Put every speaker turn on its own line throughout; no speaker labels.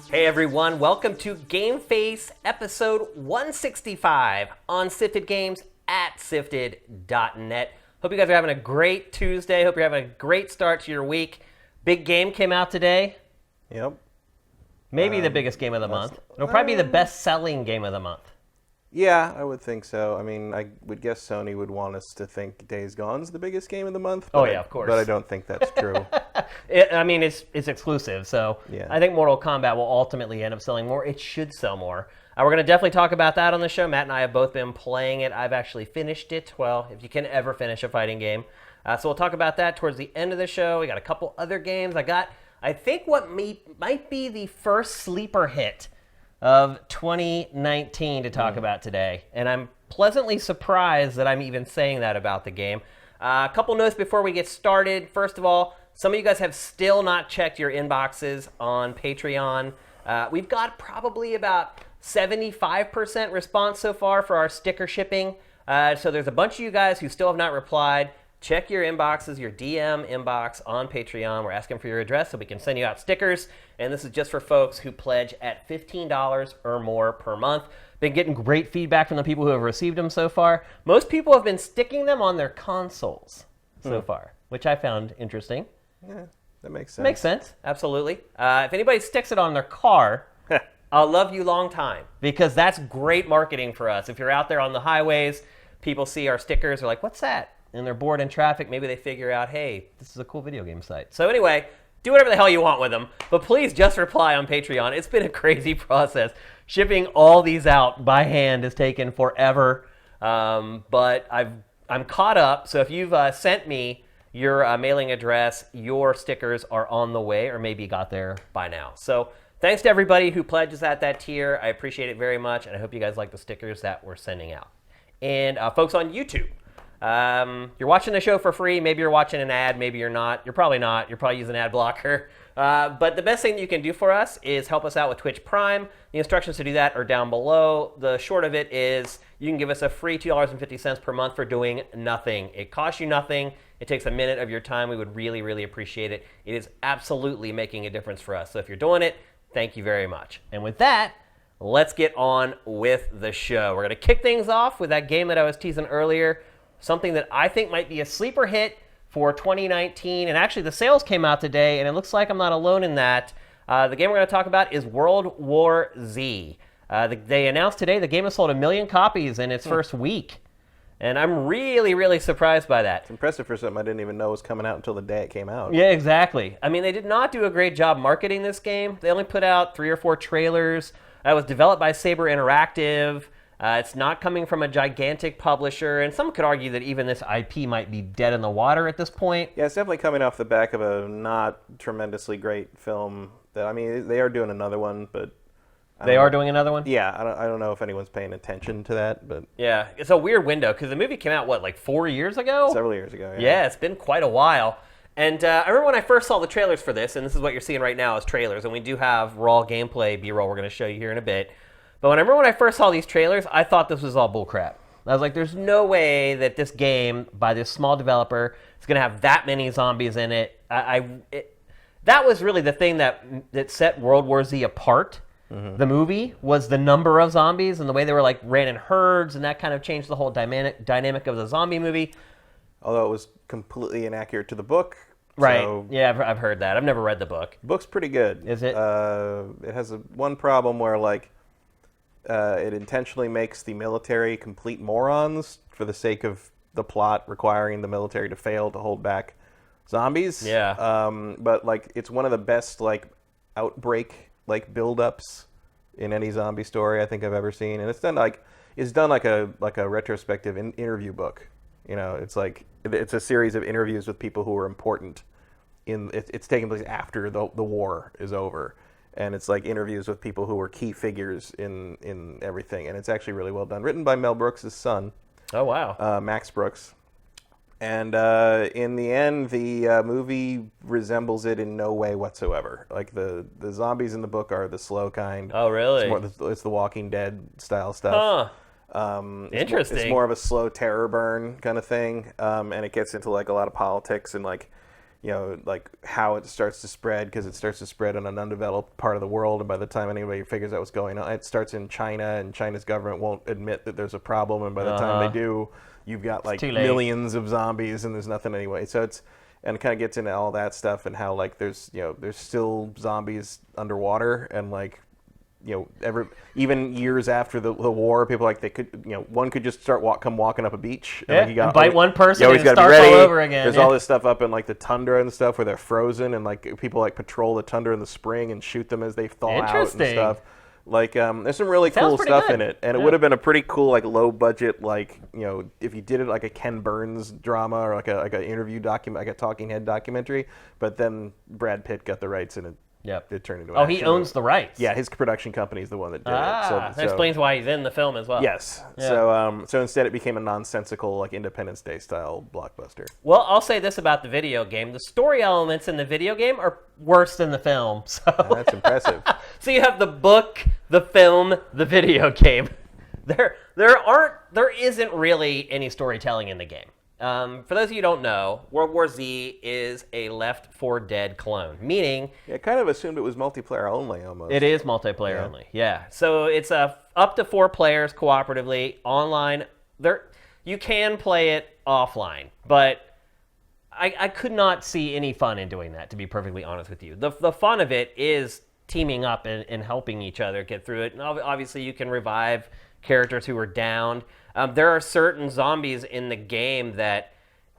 Hey everyone, welcome to GameFace episode 165 on Sifted Games at sifted.net. Hope you guys are having a great Tuesday. Hope you're having a great start to your week. Big game came out today.
Yep.
Maybe the biggest game of the month. It'll probably be the best-selling game of the month.
Yeah, I would think so. I mean, I would guess Sony would want us to think Days Gone's the biggest game of the month.
Oh yeah, of course.
But I don't think that's true.
It's exclusive, so
Yeah.
I think Mortal Kombat will ultimately end up selling more. It should sell more. We're going to definitely talk about that on the show. Matt and I have both been playing it. I've actually finished it. Well, if you can ever finish a fighting game. So we'll talk about that towards the end of the show. We got a couple other games. I think what might be the first sleeper hit of 2019 to talk about today. And I'm pleasantly surprised that I'm even saying that about the game. A couple notes before we get started. First of all, some of you guys have still not checked your inboxes on Patreon. We've got probably about 75% response so far for our sticker shipping. So there's a bunch of you guys who still have not replied. Check your inboxes, your DM inbox on Patreon. We're asking for your address so we can send you out stickers. And this is just for folks who pledge at $15 or more per month. Been getting great feedback from the people who have received them so far. Most people have been sticking them on their consoles so far, which I found interesting.
Yeah, that makes sense.
Makes sense, absolutely. If anybody sticks it on their car, I'll love you long time, because that's great marketing for us. If you're out there on the highways, people see our stickers, they're like, what's that? And they're bored in traffic, maybe they figure out, hey, this is a cool video game site. So anyway, do whatever the hell you want with them, but please just reply on Patreon. It's been a crazy process. Shipping all these out by hand has taken forever, but I'm caught up. So if you've sent me your mailing address, your stickers are on the way, or maybe got there by now. So thanks to everybody who pledges at that tier. I appreciate it very much, and I hope you guys like the stickers that we're sending out. And folks on YouTube, you're watching the show for free. Maybe you're watching an ad, maybe you're not. You're probably not. You're probably using ad blocker. But the best thing you can do for us is help us out with Twitch Prime. The instructions to do that are down below. The short of it is you can give us a free $2.50 per month for doing nothing. It costs you nothing. It takes a minute of your time. We would really, really appreciate it. It is absolutely making a difference for us. So if you're doing it, thank you very much. And with that, let's get on with the show. We're going to kick things off with that game that I was teasing earlier, something that I think might be a sleeper hit for 2019. And actually, the sales came out today, and it looks like I'm not alone in that. The game we're going to talk about is World War Z. They announced today the game has sold 1 million copies in its first week. And I'm really, really surprised by that.
It's impressive for something I didn't even know was coming out until the day it came out.
Yeah, exactly. I mean, they did not do a great job marketing this game. They only put out 3 or 4 trailers. It was developed by Saber Interactive. It's not coming from a gigantic publisher, and some could argue that even this IP might be dead in the water at this point.
Yeah, it's definitely coming off the back of a not tremendously great film. I mean, they are doing another one, but...
They are doing another one?
Yeah, I don't know if anyone's paying attention to that, but...
Yeah, it's a weird window, because the movie came out, like 4 years ago?
Several years ago, yeah.
Yeah, it's been quite a while. And I remember when I first saw the trailers for this, and this is what you're seeing right now is trailers, and we do have raw gameplay B-roll we're going to show you here in a bit. But when I first saw these trailers, I thought this was all bullcrap. I was like, there's no way that this game, by this small developer, is going to have that many zombies in it. That was really the thing that set World War Z apart. Mm-hmm. The movie was the number of zombies and the way they were ran in herds, and that kind of changed the whole dynamic of the zombie movie.
Although it was completely inaccurate to the book.
Right.
So
yeah, I've heard that. I've never read the book.
The book's pretty good.
Is it?
It has one problem where it intentionally makes the military complete morons for the sake of the plot requiring the military to fail to hold back zombies.
Yeah.
But it's one of the best outbreak build-ups in any zombie story I think I've ever seen, and it's done like a retrospective interview book. It's a series of interviews with people who are important. It's taking place after the war is over, and it's interviews with people who were key figures in everything, and it's actually really well done. Written by Mel Brooks' son.
Oh wow.
Max Brooks. And in the end, the movie resembles it in no way whatsoever. Like the zombies in the book are the slow kind.
Oh, really?
It's the Walking Dead style stuff.
Interesting.
It's more of a slow terror burn kind of thing, and it gets into like a lot of politics and like, you know, like how it starts to spread, because it starts to spread in an undeveloped part of the world, and by the time anybody figures out what's going on, it starts in China, and China's government won't admit that there's a problem, and by the time they do, you've got like millions of zombies, and there's nothing anyway. So it's, and it kind of gets into all that stuff and how like there's still zombies underwater, and like, you know, even years after the war, people like they could, you know, one could just come walking up a beach. And
and bite one person and start all over again.
There's all this stuff up in like the tundra and stuff where they're frozen, and like people like patrol the tundra in the spring and shoot them as they thaw out and stuff. Like there's some really cool stuff in it, and it would have been a pretty cool like low budget, like, you know, if you did it like a Ken Burns drama or like an interview document, like a talking head documentary. But then Brad Pitt got the rights, and it turned into an
he owns the rights.
Yeah, his production company is the one that did it.
That explains why he's in the film as well.
Yes. Yeah. So instead it became a nonsensical like Independence Day style blockbuster.
Well, I'll say this about the video game: the story elements in the video game are worse than the film. So
that's impressive.
So you have the book, the film, the video game. There isn't really any storytelling in the game. For those of you who don't know, World War Z is a Left 4 Dead clone, meaning...
I kind of assumed it was multiplayer only, almost.
It is multiplayer only, yeah. So it's up to 4 players cooperatively, online. You can play it offline, but I could not see any fun in doing that, to be perfectly honest with you. The fun of it is teaming up and helping each other get through it. And obviously you can revive characters who are downed. There are certain zombies in the game that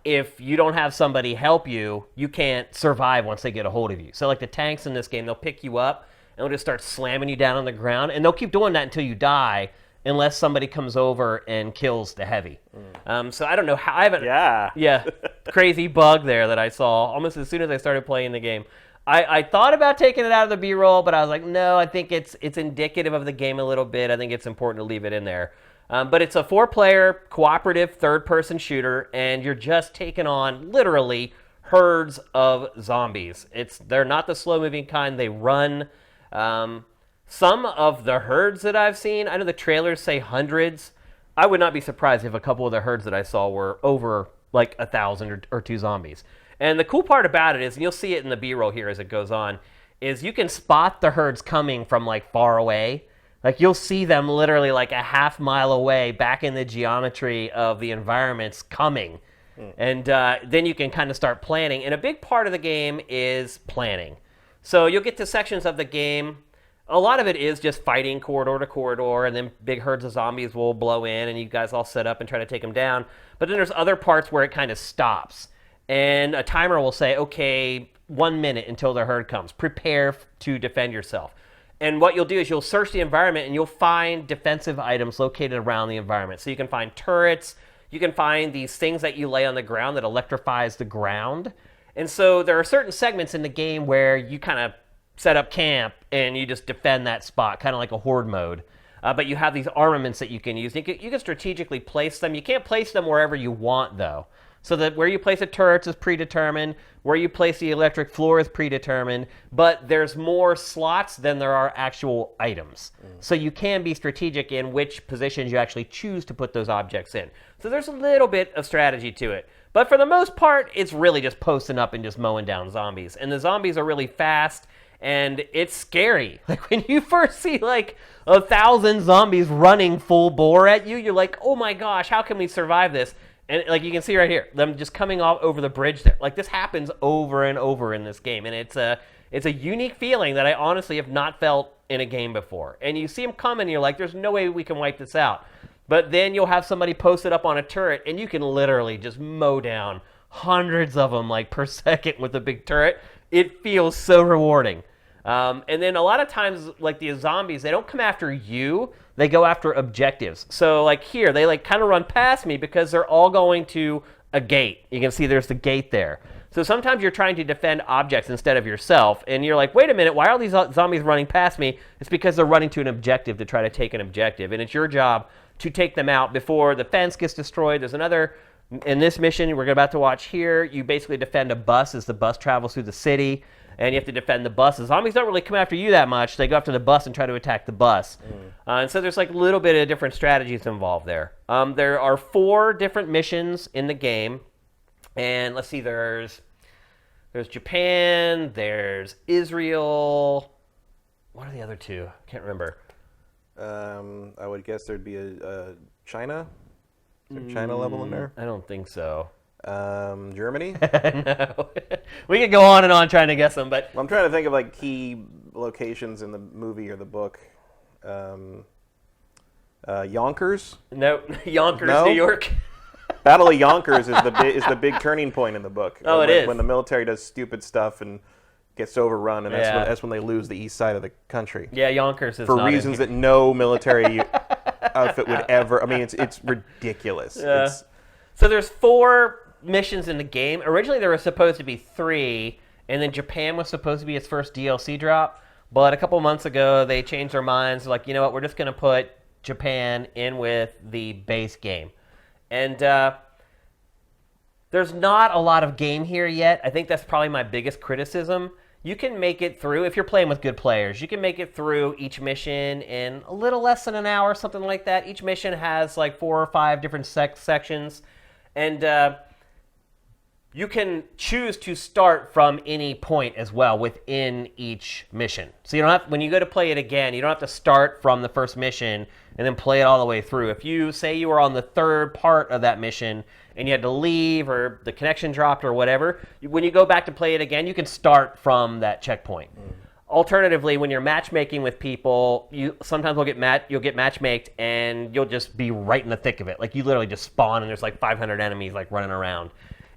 if you don't have somebody help you, you can't survive once they get a hold of you. So like the tanks in this game, they'll pick you up and they'll just start slamming you down on the ground, and they'll keep doing that until you die unless somebody comes over and kills the heavy. So I don't know how, I haven't... Yeah, crazy bug there that I saw almost as soon as I started playing the game. I thought about taking it out of the B-roll, but I was like, no, I think it's indicative of the game a little bit. I think it's important to leave it in there. But it's a 4-player cooperative third-person shooter, and you're just taking on literally herds of zombies. They're not the slow-moving kind. They run. Some of the herds that I've seen, I know the trailers say hundreds. I would not be surprised if a couple of the herds that I saw were over like 1,000 or 2 zombies. And the cool part about it is, and you'll see it in the B-roll here as it goes on, is you can spot the herds coming from like far away. Like you'll see them literally like a half mile away back in the geometry of the environments coming. And then you can kind of start planning. And a big part of the game is planning. So you'll get to sections of the game. A lot of it is just fighting corridor to corridor, and then big herds of zombies will blow in, and you guys all set up and try to take them down. But then there's other parts where it kind of stops. And a timer will say, okay, 1 minute until the herd comes. Prepare to defend yourself. And what you'll do is you'll search the environment, and you'll find defensive items located around the environment. So you can find turrets. You can find these things that you lay on the ground that electrifies the ground. And so there are certain segments in the game where you kind of set up camp, and you just defend that spot, kind of like a horde mode. But you have these armaments that you can use. You can strategically place them. You can't place them wherever you want, though. So that where you place the turrets is predetermined, where you place the electric floor is predetermined, but there's more slots than there are actual items. So you can be strategic in which positions you actually choose to put those objects in. So there's a little bit of strategy to it. But for the most part, it's really just posting up and just mowing down zombies. And the zombies are really fast, and it's scary. Like when you first see like 1,000 zombies running full bore at you, you're like, oh my gosh, how can we survive this? And like you can see right here, them just coming off over the bridge there. Like this happens over and over in this game, and it's a unique feeling that I honestly have not felt in a game before. And you see them coming, and you're like, there's no way we can wipe this out. But then you'll have somebody posted up on a turret, and you can literally just mow down hundreds of them like per second with a big turret. It feels so rewarding. And then a lot of times, like the zombies, they don't come after you. They go after objectives. So like here, they like kind of run past me because they're all going to a gate. You can see there's the gate there. So sometimes you're trying to defend objects instead of yourself, and you're like, wait a minute, why are these zombies running past me? It's because they're running to an objective to try to take an objective, and it's your job to take them out before the fence gets destroyed. There's another In this mission we're about to watch here, you basically defend a bus as the bus travels through the city, and you have to defend the bus. The zombies don't really come after you that much. They go after the bus and try to attack the bus. And so there's like a little bit of different strategies involved there. There are 4 different missions in the game. And let's see, there's Japan, there's Israel. What are the other 2? I can't remember.
I would guess there'd be a China. Is there China level in there?
I don't think so.
Germany?
No. We could go on and on trying to guess them, but...
Well, I'm trying to think of like key locations in the movie or the book. Yonkers?
No, Yonkers,
No?
New York.
Battle of Yonkers is the big turning point in the book.
Oh, it is.
When the military does stupid stuff and gets overrun, and
Yeah.
that's when they lose the east side of the country.
Yeah, Yonkers is
For
not in
reasons
here.
that no military outfit would ever... I mean, it's ridiculous.
Yeah.
It's,
So there's 4 missions in the game. Originally there were supposed to be 3, and then Japan was supposed to be its first DLC drop. But a couple months ago, they changed their minds. They're like, you know what, we're just going to put Japan in with the base game. And there's not a lot of game here yet. I think that's probably my biggest criticism. You can make it through, if you're playing with good players, you can make it through each mission in a little less than an hour, something like that. Each mission has like 4 or 5 different sections. And you can choose to start from any point as well within each mission. So you don't have, when you go to play it again, you don't have to start from the first mission and then play it all the way through. If you say you were on the 3rd part of that mission and you had to leave or the connection dropped or whatever, when you go back to play it again, you can start from that checkpoint. Alternatively, when you're matchmaking with people, you sometimes you'll get matchmaked and you'll just be right in the thick of it. Like you literally just spawn and there's like 500 enemies like running around.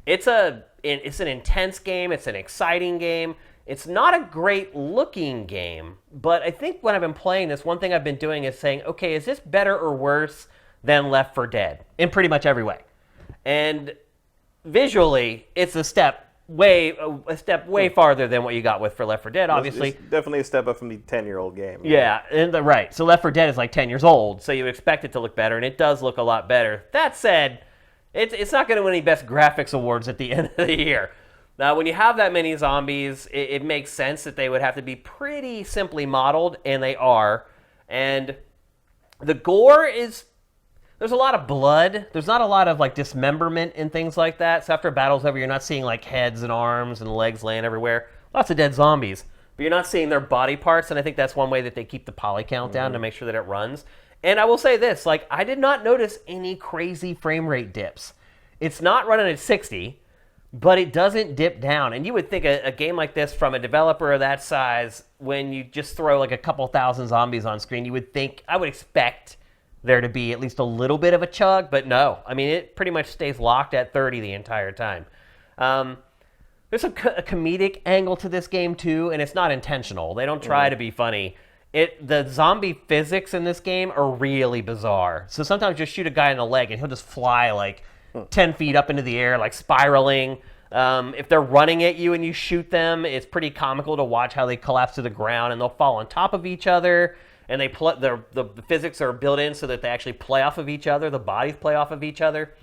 It's an intense game. It's an exciting game. It's not a great looking game, but I think when I've been playing this, one thing I've been doing is saying, okay, is this better or worse than Left 4 Dead in pretty much every way? And visually, it's a step way farther than what you got with for Left 4 Dead, obviously.
It's definitely a step up from the 10-year-old game.
Yeah, right. So Left 4 Dead is like 10 years old, so you expect it to look better, and it does look a lot better. That said, it's not going to win any Best Graphics Awards at the end of the year. Now, when you have that many zombies, it makes sense that they would have to be pretty simply modeled, and they are. And the gore is... There's a lot of blood. There's not a lot of like dismemberment and things like that. So after a battle's over, you're not seeing like heads and arms and legs laying everywhere. Lots of dead zombies. But you're not seeing their body parts, and I think that's one way that they keep the poly count down to make sure that it runs. And I will say this, like, I did not notice any crazy frame rate dips. It's not running at 60, but it doesn't dip down. And you would think a game like this from a developer of that size, when you just throw like a couple thousand zombies on screen, I would expect there to be at least a little bit of a chug, but no. I mean, it pretty much stays locked at 30 the entire time. There's a comedic angle to this game, too, and it's not intentional. They don't try to be funny. The zombie physics in this game are really bizarre. So sometimes just shoot a guy in the leg, and he'll just fly like 10 feet up into the air, like spiraling. If they're running at you and you shoot them, it's pretty comical to watch how they collapse to the ground, and they'll fall on top of each other. And the physics are built in so that they actually play off of each other. The bodies play off of each other.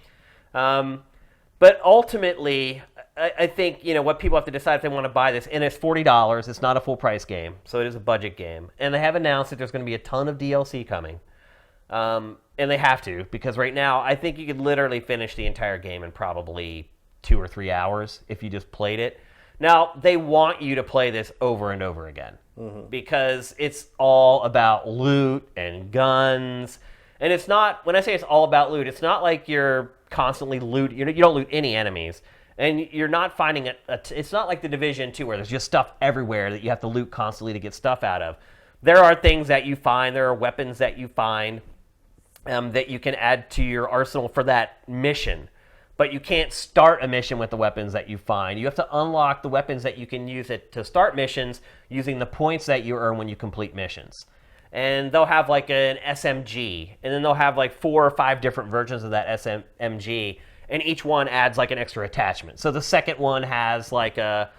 But ultimately, I think what people have to decide if they want to buy this. And it's $40. It's not a full price game, so it is a budget game. And they have announced that there's going to be a ton of DLC coming. And they have to, because right now I think you could literally finish the entire game in probably 2 or 3 hours if you just played it. Now, they want you to play this over and over again. Because it's all about loot and guns. And it's not, when I say it's all about loot, it's not like you're constantly you don't loot any enemies. And you're not finding it's not like the Division 2 where there's just stuff everywhere that you have to loot constantly to get stuff out of. There are things that you find, there are weapons that you find that you can add to your arsenal for that mission. But you can't start a mission with the weapons that you find. You have to unlock the weapons that you can use to start missions using the points that you earn when you complete missions. And they'll have like an SMG, and then they'll have like 4 or 5 different versions of that SMG, and each one adds like an extra attachment. So the second one has like a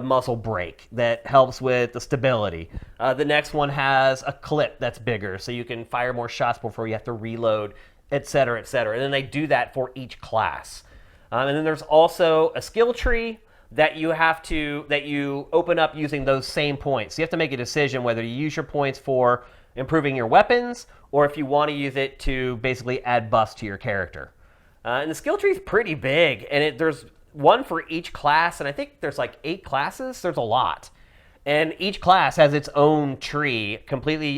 muzzle brake that helps with the stability. The next one has a clip that's bigger, so you can fire more shots before you have to reload et cetera, et cetera. And then they do that for each class. And then there's also a skill tree that you open up using those same points. So you have to make a decision whether you use your points for improving your weapons or if you want to use it to basically add buffs to your character. And the skill tree is pretty big, and there's one for each class, and I think there's like 8 classes. There's a lot. And each class has its own tree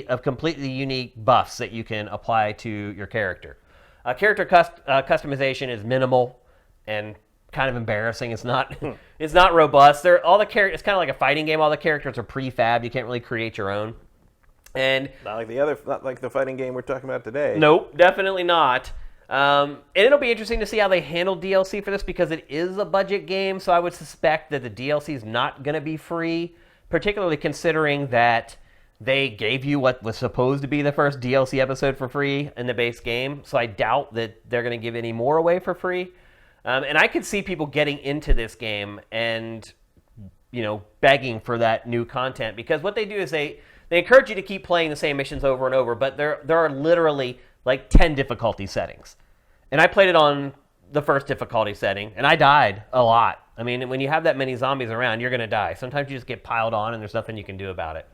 of completely unique buffs that you can apply to your character. Character customization is minimal and kind of embarrassing. It's not it's not robust. It's kind of like a fighting game. All the characters are prefab. You can't really create your own. And
not like the fighting game we're talking about today.
Nope, definitely not. And it'll be interesting to see how they handle DLC for this because it is a budget game. So I would suspect that the DLC is not going to be free, particularly considering that they gave you what was supposed to be the first DLC episode for free in the base game. So I doubt that they're going to give any more away for free. And I could see people getting into this game and, begging for that new content because what they do is they encourage you to keep playing the same missions over and over, but there are literally like 10 difficulty settings. And I played it on the first difficulty setting, and I died a lot. I mean, when you have that many zombies around, you're going to die. Sometimes you just get piled on, and there's nothing you can do about it.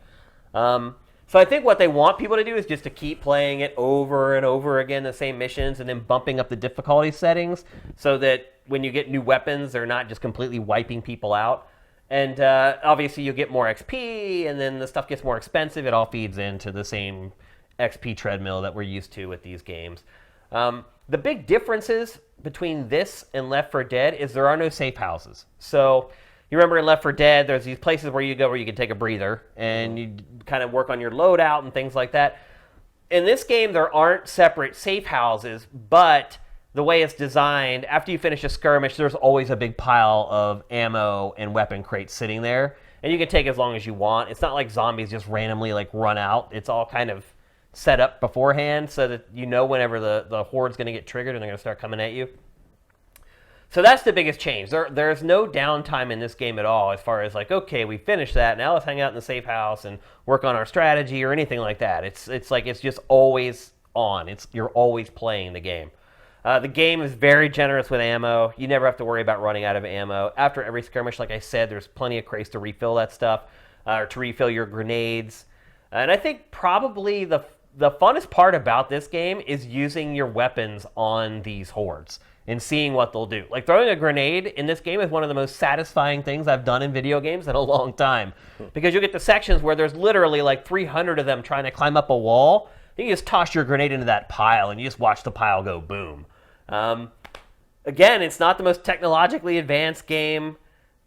So I think what they want people to do is just to keep playing it over and over again, the same missions, and then bumping up the difficulty settings so that when you get new weapons, they're not just completely wiping people out. And obviously you get more XP, and then the stuff gets more expensive. It all feeds into the same XP treadmill that we're used to with these games. The big differences between this and Left 4 Dead is there are no safe houses. So you remember in Left 4 Dead, there's these places where you go where you can take a breather and you kind of work on your loadout and things like that. In this game, there aren't separate safe houses, but the way it's designed, after you finish a skirmish, there's always a big pile of ammo and weapon crates sitting there, and you can take as long as you want. It's not like zombies just randomly run out. It's all kind of set up beforehand so that you know whenever the horde's going to get triggered and they're going to start coming at you. So that's the biggest change. There's no downtime in this game at all as far as okay, we finished that. Now let's hang out in the safe house and work on our strategy or anything like that. It's just always on. You're always playing the game. The game is very generous with ammo. You never have to worry about running out of ammo. After every skirmish, like I said, there's plenty of crates to refill that stuff or to refill your grenades. And I think probably the funnest part about this game is using your weapons on these hordes and seeing what they'll do. Like throwing a grenade in this game is one of the most satisfying things I've done in video games in a long time. Because you'll get the sections where there's literally 300 of them trying to climb up a wall. You just toss your grenade into that pile and you just watch the pile go boom. Again, it's not the most technologically advanced game,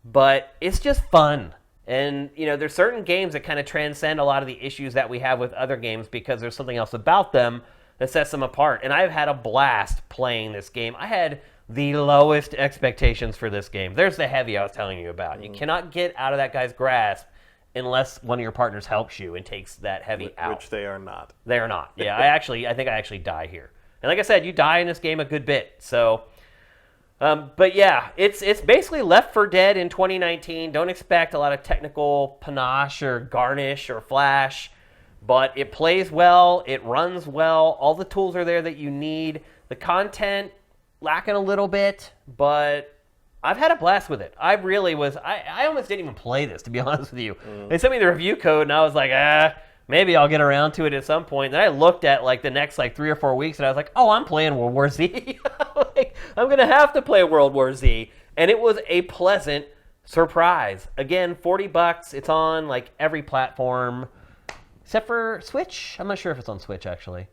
but it's just fun. And, there's certain games that kind of transcend a lot of the issues that we have with other games because there's something else about them that sets them apart. And I've had a blast playing this game. I had the lowest expectations for this game. There's the heavy I was telling you about. You cannot get out of that guy's grasp unless one of your partners helps you and takes that heavy out.
Which they are not.
They are not. Yeah, I think I actually die here. And like I said, you die in this game a good bit. So, but yeah, it's basically Left 4 Dead in 2019. Don't expect a lot of technical panache or garnish or flash. But it plays well, it runs well, all the tools are there that you need. The content, lacking a little bit, but I've had a blast with it. I really was, I almost didn't even play this, to be honest with you. They sent me the review code, and I was like, maybe I'll get around to it at some point. Then I looked at the next 3 or 4 weeks, and I was like, oh, I'm playing World War Z. I'm going to have to play World War Z. And it was a pleasant surprise. Again, $40, it's on every platform. Except for Switch. I'm not sure if it's on Switch, actually.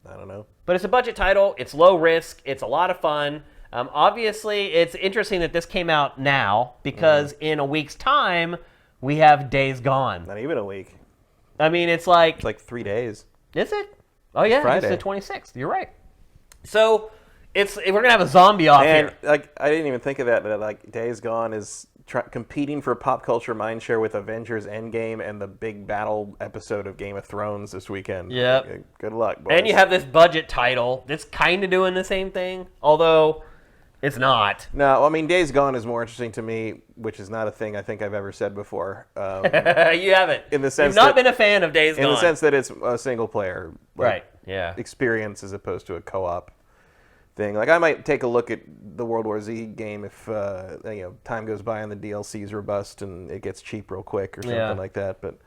I don't know.
But it's a budget title. It's low risk. It's a lot of fun. Obviously, it's interesting that this came out now because in a week's time, we have Days Gone.
Not even a week.
I mean, it's
It's 3 days.
Is it? Oh, yeah.
Friday.
It's the 26th. You're right. So, we're going to have a zombie off here.
I didn't even think of that Days Gone is competing for pop culture mindshare with Avengers Endgame and the big battle episode of Game of Thrones this weekend.
Yeah.
Good luck, boys.
And you have this budget title that's kind of doing the same thing, although it's not.
No, I mean, Days Gone is more interesting to me, which is not a thing I think I've ever said before.
You haven't.
In the sense
You've not been a fan of Days Gone.
In the sense that it's a single player.
Right.
experience as opposed to a co-op thing. Like I might take a look at the World War Z game if time goes by and the DLC is robust and it gets cheap real quick or something like that. But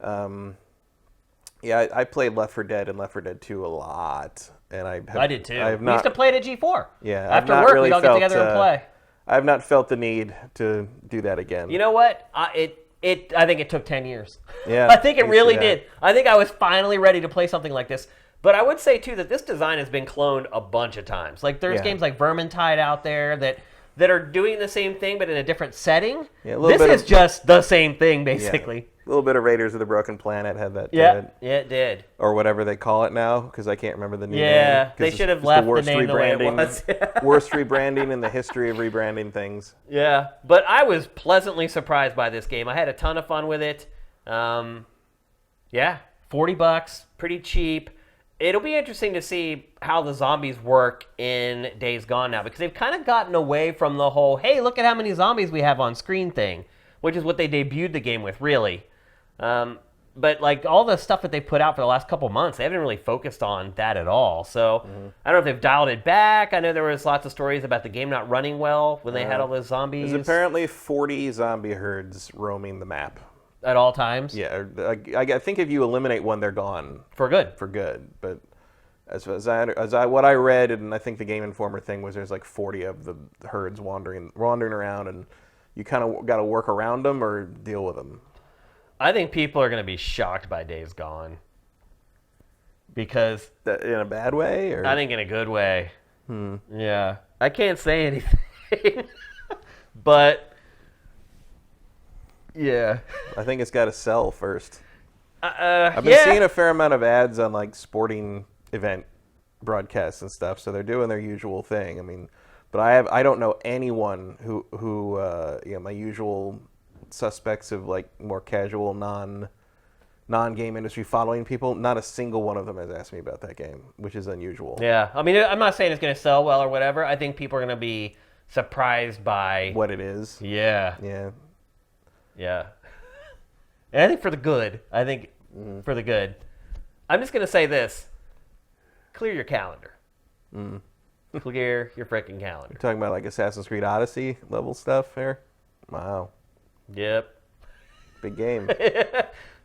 I played Left 4 Dead and Left 4 Dead 2 a lot, and I did too.
We used to play it at G4.
Yeah,
after work
really
we'd all get together and play.
I have not felt the need to do that again.
You know what? I think it took 10 years.
Yeah,
I think it really did. I think I was finally ready to play something like this. But I would say, too, that this design has been cloned a bunch of times. Like, there's games like Vermintide out there that are doing the same thing, but in a different setting. Yeah, this is just the same thing, basically.
Yeah. A little bit of Raiders of the Broken Planet had that.
Yeah, it did.
Or whatever they call it now, because I can't remember the new name.
Yeah, they should have left the name the way it was.
Worst rebranding in the history of rebranding things.
Yeah, but I was pleasantly surprised by this game. I had a ton of fun with it. $40, pretty cheap. It'll be interesting to see how the zombies work in Days Gone now, because they've kind of gotten away from the whole, hey, look at how many zombies we have on screen thing, which is what they debuted the game with, really. But like all the stuff that they put out for the last couple months, they haven't really focused on that at all. So I don't know if they've dialed it back. I know there was lots of stories about the game not running well when they had all those zombies.
There's apparently 40 zombie herds roaming the map.
At all times?
Yeah, I think if you eliminate one, they're gone.
For good.
For good. But what I read, and I think the Game Informer thing was there's like 40 of the herds wandering around, and you kind of got to work around them or deal with them.
I think people are going to be shocked by Days Gone. Because...
In a bad way? Or?
I think in a good way. Yeah. I can't say anything. But... Yeah.
I think it's got to sell first. I've been seeing a fair amount of ads on like sporting event broadcasts and stuff, so they're doing their usual thing. I mean, but I don't know anyone who my usual suspects of like more casual non-game industry following people, not a single one of them has asked me about that game, which is unusual.
Yeah. I mean, I'm not saying it's going to sell well or whatever. I think people are going to be surprised by
what it is.
Yeah.
Yeah.
Yeah. And I think for the good. For the good. I'm just going to say this. Clear your calendar. Clear your freaking calendar.
You're talking about like Assassin's Creed Odyssey level stuff here? Wow.
Yep.
Big game.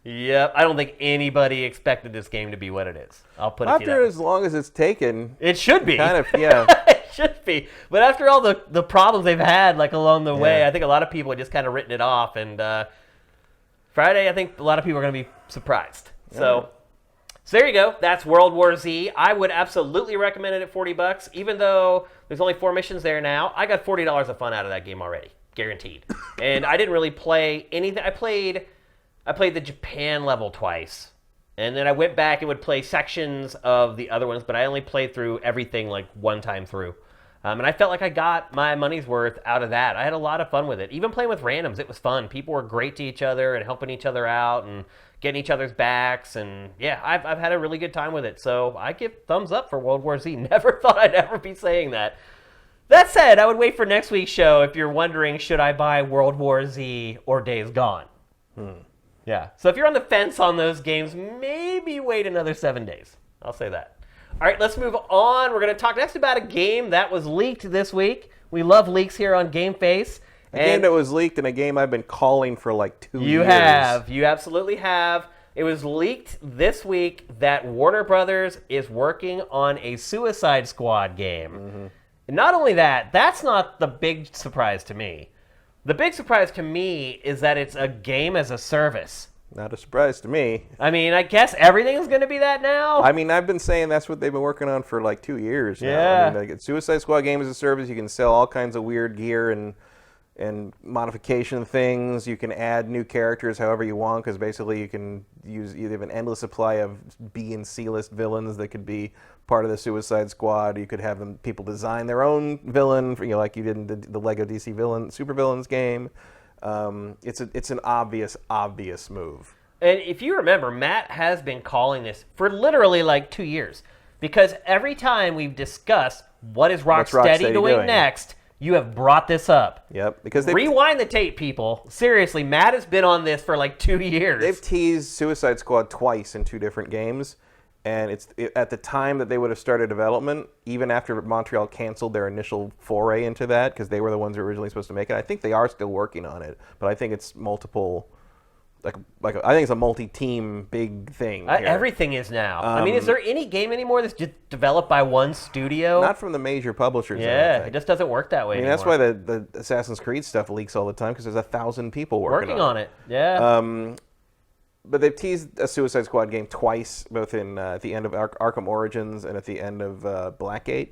Yep. I don't think anybody expected this game to be what it is. I'll put it to you that way.
After as long as it's taken.
It should be.
Kind of, yeah.
It should be. But after all the problems they've had like along the way, I think a lot of people have just kind of written it off. And Friday, I think a lot of people are going to be surprised. So there you go. That's World War Z. I would absolutely recommend it at $40, even though there's only 4 missions there now. I got $40 of fun out of that game already, guaranteed. And I didn't really play anything. I played the Japan level twice, and then I went back and would play sections of the other ones, but I only played through everything like one time through. And I felt like I got my money's worth out of that. I had a lot of fun with it. Even playing with randoms, it was fun. People were great to each other and helping each other out and getting each other's backs. And yeah, I've had a really good time with it. So I give thumbs up for World War Z. Never thought I'd ever be saying that. That said, I would wait for next week's show if you're wondering, should I buy World War Z or Days Gone? Yeah. So if you're on the fence on those games, maybe wait another 7 days. I'll say that. All right, let's move on. We're going to talk next about a game that was leaked this week. We love leaks here on GameFace.
A game that was leaked and a game I've been calling for like 2 years.
You have. You absolutely have. It was leaked this week that Warner Brothers is working on a Suicide Squad game. And not only that, that's not the big surprise to me. The big surprise to me is that it's a game as a service.
Not a surprise to me.
I mean, I guess everything's going to be that now.
I mean, I've been saying that's what they've been working on for like 2 years now.
Yeah.
I mean, like, Suicide Squad game as a service, you can sell all kinds of weird gear and modification things. You can add new characters however you want, because basically you can use either an endless supply of B and C list villains that could be part of the Suicide Squad. You could have people design their own villain, like you did in the Lego DC Supervillains game. It's an obvious move.
And if you remember, Matt has been calling this for literally like 2 years, because every time we've discussed what is Rocksteady doing next, you have brought this up.
Yep, because
rewind the tape, people. Seriously, Matt has been on this for like 2 years.
They've teased Suicide Squad twice in 2 different games, And at the time that they would have started development, even after Montreal canceled their initial foray into that, because they were the ones who were originally supposed to make it. I think they are still working on it, but I think it's multiple. I think it's a multi-team big thing.
Everything is now. I mean, is there any game anymore that's just developed by one studio?
Not from the major publishers.
Yeah, it just doesn't work that way anymore.
That's why the Assassin's Creed stuff leaks all the time, because there's 1,000 people working on it.
Yeah.
But they've teased a Suicide Squad game twice, both at the end of Arkham Origins and at the end of Blackgate.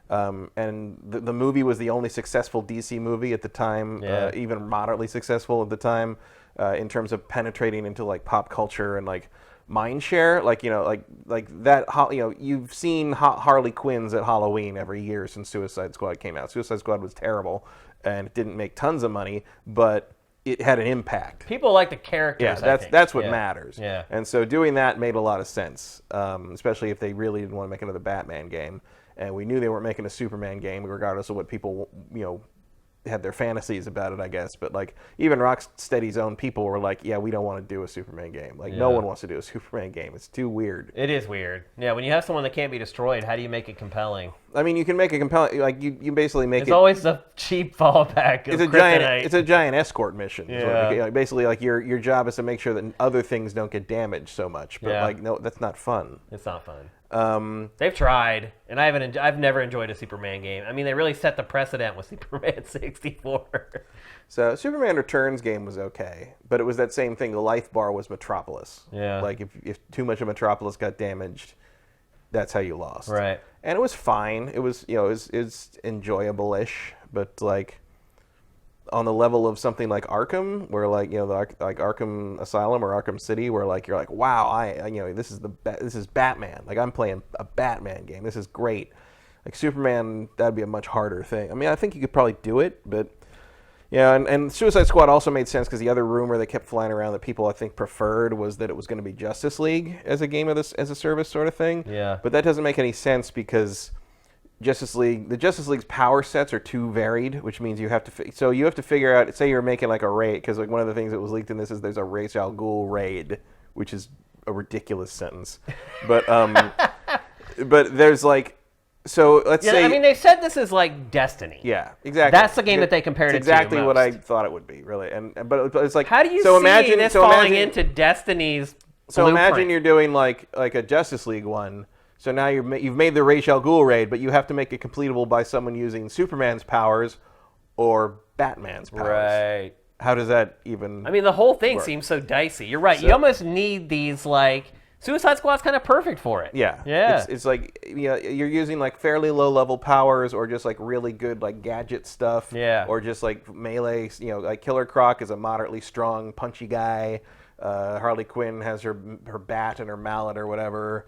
And the movie was the only successful DC movie at the time, even moderately successful at the time, in terms of penetrating into like pop culture and like mind share. Like that. You've seen Harley Quinns at Halloween every year since Suicide Squad came out. Suicide Squad was terrible and it didn't make tons of money, but it had an impact.
People like the characters.
Yeah, that's what matters.
Yeah.
And so doing that made a lot of sense, especially if they really didn't want to make another Batman game. And we knew they weren't making a Superman game, regardless of what people, had their fantasies about it, I guess. But like even Rocksteady's own people were like, yeah, we don't want to do a Superman game. Like no one wants to do a Superman game. It's too weird.
It is weird. Yeah, when you have someone that can't be destroyed, how do you make it compelling?
I mean, you can make it compelling. Like you basically make
It's always the cheap fallback.
It's a giant escort mission.
Yeah.
Basically, like your job is to make sure that other things don't get damaged so much. But no, that's not fun.
It's not fun. They've tried, and I've never enjoyed a Superman game. I mean, they really set the precedent with Superman 64.
So Superman Returns game was okay, but it was that same thing. The life bar was Metropolis.
Yeah.
Like if too much of Metropolis got damaged, that's how you lost.
Right.
And it was fine. It was it's enjoyable-ish, but like on the level of something like Arkham, where like like Arkham Asylum or Arkham City, where like you're like, wow, this is Batman. Like I'm playing a Batman game. This is great. Like Superman, that'd be a much harder thing. I mean, I think you could probably do it, but and Suicide Squad also made sense because the other rumor that kept flying around that people I think preferred was that it was going to be Justice League as a game of this as a service sort of thing.
Yeah.
But that doesn't make any sense because the Justice League's power sets are too varied, which means you have to figure out. Say you're making like a raid, because like one of the things that was leaked in this is there's a Ra's al Ghul raid, which is a ridiculous sentence, but but there's like. So let's say.
I mean, they said this is like Destiny.
Yeah, exactly.
That's the game that they compared it to.
Exactly what I thought it would be, really. But it's like.
How do you see this falling into Destiny's?
So imagine you're doing like a Justice League one. So now you've made the Ra's al Ghul raid, but you have to make it completable by someone using Superman's powers or Batman's powers.
Right.
How does that even?
I mean, the whole thing seems so dicey. You're right. You almost need these like. Suicide Squad's kind of perfect for it.
Yeah. It's like you're using like fairly low level powers or just like really good like gadget stuff.
Yeah.
Or just like melee. Like Killer Croc is a moderately strong, punchy guy. Harley Quinn has her bat and her mallet or whatever.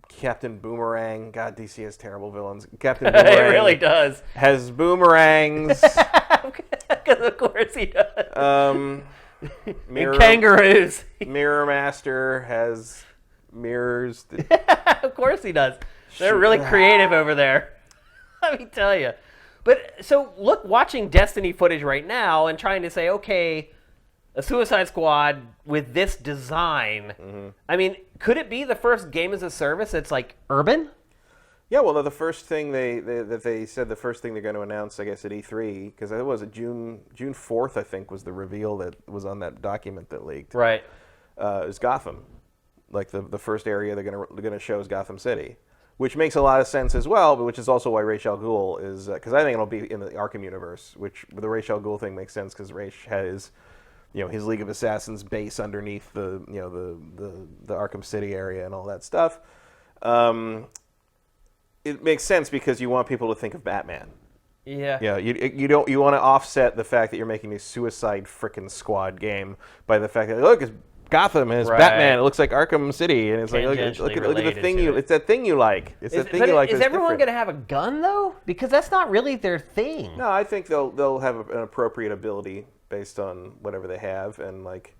Captain Boomerang. God, DC has terrible villains. Captain Boomerang.
It really does.
Has boomerangs.
Because of course he does.
And
kangaroos.
Mirror Master has mirrors.
Of course he does. They're really creative over there. Let me tell you. But so watching Destiny footage right now and trying to say, okay, a Suicide Squad with this design. Mm-hmm. I mean, could it be the first game as a service that's like urban?
Yeah, well, the first thing they said the first thing they're going to announce, I guess, at E3, because it was June 4th, I think, was the reveal that was on that document that leaked.
Right.
Is Gotham, like the first area they're going to show is Gotham City, which makes a lot of sense as well, but which is also why Ra's al Ghul is because I think it'll be in the Arkham universe, which the Ra's al Ghul thing makes sense because Ra's has his League of Assassins base underneath the Arkham City area and all that stuff. It makes sense because you want people to think of Batman.
Yeah.
Yeah. You want to offset the fact that you're making a Suicide frickin' Squad game by the fact that look, it's Gotham and it's Batman. It looks like Arkham City, and it's like look at the thing it's that thing you like. It's the thing you like.
Is everyone going to have a gun though? Because that's not really their thing.
No, I think they'll have an appropriate ability based on whatever they have, and like,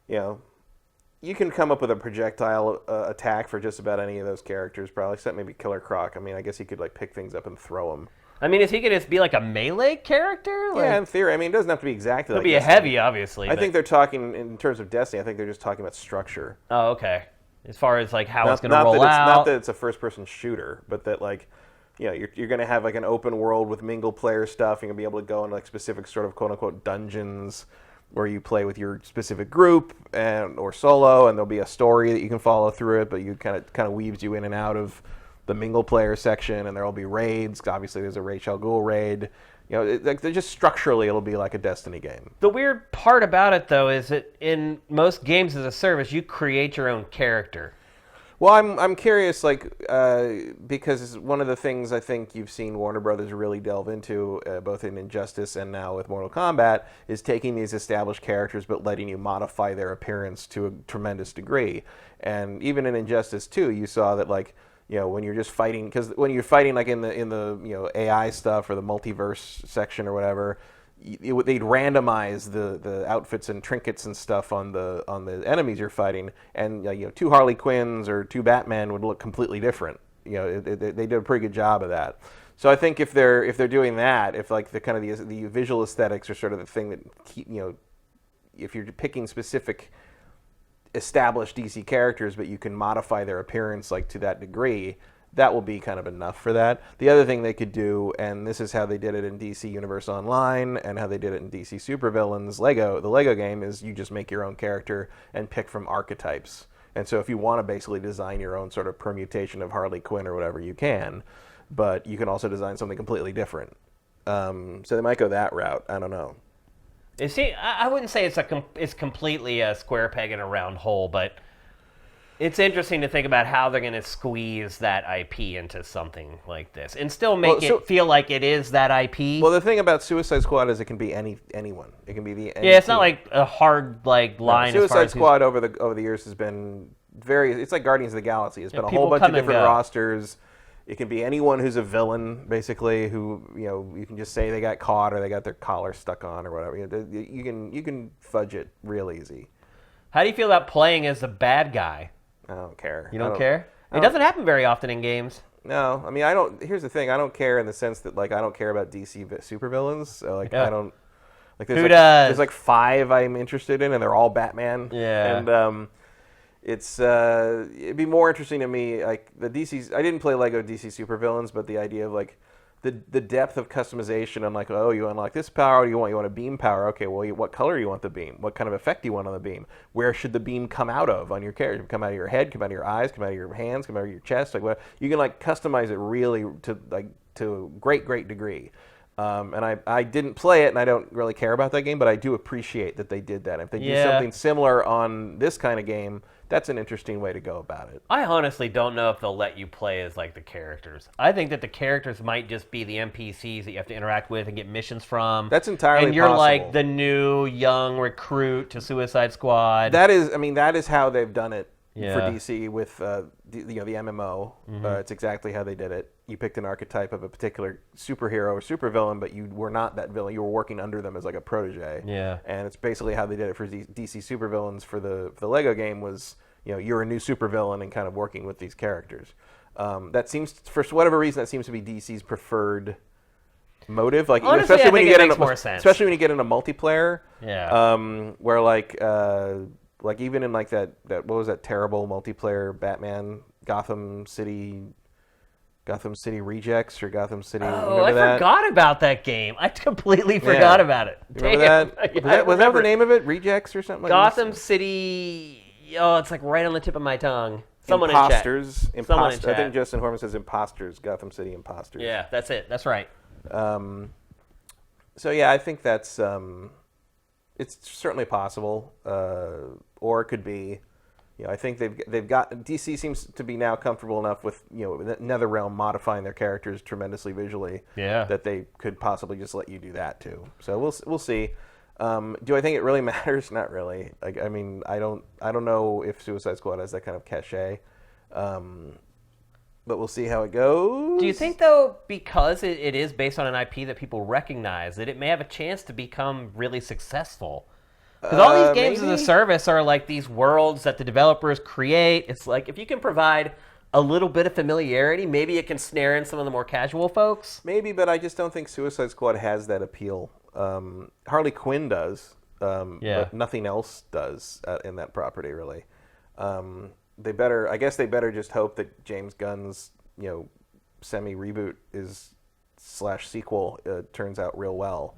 you can come up with a projectile attack for just about any of those characters, probably, except maybe Killer Croc. I mean, I guess he could like pick things up and throw them.
I mean, is he going to be like a melee character?
Yeah, in theory. I mean, it doesn't have to be exactly
He'll
like
be a heavy, obviously.
I think they're talking, in terms of Destiny, I think they're just talking about structure.
Oh, okay. as far as like how it's going to
not
roll
that
out.
Not that it's a first-person shooter, but that like, you're going to have like an open world with mingle player stuff. You're going to be able to go into like specific sort of quote-unquote dungeons where you play with your specific group or solo, and there'll be a story that you can follow through it, but you kind of weaves you in and out of the mingle player section, and there'll be raids. Obviously, there's a Ra's al Ghul raid. They're just structurally, it'll be like a Destiny game.
The weird part about it, though, is that in most games as a service, you create your own character.
Well, I'm curious, because one of the things I think you've seen Warner Brothers really delve into, both in Injustice and now with Mortal Kombat, is taking these established characters but letting you modify their appearance to a tremendous degree. And even in Injustice 2, you saw that when you're just fighting, because when you're fighting like in the AI stuff or the multiverse section or whatever, they'd randomize the outfits and trinkets and stuff on the enemies you're fighting, and 2 Harley Quinns or 2 Batmen would look completely different. They did a pretty good job of that. So I think if they're doing that, if like the kind of the visual aesthetics are sort of the thing that if you're picking specific established DC characters, but you can modify their appearance like to that degree, that will be kind of enough for that. The other thing they could do, and this is how they did it in DC Universe Online and how they did it in DC Supervillains, the Lego game, is you just make your own character and pick from archetypes. And so if you want to basically design your own sort of permutation of Harley Quinn or whatever, you can, but you can also design something completely different. So they might go that route. I don't know.
See, I wouldn't say it's completely a square peg in a round hole, but it's interesting to think about how they're going to squeeze that IP into something like this and still make it feel like it is that IP.
Well, the thing about Suicide Squad is it can be anyone. It can be
it's not like a hard line.
No, Suicide
as far as
Squad over the years has been it's like Guardians of the Galaxy. It's been a whole bunch of different rosters. It can be anyone who's a villain, basically, who you can just say they got caught or they got their collar stuck on or whatever. You can fudge it real easy.
How do you feel about playing as a bad guy?
I don't care.
You don't care? It doesn't happen very often in games.
No, I mean I don't. Here's the thing: I don't care in the sense that I don't care about DC supervillains. So I don't. There's
Who does?
There's 5 I'm interested in, and they're all Batman.
Yeah.
And it'd be more interesting to me the DC's. I didn't play Lego DC supervillains, but the idea of the depth of customization and you unlock this power, you want a beam power. Okay, well, what color do you want the beam? What kind of effect do you want on the beam? Where should the beam come out of on your character? Come out of your head, come out of your eyes, come out of your hands, come out of your chest. You can customize it really to a great degree. And I didn't play it, and I don't really care about that game, but I do appreciate that they did that. If they do something similar on this kind of game, that's an interesting way to go about it.
I honestly don't know if they'll let you play as the characters. I think that the characters might just be the NPCs that you have to interact with and get missions from.
That's entirely possible.
And you're the new young recruit to Suicide Squad.
That is how they've done it for DC with the MMO.
Mm-hmm.
It's exactly how they did it. You picked an archetype of a particular superhero or supervillain, but you were not that villain. You were working under them as a protege.
Yeah.
And it's basically how they did it for DC supervillains for the Lego game was, you're a new supervillain and kind of working with these characters. That seems, for whatever reason, that seems to be DC's preferred motive.
Honestly,
especially when you get
makes more sense.
Especially when you get into multiplayer.
Yeah.
Where even in that what was that terrible multiplayer Batman Gotham City Rejects or Gotham City.
Oh, I forgot about that game. I completely forgot about it.
Remember that? Was that the name of it? Rejects or something like that?
Gotham City. Oh, it's right on the tip of my tongue. Someone
Imposters.
in chat. Someone in chat.
I think Justin Horman says Imposters. Gotham City Imposters.
Yeah, that's it. That's right.
So yeah, I think that's it's certainly possible, or it could be. I think they've got DC seems to be now comfortable enough with NetherRealm modifying their characters tremendously visually that they could possibly just let you do that too. So we'll see. Do I think it really matters? Not really. I don't know if Suicide Squad has that kind of cachet. But we'll see how it goes.
Do you think, though, because it is based on an IP that people recognize, that it may have a chance to become really successful? Because all these games as a service are these worlds that the developers create. It's if you can provide a little bit of familiarity, maybe it can snare in some of the more casual folks.
Maybe, but I just don't think Suicide Squad has that appeal. Harley Quinn does, but nothing else does in that property, really. I guess they better just hope that James Gunn's semi reboot / sequel turns out real well.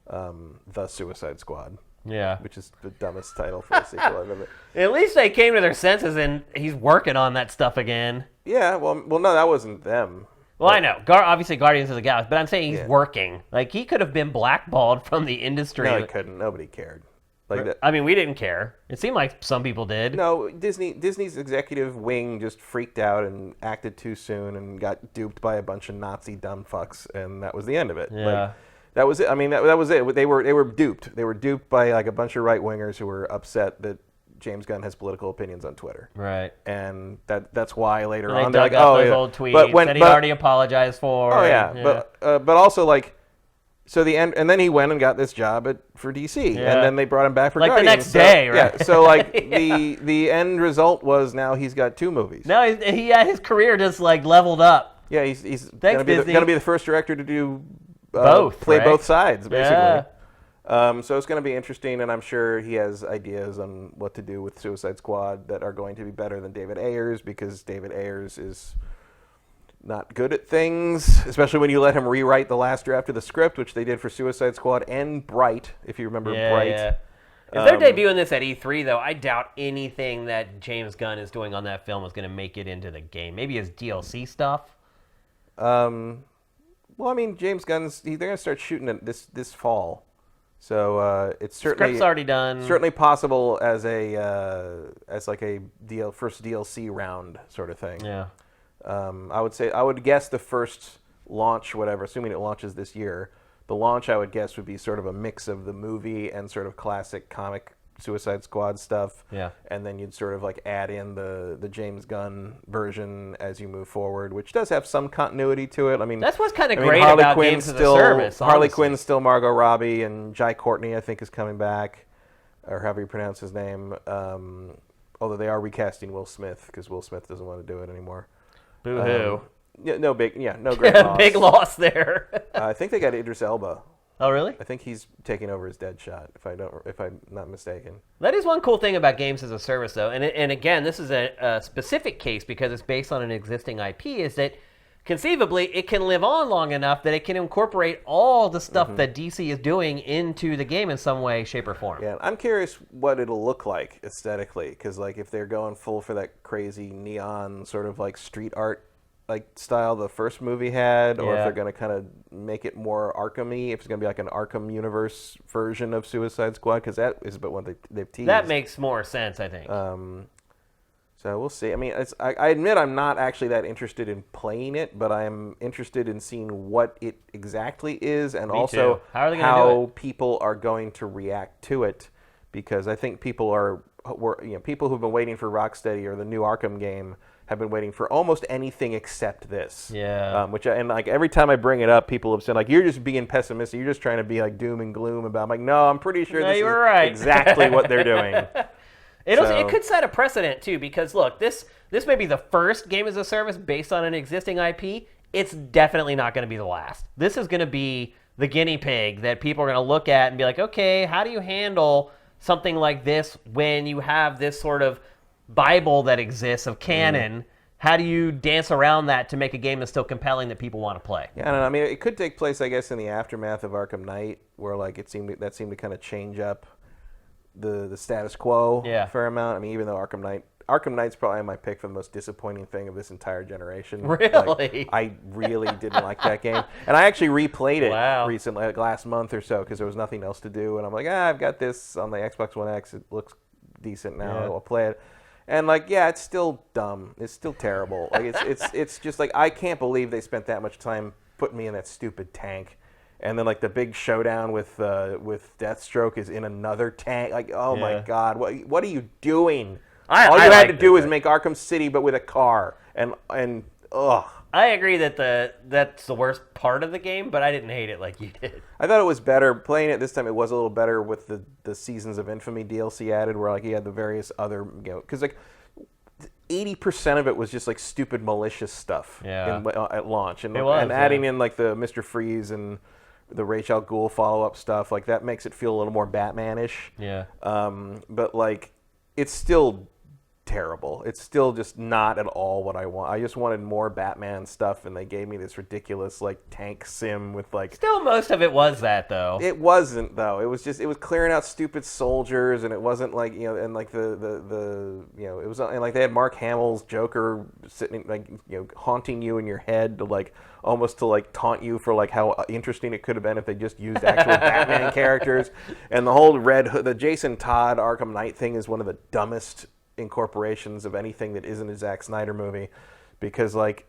The Suicide Squad.
Yeah.
Which is the dumbest title for a sequel I've ever.
At least they came to their senses and he's working on that stuff again.
Yeah, well, no, that wasn't them.
Well, I know. Obviously, Guardians of the Galaxy, but I'm saying he's working. Like, he could have been blackballed from the industry.
No, he couldn't. Nobody cared. Like that.
I mean, we didn't care. It seemed like some people did.
No, Disney's executive wing just freaked out and acted too soon and got duped by a bunch of Nazi dumb fucks, and that was the end of it.
Yeah.
Like, that was it. I mean, that was it. They were duped. They were duped by like a bunch of right wingers who were upset that James Gunn has political opinions on Twitter.
Right.
And that's why later
and
on
they
they're
dug
like,
up
oh,
those
yeah.
old tweets that he already apologized for.
Oh yeah. But also like. So the end, and then he went and got this job for DC, and then they brought him back for Guardians.
The next day, right?
Yeah. So like the end result was now he's got 2 movies.
Now his career just like leveled up.
Yeah, he's
Thanks,
gonna be the first director to do
both,
play
right?
both sides basically.
Yeah.
So it's gonna be interesting, and I'm sure he has ideas on what to do with Suicide Squad that are going to be better than David Ayers, because David Ayers is not good at things, especially when you let him rewrite the last draft of the script, which they did for Suicide Squad and Bright, if you remember Bright.
Yeah. If they're debuting this at E3, though, I doubt anything that James Gunn is doing on that film is going to make it into the game. Maybe his DLC stuff.
Well, I mean, James Gunn's they're going to start shooting it this fall, so it's certainly
Script's already done.
Certainly possible as like a first DLC round sort of thing.
Yeah.
I would guess the first launch, whatever, assuming it launches this year, the launch I would guess would be sort of a mix of the movie and sort of classic comic Suicide Squad stuff.
Yeah.
And then you'd sort of like add in the James Gunn version as you move forward, which does have some continuity to it. I mean,
that's what's kind of great about games as a service.
Harley Quinn's still Margot Robbie, and Jai Courtney I think is coming back, or however you pronounce his name. Although they are recasting Will Smith because Will Smith doesn't want to do it anymore.
Boo-hoo.
No great loss.
Big loss there.
I think they got Idris Elba.
Oh, really?
I think he's taking over his Deadshot, if I'm not mistaken.
That is one cool thing about games as a service, though, and again, this is a specific case because it's based on an existing IP, is that conceivably it can live on long enough that it can incorporate all the stuff that DC is doing into the game in some way, shape, or form.
Yeah, I'm curious what it'll look like aesthetically, because like if they're going full for that crazy neon sort of like street art like style the first movie had, or if they're going to kind of make it more Arkham-y, if it's going to be like an Arkham universe version of Suicide Squad, because that is about what they've teased.
That makes more sense, I think.
So we'll see. I mean, I admit I'm not actually that interested in playing it, but I'm interested in seeing what it exactly is, and also how people are going to react to it, because I think people people who've been waiting for Rocksteady or the new Arkham game have been waiting for almost anything except this.
Yeah.
And like every time I bring it up, people have said like, "You're just being pessimistic. You're just trying to be like doom and gloom about." I'm like, no, I'm pretty sure this is
right.
exactly what they're doing.
It could set a precedent too, because look, this may be the first game as a service based on an existing IP. It's definitely not going to be the last. This is going to be the guinea pig that people are going to look at and be like, okay, how do you handle something like this when you have this sort of Bible that exists of canon? How do you dance around that to make a game that's still compelling that people want to play?
Yeah, I don't know. I mean, it could take place, I guess, in the aftermath of Arkham Knight, where like it seemed to kind of change up the status quo a fair amount. I mean, even though Arkham Knight's probably my pick for the most disappointing thing of this entire generation.
Really?
Like, I really didn't like that game, and I actually replayed it recently, like last month or so, because there was nothing else to do, and I'm like, I've got this on the Xbox One X. It looks decent now. I'll play it. And like, it's still dumb. It's still terrible. Like, it's just like, I can't believe they spent that much time putting me in that stupid tank. And then like the big showdown with Deathstroke is in another tank. Like, oh my God, what are you doing? All you had to do was make Arkham City, but with a car. And ugh.
I agree that that's the worst part of the game, but I didn't hate it like you did.
I thought it was better. Playing it this time, it was a little better with the Seasons of Infamy DLC added, where like you had the various other, because like 80% of it was just like stupid malicious stuff at launch, and adding in like the Mr. Freeze and the Ra's al Ghul follow-up stuff, like that makes it feel a little more Batman-ish.
Yeah.
But like it's still terrible. It's still just not at all what I want. I just wanted more Batman stuff, and they gave me this ridiculous like tank sim with like.
Still, most of it was that though.
It wasn't though. It was clearing out stupid soldiers, and it wasn't like and like the it was and like they had Mark Hamill's Joker sitting like haunting you in your head to like almost to like taunt you for like how interesting it could have been if they just used actual Batman characters, and the whole the Jason Todd Arkham Knight thing is one of the dumbest incorporations of anything that isn't a Zack Snyder movie, because like,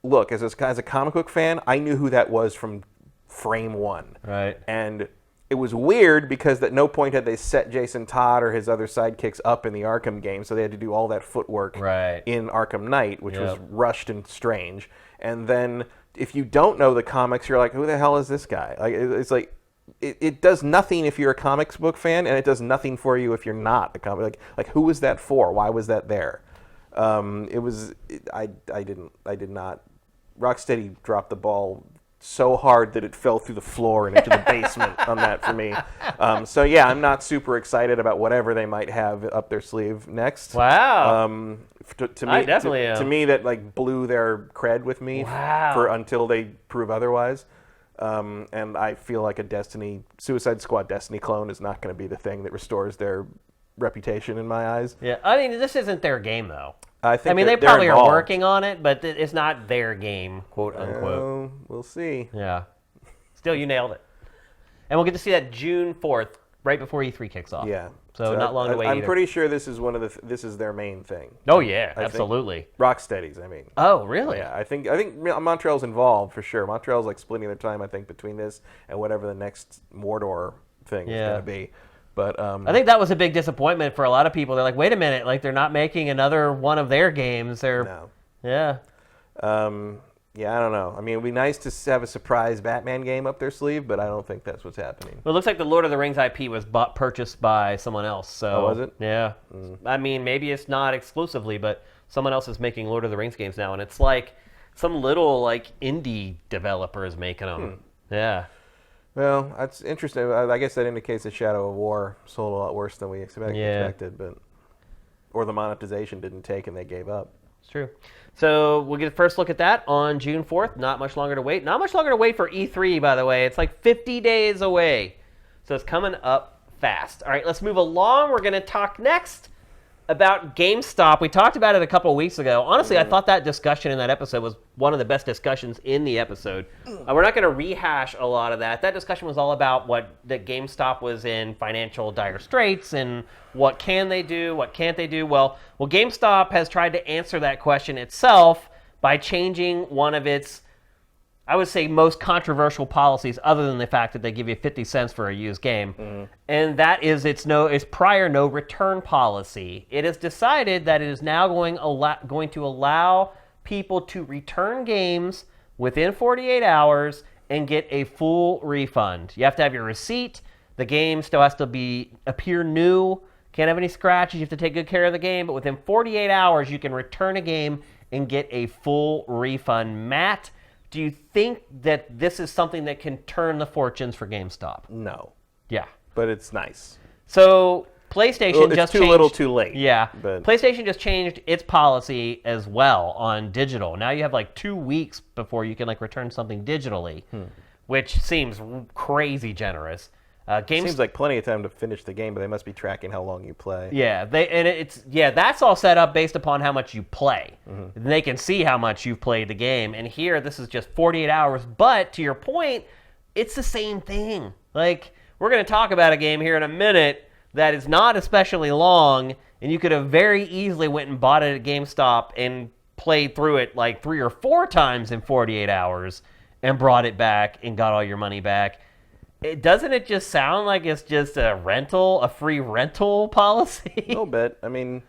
look, as a comic book fan, I knew who that was from frame one,
right?
And it was weird because at no point had they set Jason Todd or his other sidekicks up in the Arkham game, so they had to do all that footwork in Arkham Knight, which was rushed and strange. And then if you don't know the comics, you're like, who the hell is this guy? Like, it's like. It does nothing if you're a comics book fan, and it does nothing for you if you're not a comic. Like who was that for? Why was that there? I did not. Rocksteady dropped the ball so hard that it fell through the floor and into the basement on that for me. So yeah, I'm not super excited about whatever they might have up their sleeve next.
Wow.
To me,
I definitely am.
To me, that like blew their cred with me for until they prove otherwise. And I feel like a Suicide Squad Destiny clone is not going to be the thing that restores their reputation in my eyes.
Yeah, I mean, this isn't their game, though.
I mean,
they probably are working on it, but it's not their game, quote unquote.
We'll see.
Yeah. Still, you nailed it. And we'll get to see that June 4th, right before E3 kicks off.
Yeah.
So not long to wait.
I'm pretty sure this is this is their main thing.
Oh yeah, absolutely.
Rocksteady's, I mean.
Oh really?
Yeah, I think Montreal's involved for sure. Montreal's like splitting their time, I think, between this and whatever the next Mordor thing is going to be. But
I think that was a big disappointment for a lot of people. They're like, wait a minute, like they're not making another one of their games. Yeah.
Yeah, I don't know. I mean, it'd be nice to have a surprise Batman game up their sleeve, but I don't think that's what's happening.
Well, it looks like the Lord of the Rings IP was purchased by someone else. So,
was it?
Yeah. I mean, maybe it's not exclusively, but someone else is making Lord of the Rings games now, and it's like some little like indie developer is making them. Yeah.
Well, that's interesting. I guess that indicates that Shadow of War sold a lot worse than we expected, or the monetization didn't take and they gave up.
It's true. So we'll get a first look at that on June 4th. Not much longer to wait. Not much longer to wait for E3, by the way. It's like 50 days away. So it's coming up fast. All right, let's move along. We're going to talk next about GameStop. We talked about it a couple of weeks ago. Honestly, I thought that discussion in that episode was one of the best discussions in the episode. We're not going to rehash a lot of that. That discussion was all about that GameStop was in financial dire straits and what can they do, what can't they do. Well, GameStop has tried to answer that question itself by changing one of its, I would say, most controversial policies, other than the fact that they give you 50 cents for a used game. And that is its prior no return policy. It has decided that it is now going to allow people to return games within 48 hours and get a full refund. You have to have your receipt. The game still has to appear new. Can't have any scratches. You have to take good care of the game. But within 48 hours, you can return a game and get a full refund. Matt, do you think that this is something that can turn the fortunes for GameStop?
No.
Yeah.
But it's nice.
So PlayStation
it's too little too late.
Yeah.
But
PlayStation just changed its policy as well on digital. Now you have like 2 weeks before you can like return something digitally, which seems crazy generous.
Seems like plenty of time to finish the game, but they must be tracking how long you play.
Yeah, that's all set up based upon how much you play. They can see how much you've played the game, and here this is just 48 hours. But to your point, it's the same thing. Like we're going to talk about a game here in a minute that is not especially long, and you could have very easily went and bought it at GameStop and played through it like 3 or 4 times in 48 hours and brought it back and got all your money back. Doesn't it just sound like it's just a free rental policy?
A little bit. I mean,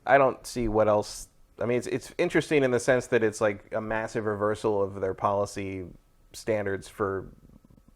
I don't see what else. I mean, it's interesting in the sense that it's like a massive reversal of their policy standards for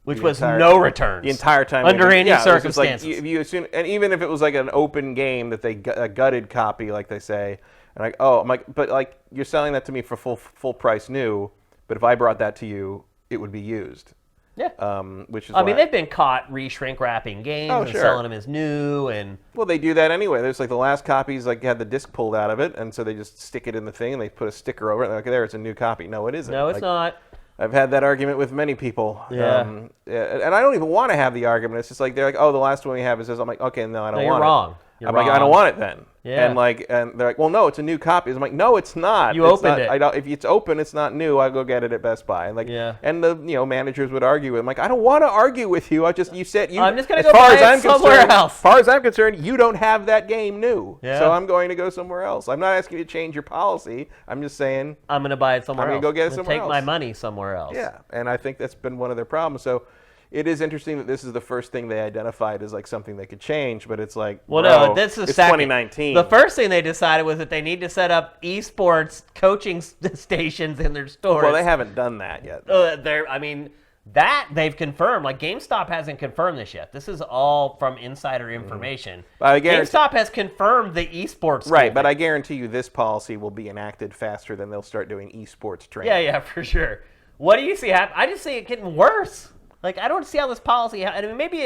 which was no returns
the entire time
under any circumstances.
Like, you assume, and even if it was like an open game that they a gutted copy, like they say, and I'm like, but like you're selling that to me for full price new. But if I brought that to you, it would be used.
Yeah.
Which is
I mean, they've been caught re-shrink wrapping games and
sure.
selling them as new, and
well, they do that anyway. There's like the last copies like had the disc pulled out of it, and so they just stick it in the thing and they put a sticker over it. And they're like, there, it's a new copy. No, it isn't.
no, it's
like,
not.
I've had that argument with many people.
Yeah.
And I don't even want to have the argument. It's just like they're like, oh, the last one we have is this. I'm like, okay, no, I don't want it.
You're wrong.
I'm like, I don't want it then.
Yeah.
And they're like, well, no, it's a new copy. I'm like, no, it's not.
You
It's
opened
not,
it.
I don't. If it's open, it's not new. I'll go get it at Best Buy. And and the managers would argue with. I'm like, I don't want to argue with you. I'm just gonna
go buy it somewhere else.
As far as I'm concerned, you don't have that game new.
Yeah.
So I'm going to go somewhere else. I'm not asking you to change your policy. I'm just saying
I'm going to buy it somewhere else.
I'm going to go get it somewhere
else.
else.
Take my money somewhere else.
Yeah, and I think that's been one of their problems. So it is interesting that this is the first thing they identified as like something they could change, but it's like,
well,
bro,
no, this is
it's
second.
2019.
The first thing they decided was that they need to set up esports coaching stations in their stores.
Well, they haven't done that yet.
That they've confirmed. Like, GameStop hasn't confirmed this yet. This is all from insider information. GameStop has confirmed the esports.
Right, but I guarantee you this policy will be enacted faster than they'll start doing esports training.
Yeah, for sure. What do you see happen? I just see it getting worse. Like, I don't see how this policy. I mean, maybe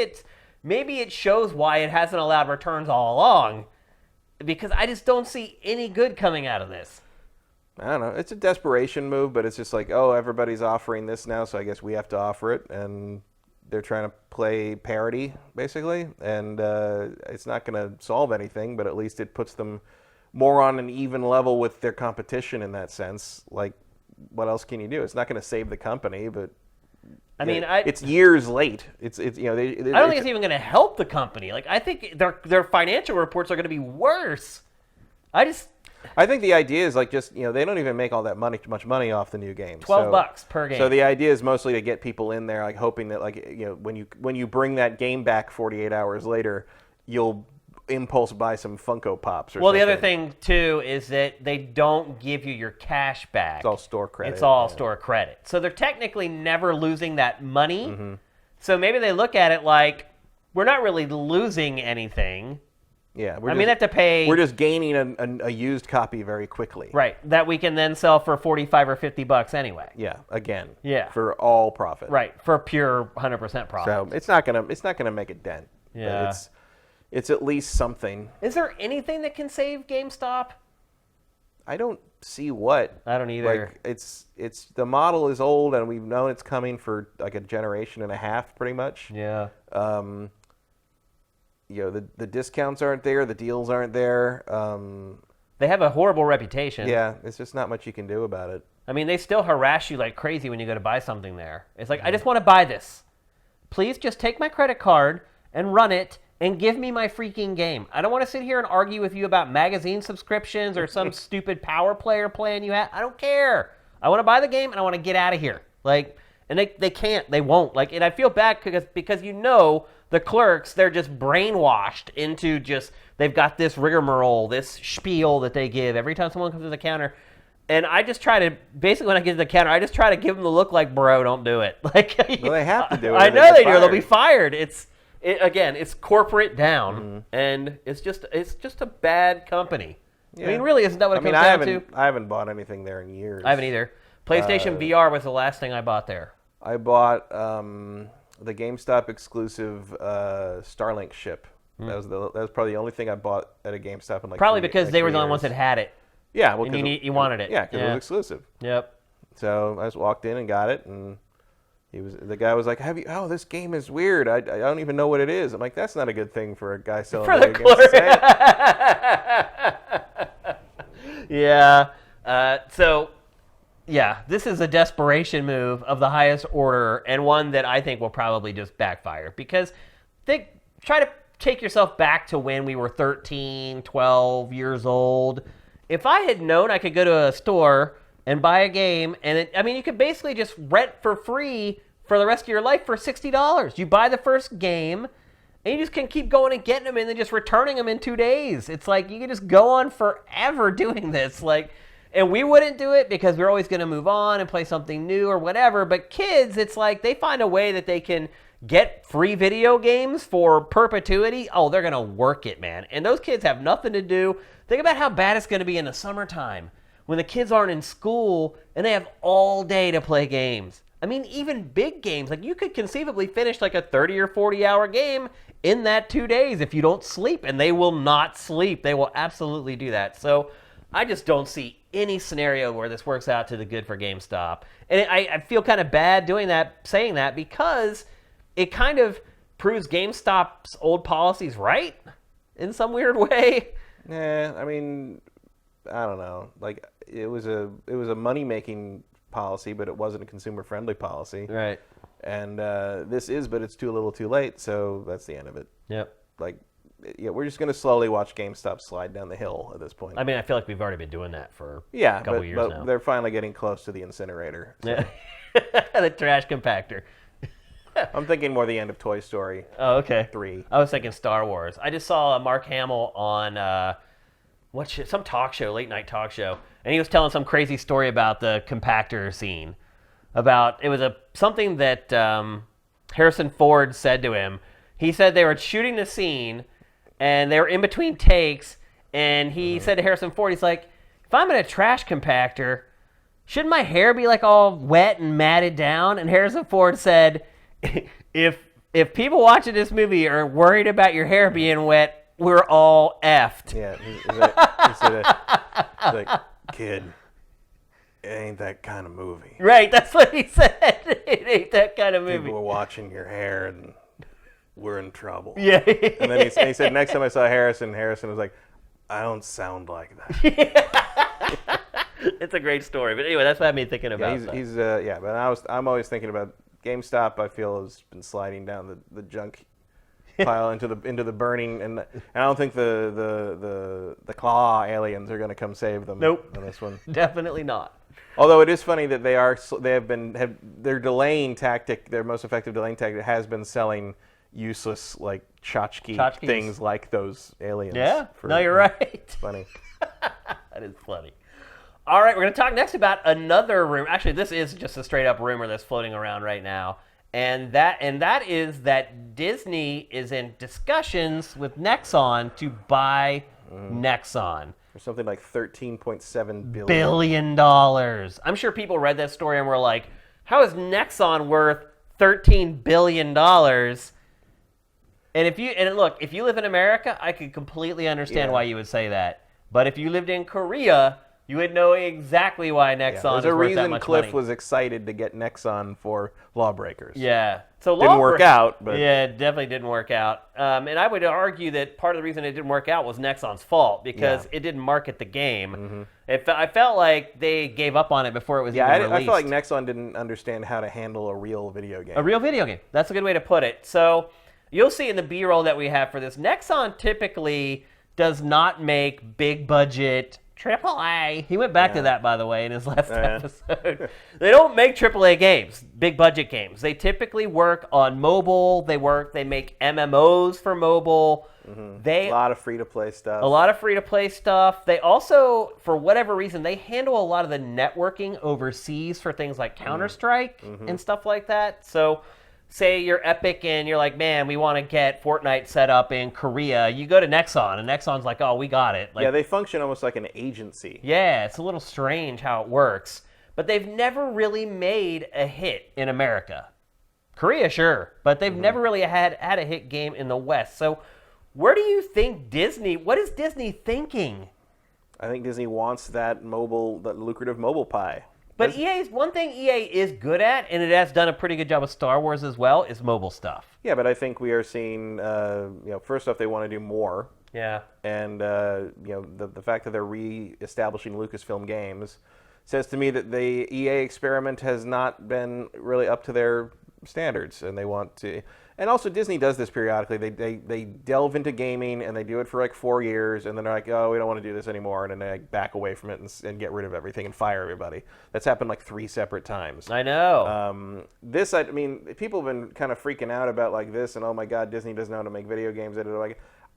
it shows why it hasn't allowed returns all along, because I just don't see any good coming out of this.
I don't know. It's a desperation move, but it's just like, oh, everybody's offering this now, so I guess we have to offer it, and they're trying to play parity, basically, and it's not going to solve anything, but at least it puts them more on an even level with their competition in that sense. Like, what else can you do? It's not going to save the company, but
I mean,
it's years late. It's I don't
think it's even going to help the company. Like, I think their financial reports are going to be worse.
I think the idea is like just they don't even make all that much money off the new game.
$12 per game.
So the idea is mostly to get people in there, like hoping that when you bring that game back 48 hours later, you'll impulse buy some Funko Pops or something.
Well, the other thing too is that they don't give you your cash back.
It's all store credit.
It's all store credit. So they're technically never losing that money.
Mm-hmm.
So maybe they look at it like, we're not really losing anything.
Yeah,
they have to pay.
We're just gaining a used copy very quickly.
Right, that we can then sell for $45 or $50 anyway.
Yeah, again.
Yeah,
for all profit.
Right, for pure 100% profit.
So it's not gonna make a dent.
Yeah,
it's at least something.
Is there anything that can save GameStop?
I don't see what.
I don't either.
Like it's the model is old, and we've known it's coming for like a generation and a half, pretty much.
Yeah.
The discounts aren't there, the deals aren't there.
They have a horrible reputation.
Yeah, it's just not much you can do about it.
I mean, they still harass you like crazy when you go to buy something there. It's like, I just want to buy this. Please just take my credit card and run it and give me my freaking game. I don't want to sit here and argue with you about magazine subscriptions or some stupid Power Player plan you have. I don't care. I want to buy the game and I want to get out of here. Like, and they can't. They won't. Like, and I feel bad because the clerks, they're just brainwashed into they've got this rigmarole, this spiel that they give every time someone comes to the counter. And I just try to, basically when I get to the counter, I just try to give them the look like, bro, don't do it. Like,
well, they have to do it.
I know they do. They'll be fired. Again, it's corporate down, and it's just a bad company. Yeah. I mean, really, isn't that what it comes down to?
I haven't bought anything there in years.
I haven't either. PlayStation VR was the last thing I bought there.
I bought the GameStop exclusive Starlink ship. That was probably the only thing I bought at a GameStop in
probably because they were the only ones that had it.
Yeah, well,
and you wanted it.
Yeah, because it was exclusive.
Yep.
So I just walked in and got it, and the guy was like, this game is weird. I don't even know what it is. I'm like, that's not a good thing for a guy selling
for the clerk. Yeah. This is a desperation move of the highest order, and one that I think will probably just backfire, because they try to take yourself back to when we were 13, 12 years old. If I had known I could go to a store and buy a game, and you could basically just rent for free for the rest of your life for $60. You buy the first game, and you just can keep going and getting them and then just returning them in 2 days. It's like you can just go on forever doing this. And we wouldn't do it because we're always going to move on and play something new or whatever. But kids, it's like they find a way that they can get free video games for perpetuity. Oh, they're going to work it, man. And those kids have nothing to do. Think about how bad it's going to be in the summertime when the kids aren't in school and they have all day to play games. I mean, even big games, like you could conceivably finish like a 30 or 40-hour game in that 2 days if you don't sleep, and they will not sleep. They will absolutely do that. So I just don't see any scenario where this works out to the good for GameStop. And I feel kind of bad saying that, because it kind of proves GameStop's old policies right in some weird way.
Yeah, I mean, I don't know. Like it was a money-making policy, but it wasn't a consumer-friendly policy.
Right.
And this is, but it's too little, too late. So that's the end of it.
Yep.
Like, yeah, we're just going to slowly watch GameStop slide down the hill at this point.
I mean, I feel like we've already been doing that for a couple years now.
But they're finally getting close to the incinerator. So.
Yeah. The trash compactor.
I'm thinking more the end of Toy Story.
Oh, okay.
3.
I was thinking Star Wars. I just saw Mark Hamill on some talk show, late night talk show, and he was telling some crazy story about the compactor scene. It was something that Harrison Ford said to him. He said they were shooting the scene, and they were in between takes, and he said to Harrison Ford, he's like, if I'm in a trash compactor, shouldn't my hair be like all wet and matted down? And Harrison Ford said, if people watching this movie are worried about your hair being wet, we're all effed.
Yeah, he said, he's like, kid, it ain't that kind of movie.
Right, that's what he said. It ain't that kind of movie.
People are watching your hair, and we're in trouble.
Yeah.
And then he said, next time I saw Harrison was like, I don't sound like that.
It's a great story. But anyway, that's what I made thinking about.
Yeah, but I'm always thinking about GameStop. I feel has been sliding down the junk pile into the burning, and I don't think the claw aliens are going to come save them.
Nope.
On this one.
Definitely not.
Although it is funny that their delaying tactic, their most effective delaying tactic, has been selling useless like tchotchke things like those aliens.
Yeah. No, you're right.
It's funny.
That is funny. All right, we're going to talk next about another rumor. Actually, this is just a straight-up rumor that's floating around right now, and that is that Disney is in discussions with Nexon to buy Nexon.
For something like $13.7
billion. I'm sure people read that story and were like, how is Nexon worth $13 billion? And if you live in America, I could completely understand why you would say that. But if you lived in Korea, you would know exactly why Nexon is worth that much money.
There's a reason Cliff was excited to get Nexon for Lawbreakers.
Yeah. So
didn't work out, but
yeah, it definitely didn't work out. And I would argue that part of the reason it didn't work out was Nexon's fault, because it didn't market the game. Mm-hmm. I felt like they gave up on it before it was even released.
I felt like Nexon didn't understand how to handle a real video game.
A real video game. That's a good way to put it. So you'll see in the B-roll that we have for this, Nexon typically does not make big budget AAA. He went back to that, by the way, in his last episode. They don't make AAA games, big budget games. They typically work on mobile. They make MMOs for mobile. Mm-hmm.
A lot of free-to-play stuff.
They also, for whatever reason, they handle a lot of the networking overseas for things like Counter-Strike and stuff like that. So say you're Epic and you're like, man, we want to get Fortnite set up in Korea. You go to Nexon, and Nexon's like, oh, we got it.
They function almost like an agency.
Yeah, it's a little strange how it works. But they've never really made a hit in America. Korea, sure, but they've never really had a hit game in the West. So where do you think what is Disney thinking?
I think Disney wants that lucrative mobile pie.
But one thing EA is good at, and it has done a pretty good job with Star Wars as well, is mobile stuff.
Yeah, but I think we are seeing, first off, they want to do more.
Yeah.
And, the fact that they're re-establishing Lucasfilm Games says to me that the EA experiment has not been really up to their standards, and they want to. And also, Disney does this periodically. They delve into gaming, and they do it for like 4 years, and then they're like, oh, we don't want to do this anymore, and then they back away from it and get rid of everything and fire everybody. That's happened like 3 separate times.
I know.
People have been kind of freaking out about like this, and oh my God, Disney doesn't know how to make video games.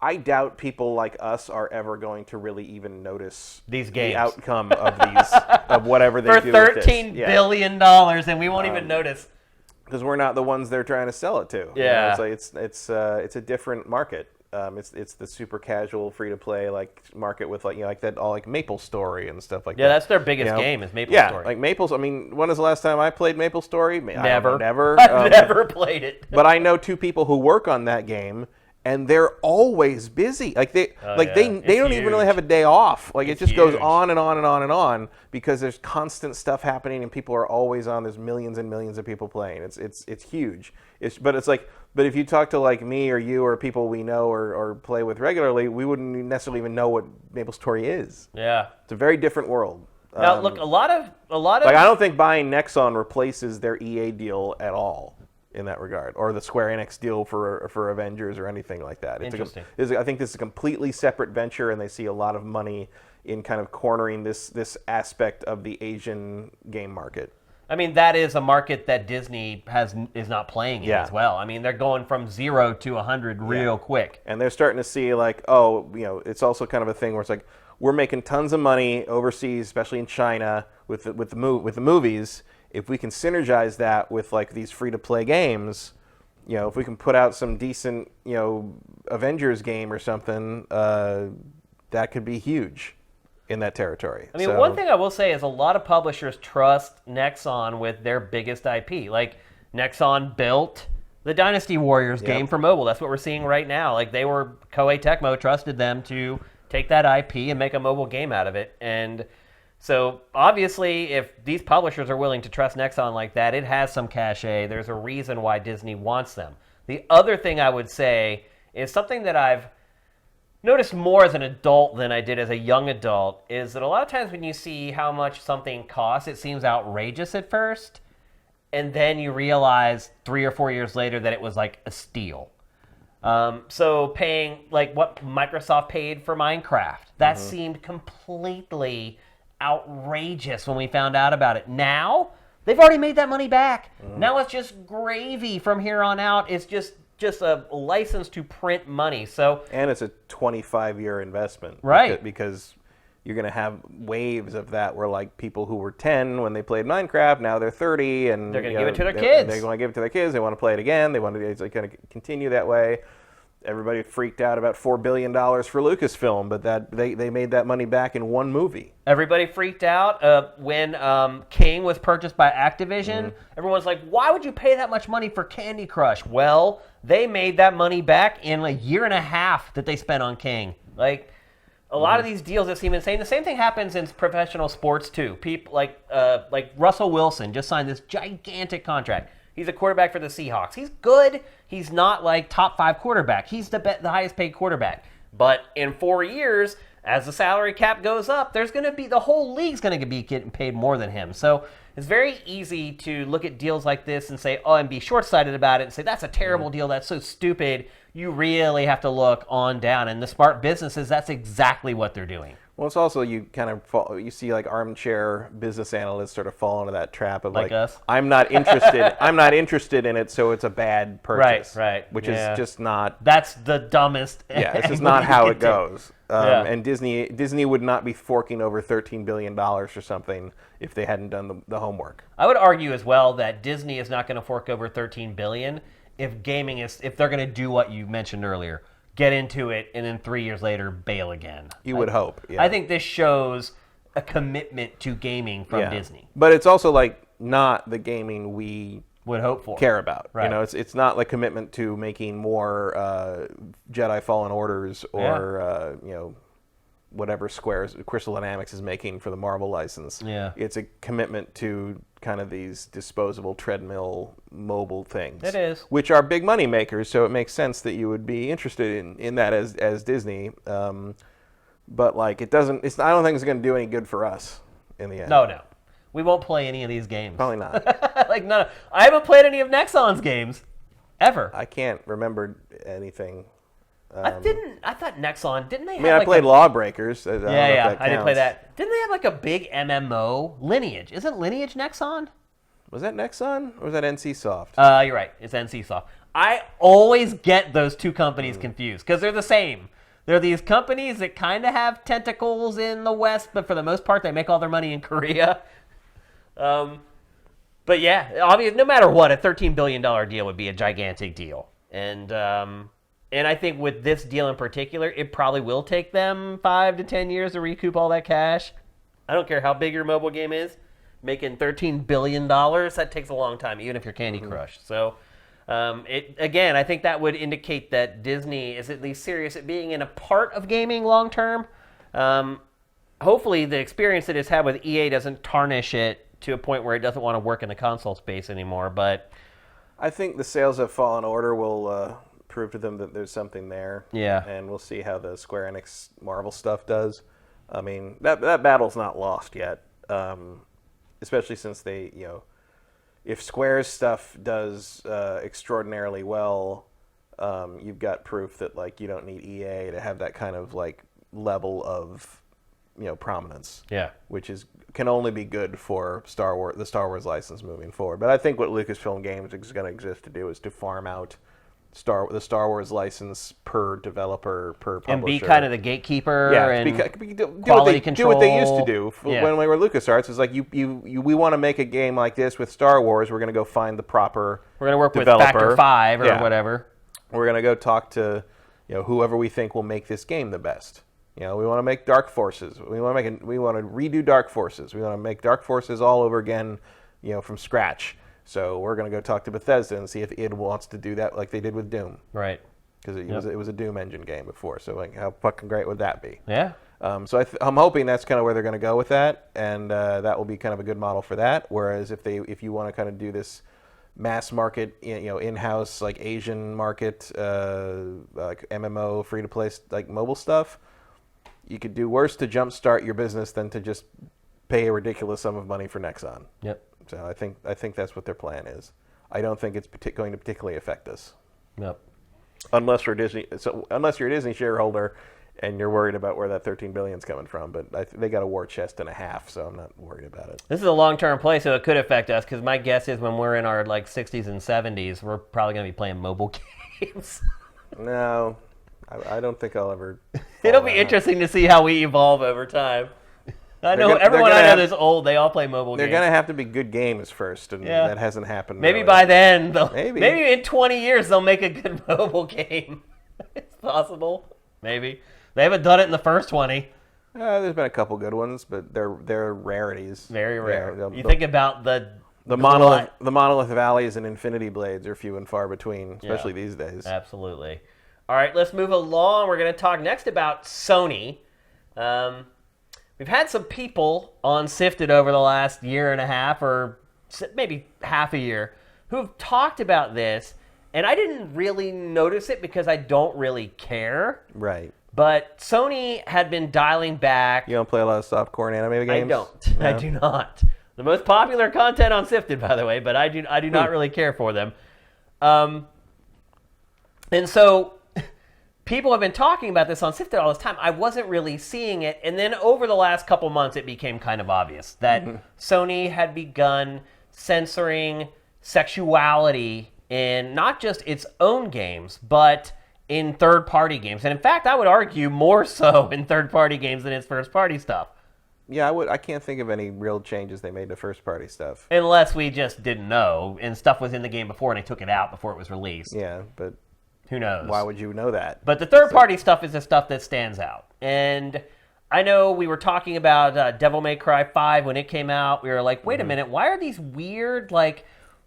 I doubt people like us are ever going to really even notice
these games,
the outcome of these, of whatever they do
for $13 billion, and we won't even notice.
Because we're not the ones they're trying to sell it to.
Yeah,
it's a different market, It's the super casual, free to play like market with like like that all like Maple Story and stuff like that.
Yeah, that's their biggest game is Maple Story.
Yeah, like Maple's. I mean, when was the last time I played Maple Story?
Never.
Never.
I've never played it.
But I know 2 people who work on that game, and they're always busy. Like they they don't even really have a day off. Like it just goes on and on and on and on because there's constant stuff happening and people are always on. There's millions and millions of people playing. It's huge. But if you talk to like me or you or people we know or play with regularly, we wouldn't necessarily even know what Maple Story is.
Yeah,
it's a very different world.
Now look, a lot of
like I don't think buying Nexon replaces their EA deal at all in that regard, or the Square Enix deal for Avengers or anything like that.
Interesting.
I think this is a completely separate venture, and they see a lot of money in kind of cornering this aspect of the Asian game market.
I mean, that is a market that Disney is not playing in as well. I mean, they're going from 0 to 100 real quick.
And they're starting to see like, it's also kind of a thing where it's like we're making tons of money overseas, especially in China with the movies. If we can synergize that with like these free to play games, if we can put out some decent, Avengers game or something, that could be huge in that territory.
I mean, one thing I will say is a lot of publishers trust Nexon with their biggest IP. Like Nexon built the Dynasty Warriors game for mobile. That's what we're seeing right now. Like Koei Tecmo trusted them to take that IP and make a mobile game out of it. And so obviously, if these publishers are willing to trust Nexon like that, it has some cachet. There's a reason why Disney wants them. The other thing I would say is something that I've noticed more as an adult than I did as a young adult, is that a lot of times when you see how much something costs, it seems outrageous at first, and then you realize 3 or 4 years later that it was like a steal. So paying like what Microsoft paid for Minecraft, that seemed completely outrageous when we found out about it. Now, they've already made that money back. Now it's just gravy from here on out. It's just a license to print money.
And it's a 25-year investment.
Right.
Because you're going to have waves of that where like people who were 10 when they played Minecraft, now they're 30 and
they're going to give it to their kids.
They're going to give it to their kids. They want to play it again. It's going to continue that way. Everybody freaked out about $4 billion for Lucasfilm, but that they made that money back in one movie.
Everybody freaked out when King was purchased by Activision. Everyone's like, why would you pay that much money for Candy Crush? Well, they made that money back in a year and a half that they spent on King. Like, a lot of these deals that seem insane. The same thing happens in professional sports, too. People like Russell Wilson just signed this gigantic contract. He's a quarterback for the Seahawks. He's good. He's not like top 5 quarterback. He's the highest paid quarterback. But in 4 years, as the salary cap goes up, there's going to be the whole league's going to be getting paid more than him. So it's very easy to look at deals like this and say, and be short-sighted about it and say, that's a terrible deal. That's so stupid. You really have to look on down. And the smart businesses, that's exactly what they're doing.
Well, it's also you see like armchair business analysts sort of fall into that trap of like
us.
I'm not interested. I'm not interested in it, so it's a bad purchase.
Right.
Which is just not.
That's the dumbest.
Yeah, it's just not how it goes.
Yeah.
And Disney would not be forking over $13 billion for something if they hadn't done the homework.
I would argue as well that Disney is not going to fork over $13 billion if they're going to do what you mentioned earlier. Get into it, and then 3 years later, bail again.
You would hope. Yeah.
I think this shows a commitment to gaming from Disney.
But it's also like not the gaming we
would hope for,
care about.
Right.
It's not like commitment to making more Jedi Fallen Orders or whatever Crystal Dynamics is making for the Marvel license.
Yeah.
It's a commitment to kind of these disposable treadmill mobile things.
It is.
Which are big money makers, so it makes sense that you would be interested in that as Disney. But like I don't think it's going to do any good for us in the end.
No. We won't play any of these games.
Probably not.
Like no. I haven't played any of Nexon's games ever.
I can't remember anything.
I thought Nexon didn't they?
I played Lawbreakers.
I didn't play that. Didn't they have like a big MMO? Lineage. Isn't Lineage Nexon?
Was that Nexon or was that NCSoft?
You're right. It's NCSoft. I always get those two companies confused because they're the same. They're these companies that kind of have tentacles in the West, but for the most part, they make all their money in Korea. But yeah, obviously, no matter what, a $13 billion deal would be a gigantic deal. And And I think with this deal in particular, it probably will take them 5 to 10 years to recoup all that cash. I don't care how big your mobile game is. Making $13 billion, that takes a long time, even if you're Candy Crush. So, I think that would indicate that Disney is at least serious at being in a part of gaming long term. Hopefully, the experience that it's had with EA doesn't tarnish it to a point where it doesn't want to work in the console space anymore. But
I think the sales of Fallen Order will prove to them that there's something there.
Yeah.
And we'll see how the Square Enix Marvel stuff does. I mean, that battle's not lost yet. Especially since they, if Square's stuff does extraordinarily well, you've got proof that you don't need EA to have that kind of level of prominence.
Yeah.
Which can only be good for the Star Wars license moving forward. But I think what Lucasfilm Games is going to exist to do is to farm out the Star Wars license per developer, per publisher.
And be kind of the gatekeeper and
quality
control.
Do what they used to do when we were LucasArts. It's we want to make a game like this with Star Wars. We're going to go find the proper
We're going to work
developer.
with Factor 5 or whatever.
We're going to go talk to whoever we think will make this game the best. We want to make Dark Forces. We want to redo Dark Forces. We want to make Dark Forces all over again, from scratch. So we're going to go talk to Bethesda and see if id wants to do that like they did with Doom.
Right.
Because it was a Doom engine game before. So how fucking great would that be?
Yeah.
So I'm hoping that's kind of where they're going to go with that, and that will be kind of a good model for that. Whereas if you want to kind of do this mass market, in-house Asian market, MMO, free to play mobile stuff, you could do worse to jumpstart your business than to just pay a ridiculous sum of money for Nexon.
Yep.
So I think that's what their plan is. I don't think it's going to particularly affect us.
Yep.
Unless you're a Disney shareholder and you're worried about where that $13 billion is coming from, but they got a war chest and a half, so I'm not worried about it.
This is a long-term play, so it could affect us. Because my guess is when we're in our 60s and 70s, we're probably going to be playing mobile games.
No, I don't think I'll ever.
It'll be interesting to see how we evolve over time. Everyone I know that's old, they all play mobile games.
They're going to have to be good games first, and that hasn't happened.
Maybe
really.
by then,
maybe
in 20 years, they'll make a good mobile game. It's possible. Maybe. They haven't done it in the first 20.
There's been a couple good ones, but they're rarities.
Very rare. You think about the
Monolith Valleys and Infinity Blades are few and far between, especially these days.
Absolutely. All right, let's move along. We're going to talk next about Sony. We've had some people on Sifted over the last year and a half, or maybe half a year, who have talked about this, and I didn't really notice it because I don't really care.
Right.
But Sony had been dialing back.
You don't play a lot of softcore anime games?
I don't. No. I do not. The most popular content on Sifted, by the way, but I do not really care for them. And so people have been talking about this on Sifted all this time. I wasn't really seeing it. And then over the last couple months, it became kind of obvious that Sony had begun censoring sexuality in not just its own games, but in third-party games. And in fact, I would argue more so in third-party games than its first-party stuff.
Yeah, I can't think of any real changes they made to first-party stuff.
Unless we just didn't know, and stuff was in the game before and they took it out before it was released.
Yeah, but
who knows?
Why would you know that?
But the third-party stuff is the stuff that stands out. And I know we were talking about Devil May Cry 5 when it came out. We were like, wait a minute, why are these weird,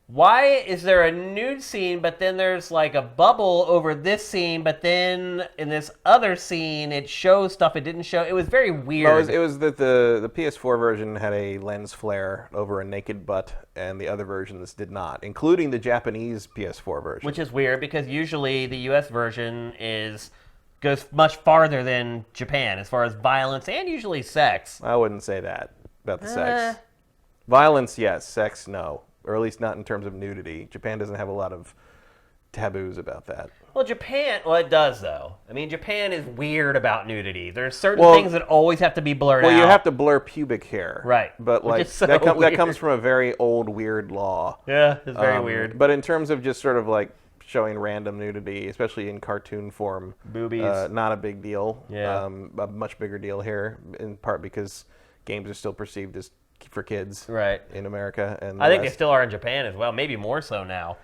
why is there a nude scene, but then there's a bubble over this scene, but then in this other scene it shows stuff it didn't show? It was very weird.
Well, it was that the PS4 version had a lens flare over a naked butt, and the other versions did not, including the Japanese PS4 version.
Which is weird because usually the US version goes much farther than Japan as far as violence and usually sex.
I wouldn't say that about the sex. Violence, yes. Sex, no. Or at least not in terms of nudity. Japan doesn't have a lot of taboos about that.
Well, it does, though. I mean, Japan is weird about nudity. There's certain things that always have to be blurred out.
Well, you have to blur pubic hair.
Right.
But that comes from a very old, weird law.
Yeah, it's very weird.
But in terms of just sort of showing random nudity, especially in cartoon form,
boobies,
not a big deal.
Yeah.
A much bigger deal here, in part because games are still perceived as for kids,
right,
in America, and
I think they still are in Japan as well. Maybe more so now.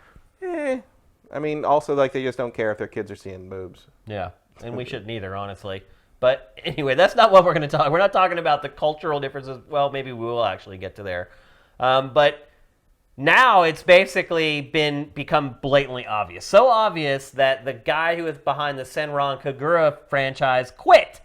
I mean, also like they just don't care if their kids are seeing boobs.
Yeah, and we shouldn't either, honestly. But anyway, that's not what we're going to talk. We're not talking about the cultural differences. Well, maybe we will actually get to there. But now it's basically become blatantly obvious. So obvious that the guy who is behind the Senran Kagura franchise quit.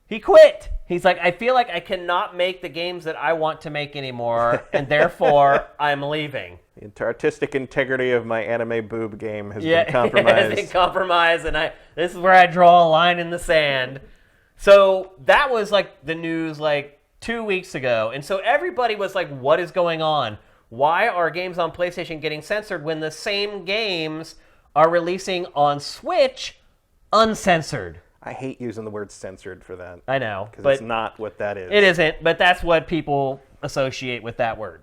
He quit. He's like, I feel like I cannot make the games that I want to make anymore, and therefore I'm leaving.
The artistic integrity of my anime boob game has been compromised.
It has been compromised, and this is where I draw a line in the sand. So that was like the news like 2 weeks ago, and so everybody was like, what is going on? Why are games on PlayStation getting censored when the same games are releasing on Switch uncensored?
I hate using the word censored for that.
I know,
because
but
it's not what that is.
It isn't, but that's what people associate with that word.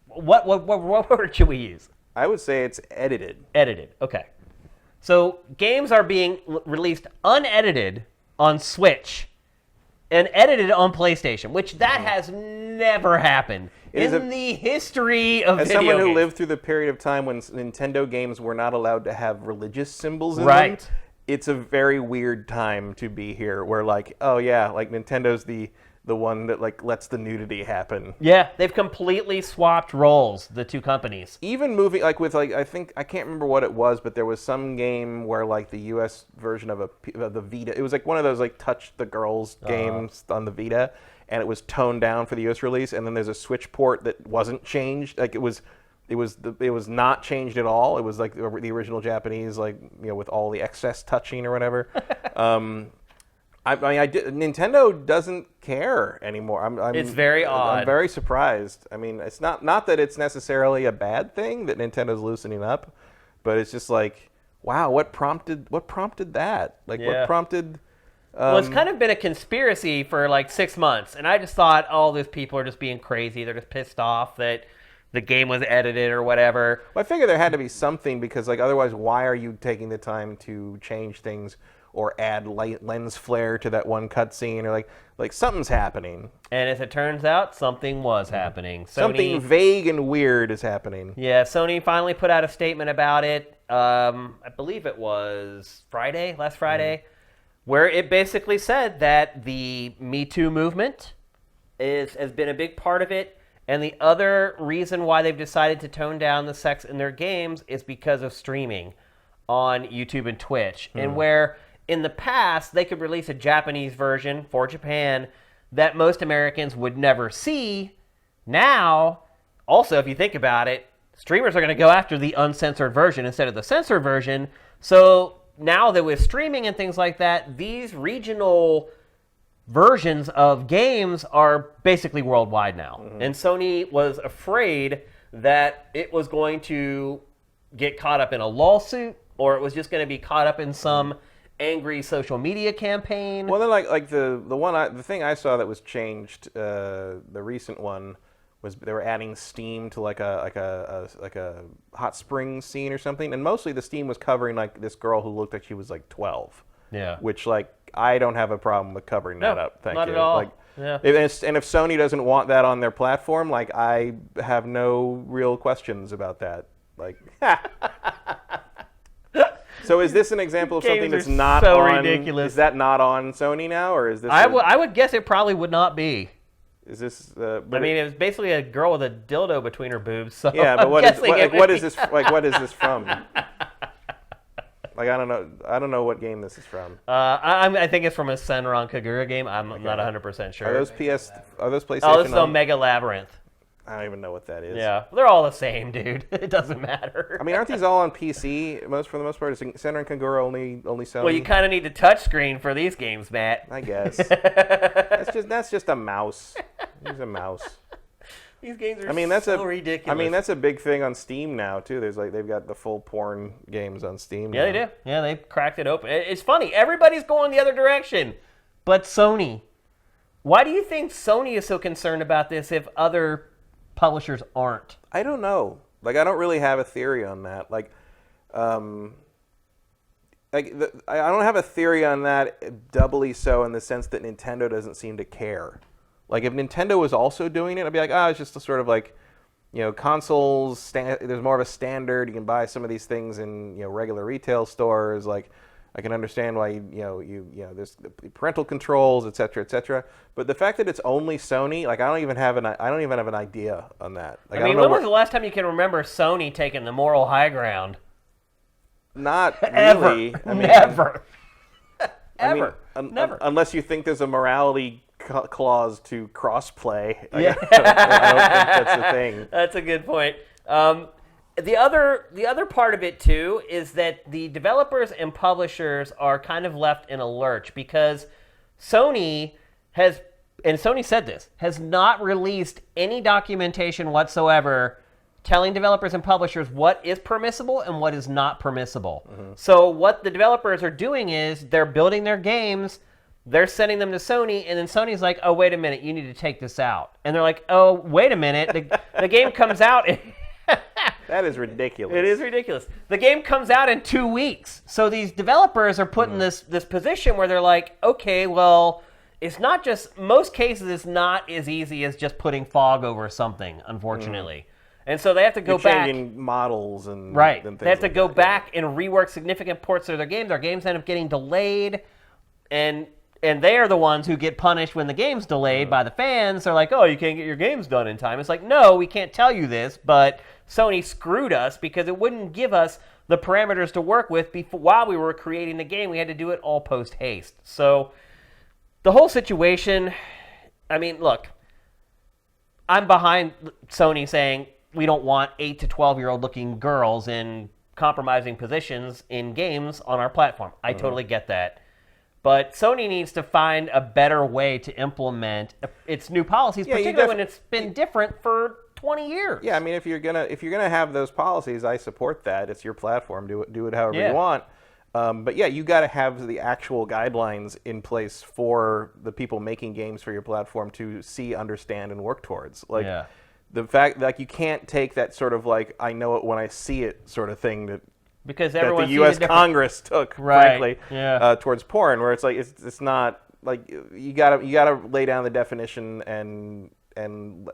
What word should we use?
I would say it's edited.
Edited, okay. So games are being released unedited on Switch and edited on PlayStation, which that has never happened in the history of video games.
As someone who lived through the period of time when Nintendo games were not allowed to have religious symbols in them, it's a very weird time to be here where like, oh yeah, like Nintendo's the one that like lets the nudity happen.
Yeah, they've completely swapped roles, the two companies.
Even moving like with like I can't remember what it was, but there was some game where like the US version of the Vita, it was like one of those like touch the girls games on the Vita, and it was toned down for the US release, and then there's a Switch port that wasn't changed. Like it was not changed at all. It was like the original Japanese, like, you know, with all the excess touching or whatever. Nintendo doesn't care anymore.
It's very odd.
I'm very surprised. I mean, it's not that it's necessarily a bad thing that Nintendo's loosening up, but it's just like, wow, what prompted that? Like, what prompted?
Well, it's kind of been a conspiracy for like 6 months, and I just thought all these people are just being crazy. They're just pissed off that the game was edited or whatever.
Well, I figure there had to be something, because like otherwise, why are you taking the time to change things or add lens flare to that one cutscene, or like something's happening?
And as it turns out, something was happening.
Something vague and weird is happening.
Yeah, Sony finally put out a statement about it. I believe it was last Friday, where it basically said that the Me Too movement has been a big part of it. And the other reason why they've decided to tone down the sex in their games is because of streaming on YouTube and Twitch. And where in the past they could release a Japanese version for Japan that most Americans would never see, now, also if you think about it, streamers are going to go after the uncensored version instead of the censored version. So now that with streaming and things like that, these regional versions of games are basically worldwide now. And Sony was afraid that it was going to get caught up in a lawsuit, or it was just going to be caught up in some angry social media campaign.
Well, then like the thing I saw that was changed, the recent one, was they were adding Steam to like a hot springs scene or something, and mostly the Steam was covering like this girl who looked like she was like 12.
Yeah.
Which, like, I don't have a problem with covering that up. Thank you.
Not at all.
Like, if Sony doesn't want that on their platform, like, I have no real questions about that. Like, so is this an example of something that's not
so
on?
Ridiculous.
Is that not on Sony now, or is this?
I would guess it probably would not be.
Is this?
It was basically a girl with a dildo between her boobs. So
yeah, but what is this? Like, what is this from? Like, I don't know what game this is from.
I think it's from a Senran Kagura game. I'm not 100% sure.
Are those PlayStation?
Oh, this is Omega Labyrinth.
I don't even know what that is.
Yeah, they're all the same, dude. It doesn't matter.
I mean, aren't these all on PC? For the most part, is Senran Kagura only Sony?
Well, you kind of need the touchscreen for these games, Matt.
I guess. that's just a mouse. He's a mouse.
These games are so ridiculous.
I mean, that's a big thing on Steam now too. There's like they've got the full porn games on Steam.
Yeah, they do. Yeah, they've cracked it open. It's funny. Everybody's going the other direction, but Sony. Why do you think Sony is so concerned about this if other publishers aren't?
I don't know. Like, I don't really have a theory on that. Like, I don't have a theory on that. Doubly so in the sense that Nintendo doesn't seem to care. Like, if Nintendo was also doing it, I'd be like, it's just a sort of like, consoles. There's more of a standard. You can buy some of these things in regular retail stores. Like, I can understand why there's the parental controls, et cetera, et cetera. But the fact that it's only Sony, like, I don't even have an idea on that. Like,
I mean, when was the last time you can remember Sony taking the moral high ground?
Not
Ever.
really. I mean,
Never.
Ever.
Never.
Unless you think there's a morality clause to crossplay.
Yeah.
I don't think that's the thing.
That's a good point. The other part of it too is that the developers and publishers are kind of left in a lurch because Sony said this, has not released any documentation whatsoever telling developers and publishers what is permissible and what is not permissible. Mm-hmm. So what the developers are doing is they're building their games, they're sending them to Sony, and then Sony's like, oh, wait a minute, you need to take this out. And they're like, oh, wait a minute, the game comes out...
That is ridiculous.
It is ridiculous. The game comes out in 2 weeks. So these developers are put in this position where they're like, okay, well, it's not just... Most cases, it's not as easy as just putting fog over something, unfortunately. And so they have to go back...
changing models and...
Right.
And
they have to go back and rework significant ports of their games. Their games end up getting delayed, and they are the ones who get punished when the game's delayed by the fans. They're like, oh, you can't get your games done in time. It's like, no, we can't tell you this, but Sony screwed us because it wouldn't give us the parameters to work with while we were creating the game. We had to do it all post-haste. So the whole situation, I mean, look, I'm behind Sony saying we don't want 8 to 12-year-old looking girls in compromising positions in games on our platform. I totally get that. But Sony needs to find a better way to implement its new policies, particularly when it's been different for 20 years.
Yeah, I mean, if you're gonna have those policies, I support that. It's your platform. Do it however you want. But yeah, you got to have the actual guidelines in place for the people making games for your platform to see, understand, and work towards. Like the fact, like, you can't take that sort of like I know it when I see it sort of thing that.
Because
that the U.S. Congress took, frankly, towards porn, where it's like it's not like you gotta lay down the definition and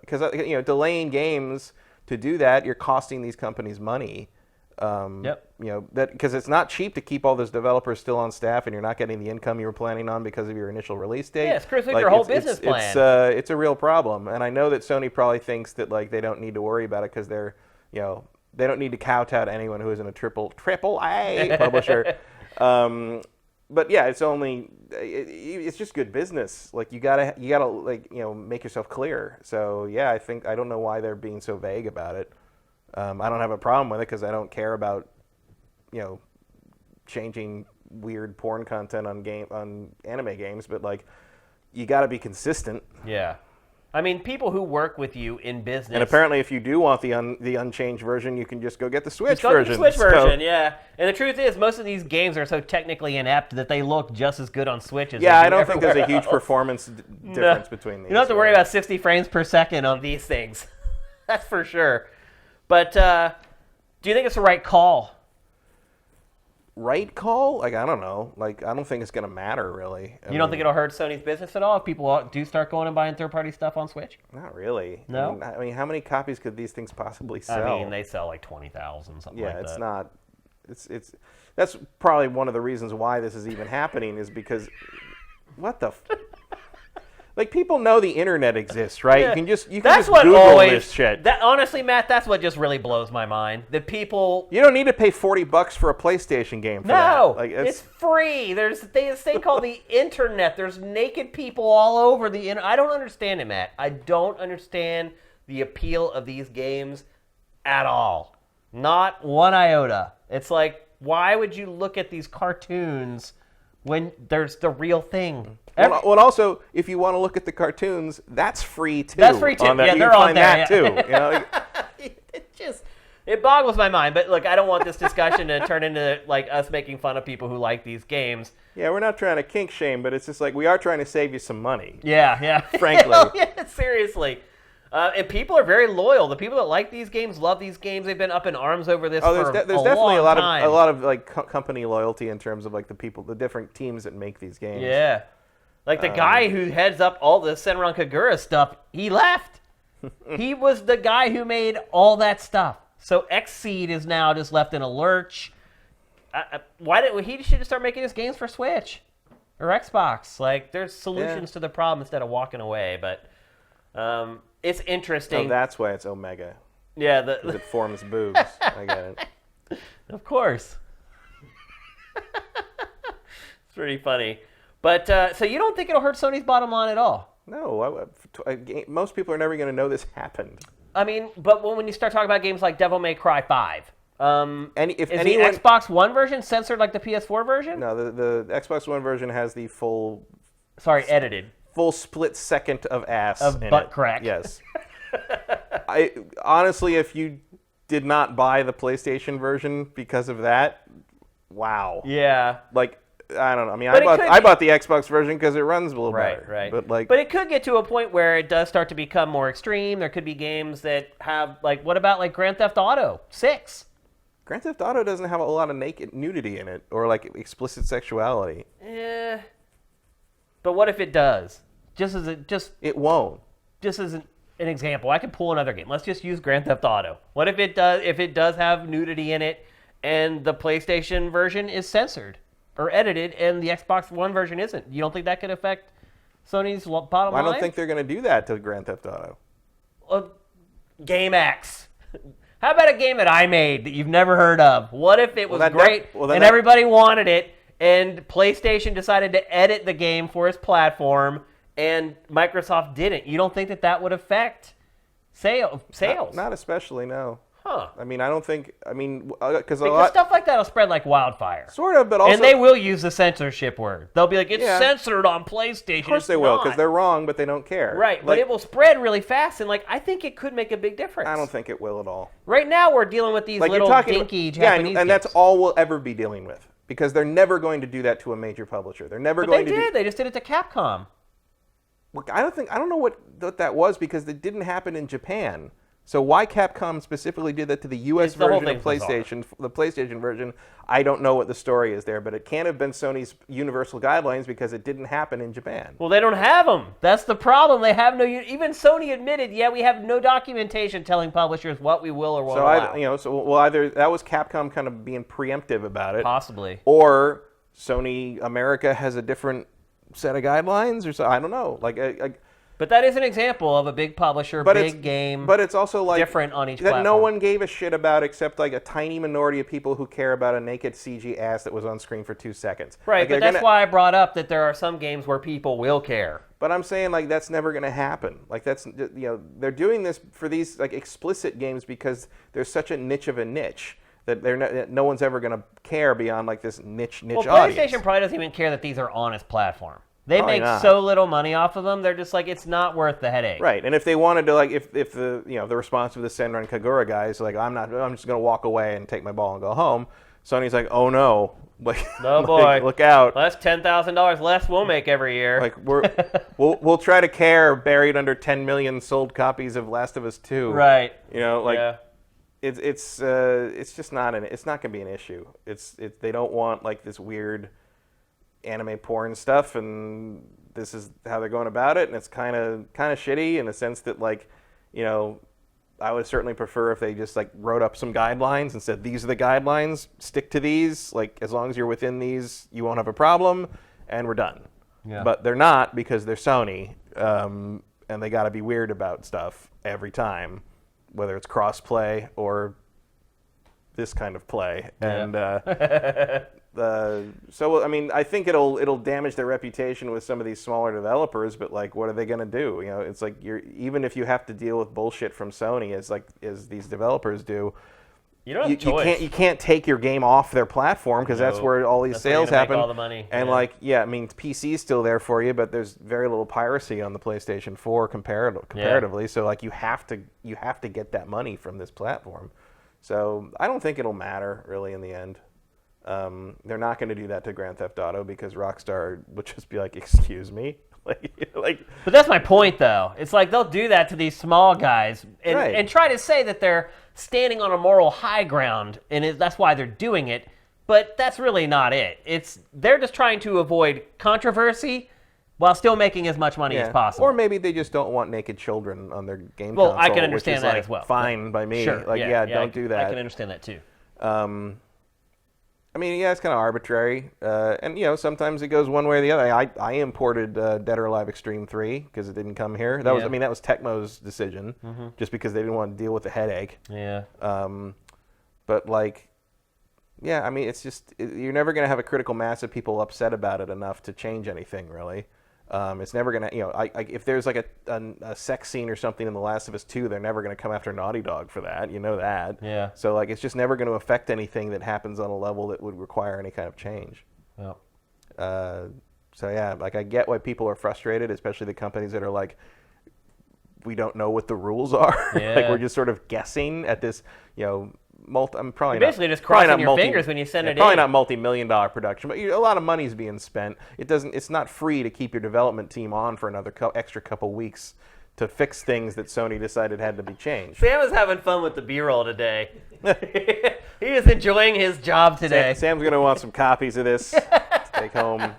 because delaying games to do that, you're costing these companies money. That because it's not cheap to keep all those developers still on staff, and you're not getting the income you were planning on because of your initial release date.
Yeah, it's critically your whole business plan.
It's a real problem, and I know that Sony probably thinks that like they don't need to worry about it because they're they don't need to kowtow to anyone who isn't a triple A publisher. But yeah, it's just good business. Like you gotta like make yourself clear. So yeah, I don't know why they're being so vague about it. I don't have a problem with it because I don't care about changing weird porn content on anime games. But like you got to be consistent.
Yeah. I mean, people who work with you in business...
And apparently, if you do want the unchanged version, you can just go get the Switch
version. The Switch version, yeah. And the truth is, most of these games are so technically inept that they look just as good on Switch as they do
I don't think there's a huge performance difference between these.
You don't have to worry about 60 frames per second on these things. That's for sure. But do you think it's the right call?
Right call? Like, I don't know. Like, I don't think it's going to matter, really.
You don't think it'll hurt Sony's business at all if people do start going and buying third-party stuff on Switch?
Not really.
No?
I mean, how many copies could these things possibly sell?
I mean, they sell like 20,000, something like that.
Yeah, it's not... It's that's probably one of the reasons why this is even happening is because... What the... Like, people know the internet exists, right?
Yeah.
You can just Google this shit.
Honestly, Matt, that's what just really blows my mind. That people...
You don't need to pay $40 for a PlayStation game for that.
No, it's free. There's this thing called the internet. There's naked people all over the internet. I don't understand it, Matt. I don't understand the appeal of these games at all. Not one iota. It's like, why would you look at these cartoons when there's the real thing?
Well, also, if you want to look at the cartoons, that's free too.
That's free too. Yeah,
they're on there. That too.
It boggles my mind. But look, I don't want this discussion to turn into like us making fun of people who like these games.
Yeah, we're not trying to kink shame, but it's just like we are trying to save you some money.
Yeah.
Frankly.
Yeah, seriously. And people are very loyal. The people that like these games love these games. They've been up in arms over this for
there's
a
definitely
long time.
a lot of like company loyalty in terms of like the different teams that make these games.
Yeah. Like the guy who heads up all the Senran Kagura stuff, he left. He was the guy who made all that stuff. So Xseed is now just left in a lurch. He should start making his games for Switch or Xbox. Like, there's solutions to the problem instead of walking away. But it's interesting.
Oh, that's why it's Omega.
Yeah,
it forms boobs. I get it.
Of course. It's pretty funny. But so you don't think it'll hurt Sony's bottom line at all?
No, most people are never going to know this happened.
I mean, but when you start talking about games like Devil May Cry 5, is
anyone,
the Xbox One version censored like the PS4 version?
No, the Xbox One version has the full...
Sorry, edited.
Full split second of ass
of
in
butt
it.
crack.
Yes. Honestly, if you did not buy the PlayStation version because of that, wow.
Yeah.
Like, I don't know. I mean, I bought the Xbox version because it runs a little better.
Right.
But
it could get to a point where it does start to become more extreme. There could be games that have, like, what about like Grand Theft Auto 6?
Grand Theft Auto doesn't have a lot of nudity in it or like explicit sexuality.
Yeah. But what if it does?
It won't.
Just as an example, I could pull another game. Let's just use Grand Theft Auto. What if it does? If it does have nudity in it, and the PlayStation version is censored or edited, and the Xbox One version isn't? You don't think that could affect Sony's bottom line?
I don't think they're going to do that to Grand Theft Auto.
Game X. How about a game that I made that you've never heard of? What if it was great and everybody wanted it, and PlayStation decided to edit the game for its platform, and Microsoft didn't? You don't think that would affect sales?
Not especially, no.
Huh.
I mean, I don't think. I mean, because
stuff like that will spread like wildfire.
Sort of, but also.
And they will use the censorship word. They'll be like, it's censored on PlayStation.
Of course they will, because they're wrong, but they don't care.
Right, but it will spread really fast, and like I think it could make a big difference.
I don't think it will at all.
Right now, we're dealing with these little dinky Japanese
and that's all we'll ever be dealing with, because they're never going to do that to a major publisher. They're never going to.
But they just did it to Capcom.
Well, I don't know what that was, because it didn't happen in Japan. So why Capcom specifically did that to the U.S. version of PlayStation, the PlayStation version, I don't know what the story is there, but it can't have been Sony's universal guidelines because it didn't happen in Japan.
Well, they don't have them. That's the problem. They have no. Even Sony admitted, we have no documentation telling publishers what we will or won't allow.
Either that was Capcom kind of being preemptive about it,
possibly,
or Sony America has a different set of guidelines, or so I don't know.
But that is an example of a big publisher, big game.
But it's also like
different on each platform.
That no one gave a shit about except like a tiny minority of people who care about a naked CG ass that was on screen for 2 seconds.
Right, but that's why I brought up that there are some games where people will care.
But I'm saying like that's never going to happen. Like that's they're doing this for these like explicit games because there's such a niche of a niche that no one's ever going to care beyond like this niche audience.
PlayStation probably doesn't even care that these are on its platform. They make so little money off of them. They're just like, it's not worth the headache.
Right, and if they wanted to, like, if the the response of the Senran Kagura guys, like, I'm just going to walk away and take my ball and go home. Sony's like, oh no, like,
oh boy,
look out.
Well, that's $10,000 less we'll make every year.
Like we'll try to care buried under 10 million sold copies of Last of Us 2.
Right.
It's just not it's not going to be an issue. They don't want like this weird anime porn stuff, and this is how they're going about it, and it's kind of shitty in the sense that like I would certainly prefer if they just like wrote up some guidelines and said these are the guidelines, stick to these, like as long as you're within these you won't have a problem, and we're done. But they're not, because they're Sony, and they got to be weird about stuff every time, whether it's cross-play or this kind of play. And so I mean, I think it'll damage their reputation with some of these smaller developers, but like, what are they going to do? It's like even if you have to deal with bullshit from Sony as these developers do,
you don't have a choice.
You can't take your game off their platform, because that's where all these sales happen.
Make all the money.
And I mean, PC's still there for you, but there's very little piracy on the PlayStation 4 comparatively. So like you have to get that money from this platform. So I don't think it'll matter really in the end. They're not going to do that to Grand Theft Auto, because Rockstar would just be like, excuse me? But
that's my point, though. It's like they'll do that to these small guys and try to say that they're standing on a moral high ground, and that's why they're doing it. But that's really not it. They're just trying to avoid controversy while still making as much money as possible.
Or maybe they just don't want naked children on their game
well,
console.
I can understand that as well.
Fine by me.
Sure.
Like, don't do that.
I can understand that too.
I mean, it's kind of arbitrary, and sometimes it goes one way or the other. I imported Dead or Alive Extreme 3 because it didn't come here. That was Tecmo's decision, just because they didn't want to deal with the headache.
Yeah.
But I mean, it's just you're never going to have a critical mass of people upset about it enough to change anything, really. It's never going to, if there's like a sex scene or something in The Last of Us 2, they're never going to come after Naughty Dog for that. You know that.
Yeah.
So it's just never going to affect anything that happens on a level that would require any kind of change.
Well.
I get why people are frustrated, especially the companies that are like, we don't know what the rules are.
Yeah.
We're just sort of guessing at this, I'm probably
You're basically just crossing your fingers when you send it
probably
in.
not multi-million-dollar production, but a lot of money's being spent. It's not free to keep your development team on for another extra couple weeks to fix things that Sony decided had to be changed.
Sam was having fun with the B-roll today. He is enjoying his job today.
Sam's going to want some copies of this to take home.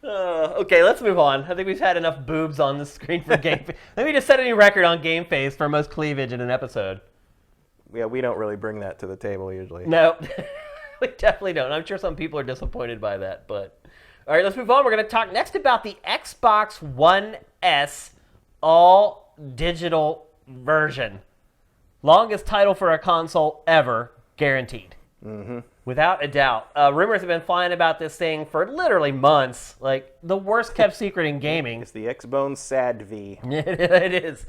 Okay, let's move on. I think we've had enough boobs on the screen for GameFace. Let me just set a new record on GameFace for most cleavage in an episode.
Yeah, we don't really bring that to the table usually.
No, we definitely don't. I'm sure some people are disappointed by that. But all right, let's move on. We're going to talk next about the Xbox One S all-digital version. Longest title for a console ever, guaranteed. Mm-hmm. Without a doubt. Rumors have been flying about this thing for literally months. Like, the worst kept secret in gaming.
It's the Xbone Sad V.
It is.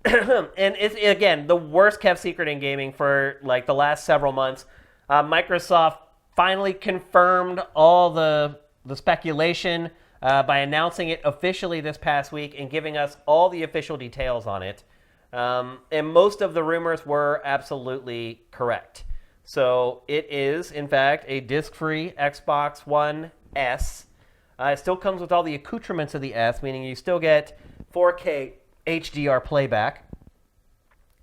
And it's, again, the worst kept secret in gaming for like the last several months. Microsoft finally confirmed all the speculation by announcing it officially this past week and giving us all the official details on it. And most of the rumors were absolutely correct. So it is, in fact, a disc-free Xbox One S. It still comes with all the accoutrements of the S, meaning you still get 4K HDR playback.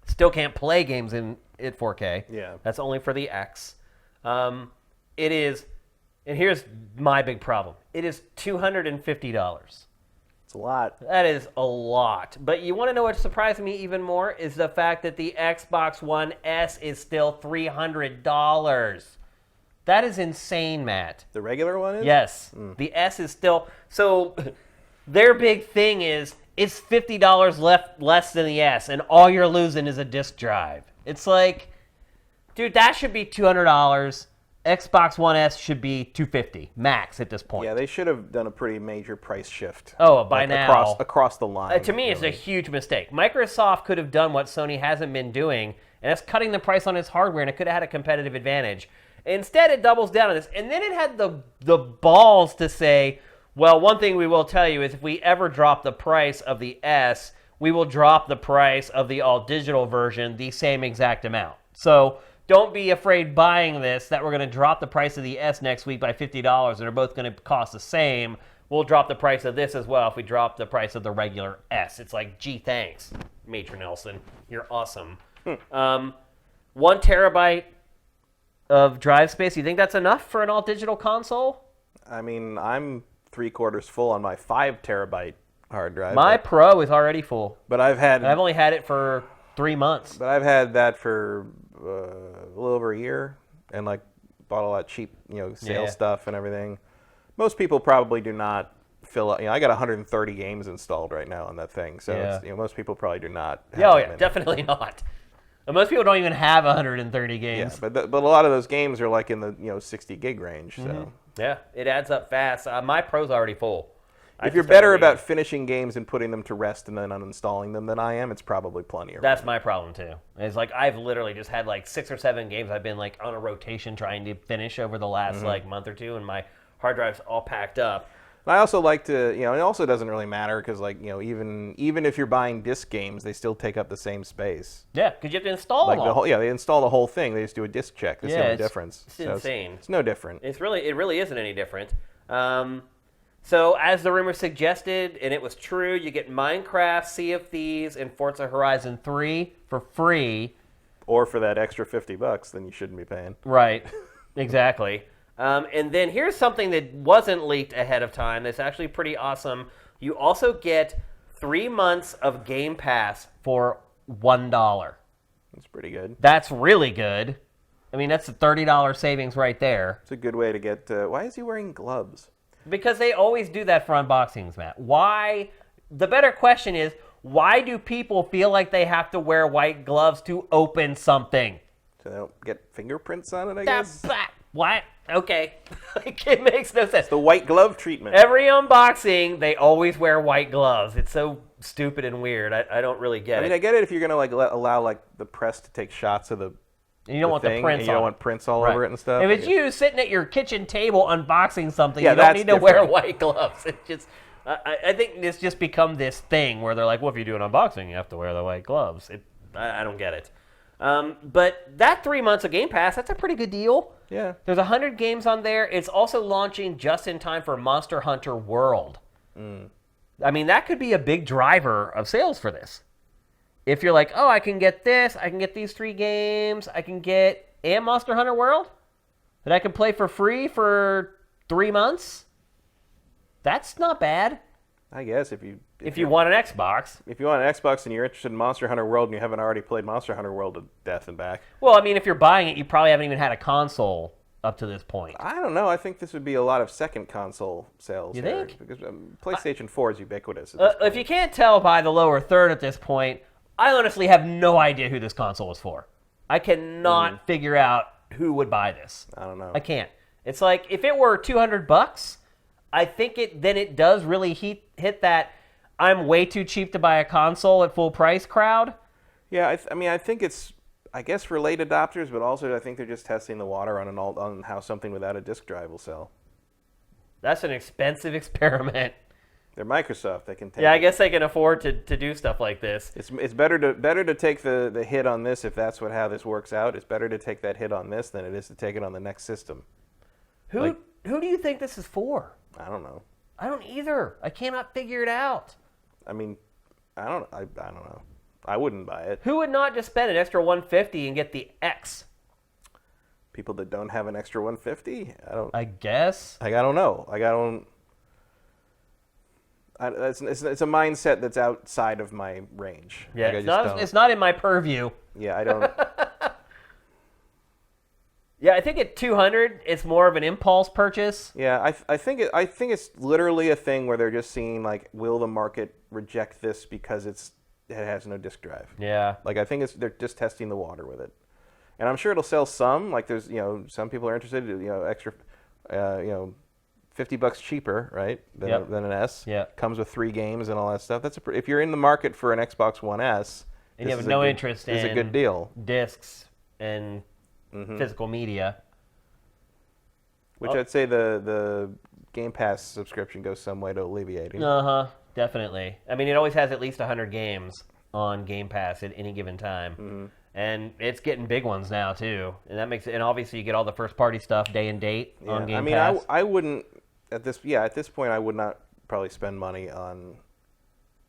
Still can't play games in 4K.
Yeah.
That's only for the X. It is, and here's my big problem. It is $250.
It's a lot.
That is a lot. But you want to know what surprised me even more is the fact that the Xbox One S is still $300. That is insane, Matt.
The regular one is?
Yes. The S is still... So their big thing is it's $50 less than the S, and all you're losing is a disk drive. It's like, dude, that should be $200. Xbox One S should be $250 max at this point.
Yeah, they should have done a pretty major price shift.
Oh, by now.
Across the line.
To me, it's a huge mistake. Microsoft could have done what Sony hasn't been doing, and that's cutting the price on its hardware, and it could have had a competitive advantage. Instead, it doubles down on this. And then it had the balls to say, well, one thing we will tell you is if we ever drop the price of the S, we will drop the price of the all-digital version the same exact amount. So don't be afraid buying this that we're going to drop the price of the S next week by $50 and they're both going to cost the same. We'll drop the price of this as well if we drop the price of the regular S. It's like, gee, thanks, Major Nelson. You're awesome. 1 terabyte of drive space. You think that's enough for an all-digital console?
I mean, I'm 3/4 full on my 5 terabyte hard drive.
My Pro is already full.
But I've
only had it for 3 months.
But I've had that for a little over a year, and like bought all that cheap, sale stuff and everything. Most people probably do not fill up. I got 130 games installed right now on that thing, so it's, most people probably do not.
Definitely not. And most people don't even have 130 games.
Yeah, but a lot of those games are like in the 60 gig range. So
yeah, it adds up fast. My Pro's already full.
If you're better about finishing games and putting them to rest and then uninstalling them than I am, it's probably plenty.
That's my problem too. It's like I've literally just had like 6 or 7 games I've been like on a rotation trying to finish over the last like month or two, and my hard drive's all packed up.
I also like to, it also doesn't really matter because, even if you're buying disc games, they still take up the same space.
Yeah, because you have to install them all.
They install the whole thing. They just do a disc check. That's the only difference.
It's insane.
It's no different.
It really isn't any different. So as the rumor suggested, and it was true, you get Minecraft, Sea of Thieves, and Forza Horizon 3 for free.
Or for that extra $50, then you shouldn't be paying.
Right, exactly. And then here's something that wasn't leaked ahead of time that's actually pretty awesome. You also get 3 months of Game Pass for $1.
That's pretty good.
That's really good. I mean, that's a $30 savings right there.
It's a good way to get... why is he wearing gloves?
Because they always do that for unboxings, Matt. Why? The better question is, why do people feel like they have to wear white gloves to open something?
So they don't get fingerprints on it, I guess?
What? Okay. Like, it makes no sense.
It's the white glove treatment.
Every unboxing, they always wear white gloves. It's so stupid and weird. I don't really get it.
I mean, I get it if you're going to like allow like the press to take shots of the
and you don't want
thing,
the prints
and you don't want prints all over it and stuff.
If it's you sitting at your kitchen table unboxing something,
Yeah,
you don't
that's
need to wear
different.
white gloves. It just, I think it's just become this thing where they're like, well, if you do an unboxing, you have to wear the white gloves. I don't get it. But that 3 months of Game Pass, that's a pretty good deal.
Yeah.
There's 100 games on there. It's also launching just in time for Monster Hunter World. I mean, that could be a big driver of sales for this. If you're like, oh, I can get this, I can get these 3 games, I can get and Monster Hunter World that I can play for free for 3 months, that's not bad.
I guess if
you want an Xbox.
If you want an Xbox and you're interested in Monster Hunter World and you haven't already played Monster Hunter World to death and back.
Well, I mean, if you're buying it, you probably haven't even had a console up to this point.
I don't know. I think this would be a lot of second console sales.
You
here,
think?
Because PlayStation 4 is ubiquitous at this point.
If you can't tell by the lower third at this point, I honestly have no idea who this console is for. I cannot figure out who would buy this.
I don't know.
I can't. It's like, if it were $200, I think it does really hit that I'm way too cheap to buy a console at full price crowd.
Yeah, I mean, I think it's, I guess, for late adopters, but also I think they're just testing the water on how something without a disk drive will sell.
That's an expensive experiment.
They're Microsoft. They can take.
Yeah, I guess they can afford to do stuff like this.
It's better to take the hit on this if that's how this works out. It's better to take that hit on this than it is to take it on the next system.
Who do you think this is for?
I don't know.
I don't either. I cannot figure it out.
I mean, I don't know. I wouldn't buy it.
Who would not just spend an extra $150 and get the X?
People that don't have an extra $150.
I guess.
I don't know. It's a mindset that's outside of my range.
Yeah,
Like,
it's not in my purview.
Yeah, I don't.
Yeah, I think at $200, it's more of an impulse purchase.
Yeah, I think it's literally a thing where they're just seeing like, will the market reject this because it has no disk drive?
Yeah.
Like, I think they're just testing the water with it, and I'm sure it'll sell some. Like, there's some people are interested, extra, $50 cheaper, right? Than an S.
Yeah.
Comes with 3 games and all that stuff. If you're in the market for an Xbox One S,
and you have no interest in
it's a good deal.
Discs and physical media.
Which I'd say the Game Pass subscription goes some way to alleviating.
Definitely. I mean, it always has at least 100 games on Game Pass at any given time. And it's getting big ones now too. And that makes it, and obviously you get all the first party stuff day and date on Game Pass.
I wouldn't at this point I would not probably spend money on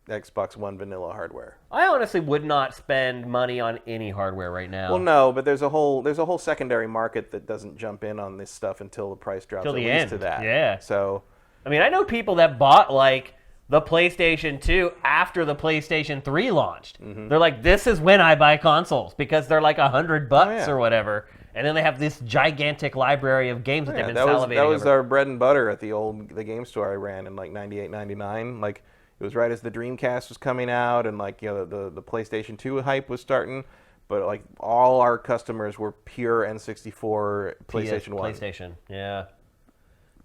Xbox One vanilla hardware.
I honestly would not spend money on any hardware right now.
Well, no, but there's a whole secondary market that doesn't jump in on this stuff until the price drops
Till the
at least
end.
to that.
Yeah.
So,
I mean, I know people that bought like the PlayStation 2 after the PlayStation 3 launched. They're like, this is when I buy consoles because they're like $100 or whatever. And then they have this gigantic library of games that they've been salivating
that was
over.
our bread and butter at the game store I ran in like 98, 99. Like, it was right as the Dreamcast was coming out and like, the PlayStation 2 hype was starting. But like, all our customers were pure N64 PlayStation 1.
PlayStation, yeah.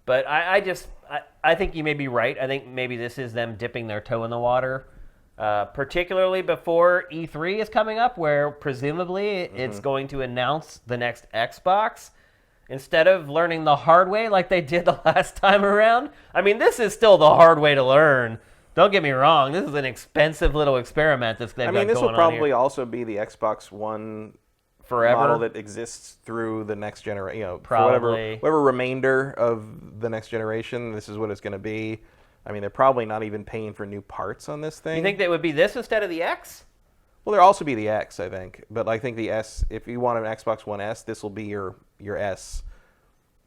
But I think you may be right. I think maybe this is them dipping their toe in the water, particularly before E3 is coming up, where presumably it's going to announce the next Xbox instead of learning the hard way like they did the last time around. I mean, this is still the hard way to learn. Don't get me wrong. This is an expensive little experiment that's they've got going on here.
This will probably also be the Xbox One
forever
model that exists through the next generation.
Probably.
For whatever remainder of the next generation, this is what it's going to be. I mean, they're probably not even paying for new parts on this thing.
You think that would be this instead of the X?
Well, there'll also be the X, I think. But I think the S, if you want an Xbox One S, this will be your S.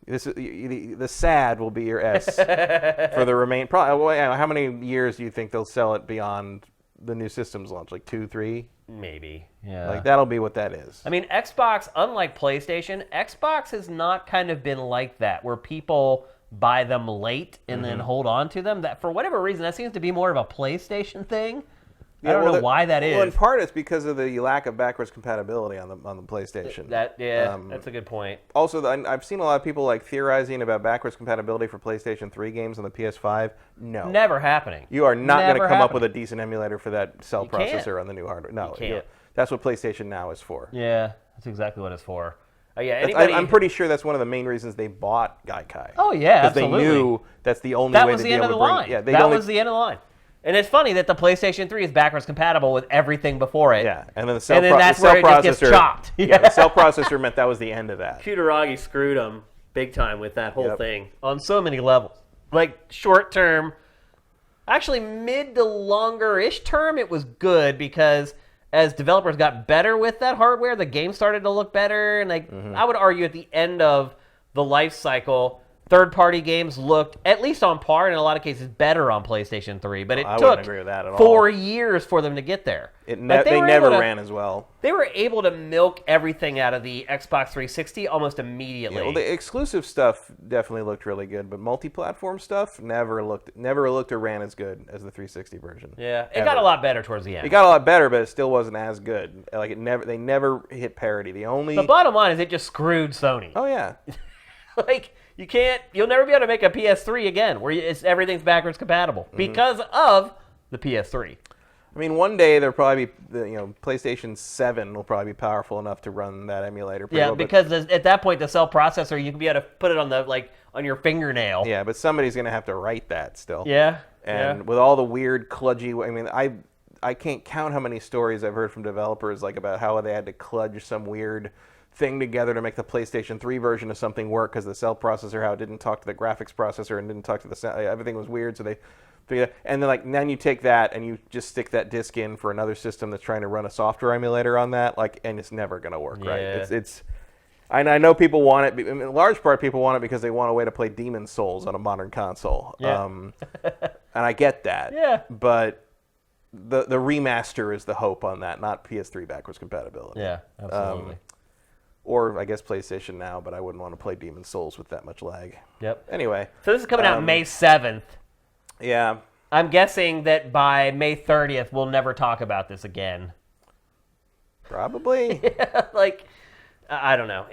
The SAD will be your S for the remain. Probably. How many years do you think they'll sell it beyond the new systems launch? Like 2, 3?
Maybe. Yeah.
Like that'll be what that is.
I mean, Xbox, unlike PlayStation, Xbox has not kind of been like that, where people buy them late and then hold on to them. That for whatever reason, that seems to be more of a PlayStation thing. I don't know why that is.
Well, in part, it's because of the lack of backwards compatibility on the PlayStation.
That's a good point.
Also, I've seen a lot of people like theorizing about backwards compatibility for PlayStation 3 games on the PS5. No,
never happening.
You are not going to come up with a
happening.
decent emulator for that cell processor on the new hardware. No,
you can't.
That's what PlayStation Now is for.
Yeah, that's exactly what it's for. Yeah,
I'm pretty sure that's one of the main reasons they bought Gaikai.
Oh yeah,
because
absolutely.
they knew that's the only way to be able to bring. Yeah,
that was the end of the line. And it's funny that the PlayStation 3 is backwards compatible with everything before it.
Yeah, and then the
cell processor
it just
gets chopped.
Yeah, the cell processor meant that was the end of that.
Kutaragi screwed them big time with that whole thing on so many levels. Like short term, actually mid to longer-ish term, it was good because as developers got better with that hardware, the game started to look better. And I would argue at the end of the life cycle, third-party games looked, at least on par, in a lot of cases, better on PlayStation 3. But it took 4 years for them to get there.
They never ran as well.
They were able to milk everything out of the Xbox 360 almost immediately.
Yeah, well, the exclusive stuff definitely looked really good, but multi-platform stuff never looked or ran as good as the 360 version.
Yeah, it got a lot better towards the end.
It got a lot better, but it still wasn't as good. Like they never hit parity. The
bottom line is it just screwed Sony.
Oh yeah.
You'll never be able to make a PS3 again where everything's backwards compatible because of the PS3.
I mean, one day there'll probably be, PlayStation 7 will probably be powerful enough to run that emulator.
Because at that point, the cell processor, you can be able to put it on on your fingernail.
Yeah, but somebody's going to have to write that still.
Yeah.
And with all the weird, kludgy, I mean, I can't count how many stories I've heard from developers about how they had to kludge some weird thing together to make the PlayStation 3 version of something work because the cell processor, how it didn't talk to the graphics processor and didn't talk to the sound. Everything was weird, so and then you take that and you just stick that disc in for another system that's trying to run a software emulator on that, and it's never going to work, right? I know people want it. In large part, people want it because they want a way to play Demon's Souls on a modern console. Yeah. And I get that.
Yeah.
But the remaster is the hope on that, not PS3 backwards compatibility.
Yeah, absolutely.
Or I guess PlayStation Now, but I wouldn't want to play Demon's Souls with that much lag.
Yep.
Anyway.
So this is coming out May 7th.
Yeah.
I'm guessing that by May 30th, we'll never talk about this again.
Probably.
I don't know.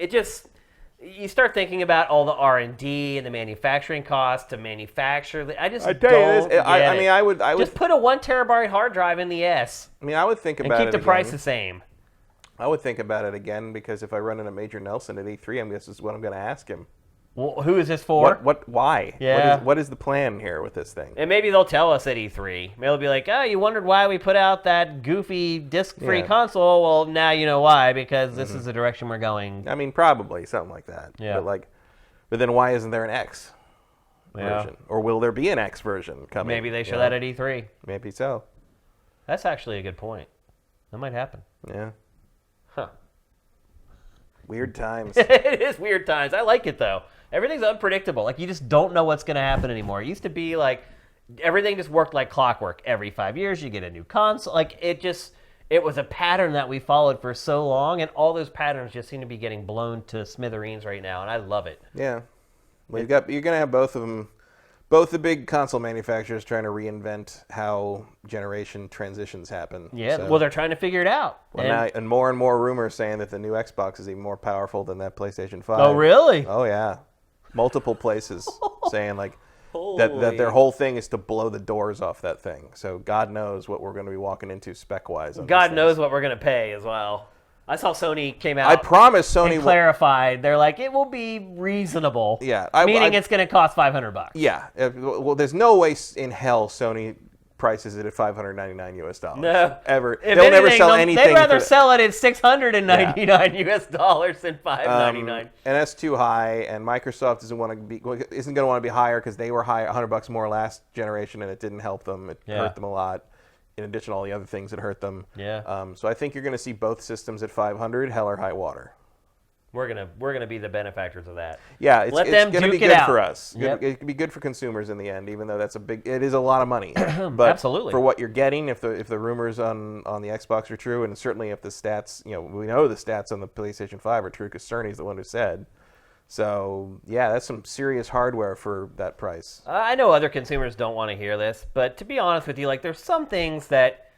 You start thinking about all the R&D and the manufacturing costs to manufacture. I would just put a 1 terabyte hard drive in the S.
I mean, I would think about it
and keep the price the same.
I would think about it again because if I run into Major Nelson at E3, this is what I'm going to ask him.
Well, who is this for?
Why?
Yeah.
What is the plan here with this thing?
And maybe they'll tell us at E3. Maybe they'll be like, oh, you wondered why we put out that goofy disc-free console? Well, now you know why, because this is the direction we're going.
I mean, probably something like that.
Yeah.
But then why isn't there an X version? Or will there be an X version coming?
Maybe they show that at E3.
Maybe so.
That's actually a good point. That might happen.
Yeah.
Huh.
Weird times.
It is weird times. I like it, though. Everything's unpredictable. You just don't know what's going to happen anymore. It used to be everything just worked like clockwork. Every 5 years, you get a new console. It was a pattern that we followed for so long, and all those patterns just seem to be getting blown to smithereens right now, and I love it.
Yeah. Well, you're going to have both of them. Both the big console manufacturers trying to reinvent how generation transitions happen.
Yeah, well, they're trying to figure it out.
Well, and more rumors saying that the new Xbox is even more powerful than that PlayStation 5.
Oh, really?
Oh, yeah. Multiple places saying that their whole thing is to blow the doors off that thing. So God knows what we're going to be walking into spec-wise.
God knows what we're going to pay as well. I saw Sony came out.
I promise Sony
and clarified. They're like, it will be reasonable.
Yeah,
meaning it's going to cost $500.
Yeah. Well, there's no way in hell Sony prices it at $599.
No,
ever. They'll never sell anything.
They'd rather sell it at $699 than $599.
And that's too high. And Microsoft isn't going to want to be higher because they were high $100 more last generation, and it didn't help them. It hurt them a lot. In addition to all the other things that hurt them.
Yeah.
So I think you're going to see both systems at $500, hell or high water.
We're gonna be the benefactors of that.
Yeah, it's
Let
going
them
to be
duke it
good
out.
for us.
Yep.
It can be good for consumers in the end, even though it is a lot of money. But
Absolutely.
for what you're getting, if the rumors on the Xbox are true, and certainly if the stats, we know the stats on the PlayStation 5 are true because Cerny's the one who said. So yeah, that's some serious hardware for that price.
I know other consumers don't want to hear this, but to be honest with you, like there's some things that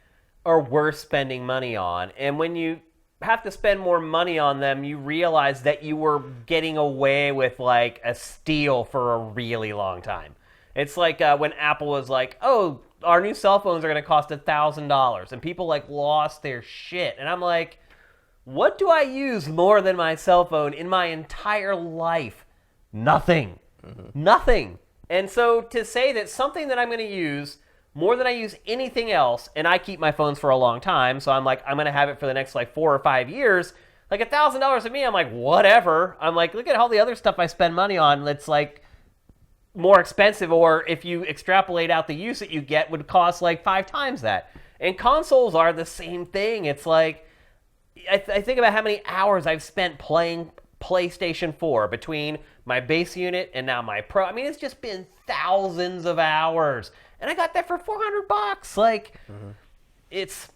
are worth spending money on, and when you have to spend more money on them, you realize that you were getting away with like a steal for a really long time. It's like when Apple was like, "Oh, our new cell phones are going to cost $1,000," and people like lost their shit, and I'm like, what do I use more than my cell phone in my entire life? Nothing. Nothing. And so to say that something that I'm going to use more than I use anything else, and I keep my phones for a long time, so I'm like, I'm going to have it for the next like 4 or 5 years, like $1,000 to me, I'm like, whatever. I'm like, look at all the other stuff I spend money on that's like more expensive, or if you extrapolate out the use that you get, would cost like 5 times that. And consoles are the same thing. It's like, I think about how many hours I've spent playing PlayStation 4 between my base unit and now my Pro. I mean, it's just been thousands of hours, and I got that for $400. Like, it's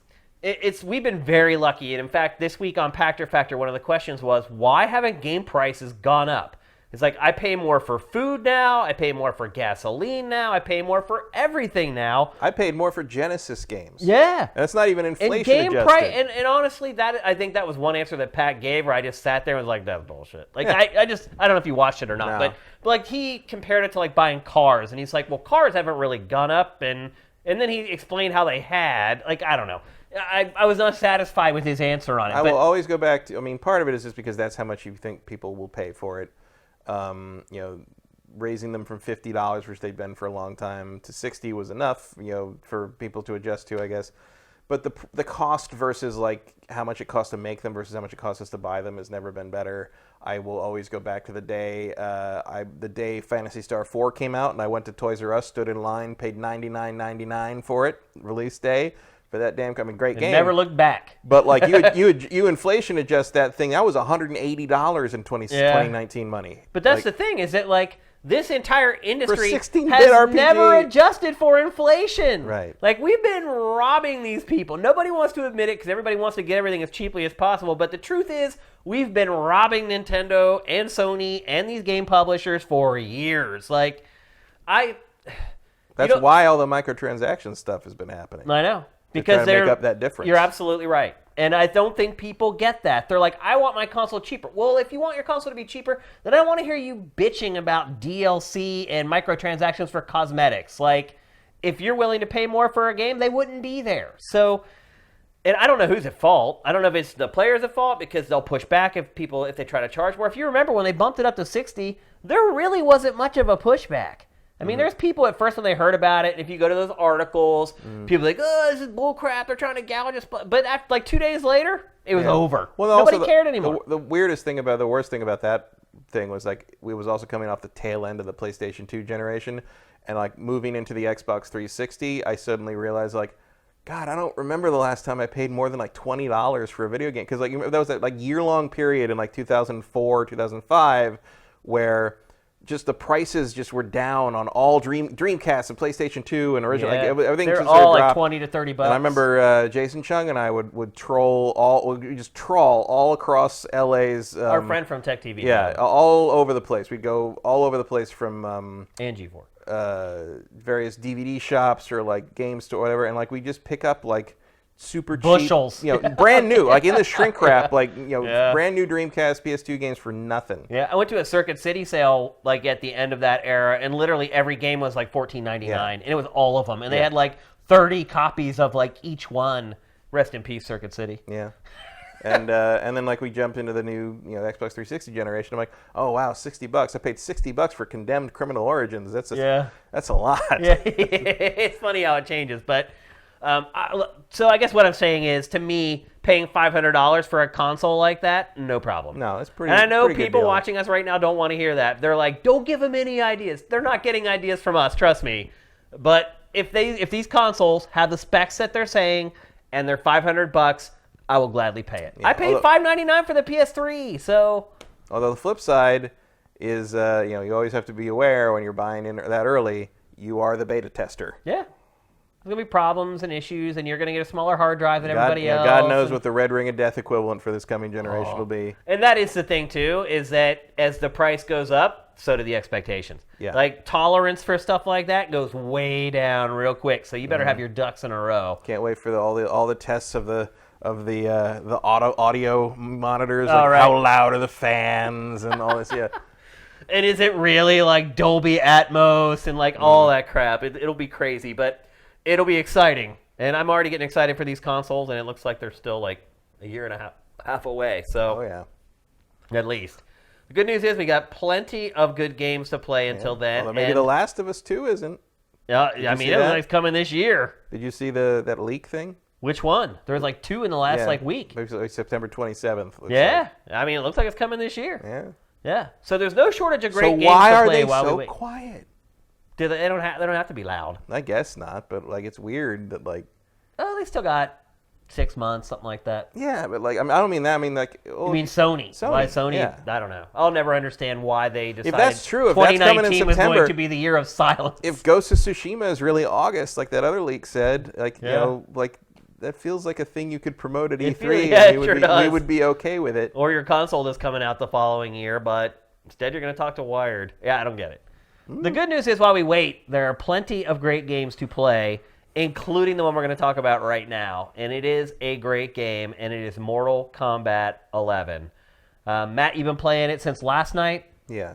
we've been very lucky. And in fact, this week on Packed or Factor, one of the questions was, why haven't game prices gone up? It's like, I pay more for food now, I pay more for gasoline now, I pay more for everything now.
I paid more for Genesis games.
Yeah.
And it's not even inflation
And game
adjusted.
and honestly, I think that was one answer that Pat gave where I just sat there and was like, that's bullshit. Like, I don't know if you watched it or not,
No.
but like he compared it to like buying cars, and he's like, well, cars haven't really gone up, and then he explained how they had. Like, I don't know. I was not satisfied with his answer on it.
I will always go back to, I mean, part of it is just because that's how much you think people will pay for it. Raising them from $50, which they've been for a long time, to $60 was enough, for people to adjust to, I guess. But the cost versus like how much it costs to make them versus how much it costs us to buy them has never been better. I will always go back to the day the day Phantasy Star 4 came out, and I went to Toys R Us, stood in line, paid $99.99 for it, release day. For that damn, great game.
Never looked back.
But like you inflation adjust that thing. That was $180 in 2019 money.
But that's the thing, is that like this entire industry has
16-bit RPG.
never adjusted for inflation.
Right.
Like, we've been robbing these people. Nobody wants to admit it because everybody wants to get everything as cheaply as possible. But the truth is, we've been robbing Nintendo and Sony and these game publishers for years. Like,
That's why all the microtransaction stuff has been happening.
I know.
Because they're make up that difference.
You're absolutely right. And I don't think people get that. They're like, I want my console cheaper. Well, if you want your console to be cheaper, then I don't want to hear you bitching about DLC and microtransactions for cosmetics. Like, if you're willing to pay more for a game, they wouldn't be there. So, and I don't know who's at fault. I don't know if it's the players at fault because they'll push back if they try to charge more. If you remember when they bumped it up to 60, there really wasn't much of a pushback. I mean, there's people at first when they heard about it, if you go to those articles, people are like, oh, this is bullcrap, they're trying to gouge us. But after, like 2 days later, it was over.
Well,
nobody cared anymore.
The worst thing about that thing was like, we was also coming off the tail end of the PlayStation 2 generation, and like moving into the Xbox 360, I suddenly realized like, God, I don't remember the last time I paid more than like $20 for a video game. Because like that was that like year-long period in like 2004, 2005, where just the prices just were down on all Dreamcast and PlayStation 2 and original.
Yeah.
Like, everything
They're
just
all like
dropped.
$20 to $30.
And I remember Jason Chung and I would trawl all across LA's.
Our friend from Tech TV.
Yeah, all over the place. We'd go all over the place from
and G4.
Various DVD shops or like game store, whatever, and like we just pick up like super
bushels,
cheap, brand new, like in the shrink wrap, like brand new Dreamcast, PS2 games for nothing.
Yeah, I went to a Circuit City sale like at the end of that era, and literally every game was like $14.99, and it was all of them, and they had like 30 copies of like each one. Rest in peace, Circuit City.
Yeah. And then like we jumped into the new Xbox 360 generation. I'm like, oh wow, $60. I paid $60 for Condemned Criminal Origins. That's a lot.
Yeah, it's funny how it changes, but. So I guess what I'm saying is, to me, paying $500 for a console like that, no problem.
No, it's pretty.
And I know
pretty
people watching us right now don't want to hear that. They're like, don't give them any ideas. They're not getting ideas from us, trust me. But if these consoles have the specs that they're saying and they're $500, I will gladly pay it. Yeah, I paid $599 for the PS3, so
Although the flip side is, you always have to be aware when you're buying in that early, you are the beta tester.
Yeah. There's going to be problems and issues, and you're going to get a smaller hard drive than everybody else.
God knows what the Red Ring of Death equivalent for this coming generation will be.
And that is the thing, too, is that as the price goes up, so do the expectations.
Yeah.
Like, tolerance for stuff like that goes way down real quick, so you better have your ducks in a row.
Can't wait for all the tests of the audio monitors.
Oh,
like
right.
How loud are the fans and all this, yeah.
And is it really, like, Dolby Atmos and, like, all that crap? It'll be crazy, but it'll be exciting. And I'm already getting excited for these consoles, and it looks like they're still, like, a year and a half away. So,
Oh, yeah.
at least. The good news is we got plenty of good games to play until then.
Although maybe The Last of Us 2 isn't.
Yeah, I mean,
see
it looks
that?
like it's coming this year.
Did you see that leak thing?
Which one? There was like 2 in the last
Yeah.
week.
Maybe like September 27th. looks
Yeah, I mean, it looks like it's coming this year.
like. Yeah.
Yeah, so there's no shortage of great
So
games
why
to
are
play
they
while we
so
wait.
quiet?
They don't have to be loud.
I guess not, but like it's weird that like.
Oh, they still got 6 months, something like that.
Yeah, but like I don't mean that. I mean like.
You mean Sony?
Sony,
Why Sony?
yeah.
I don't know. I'll never understand why they decided
that's true, if that's coming in
2019 was going
September-
to be the year of silence.
If Ghost of Tsushima is really August, like that other leak said, like
Yeah.
like that feels like a thing you could promote at
It
E3,
feels- yeah,
and
it
we
sure
would
does.
we would be okay with it.
Or your console is coming out the following year, but instead you're going to talk to Wired. Yeah, I don't get it. The good news is while we wait, there are plenty of great games to play, including the one we're going to talk about right now. And it is a great game, and it is Mortal Kombat 11. Matt, you've been playing it since last night,
Yeah.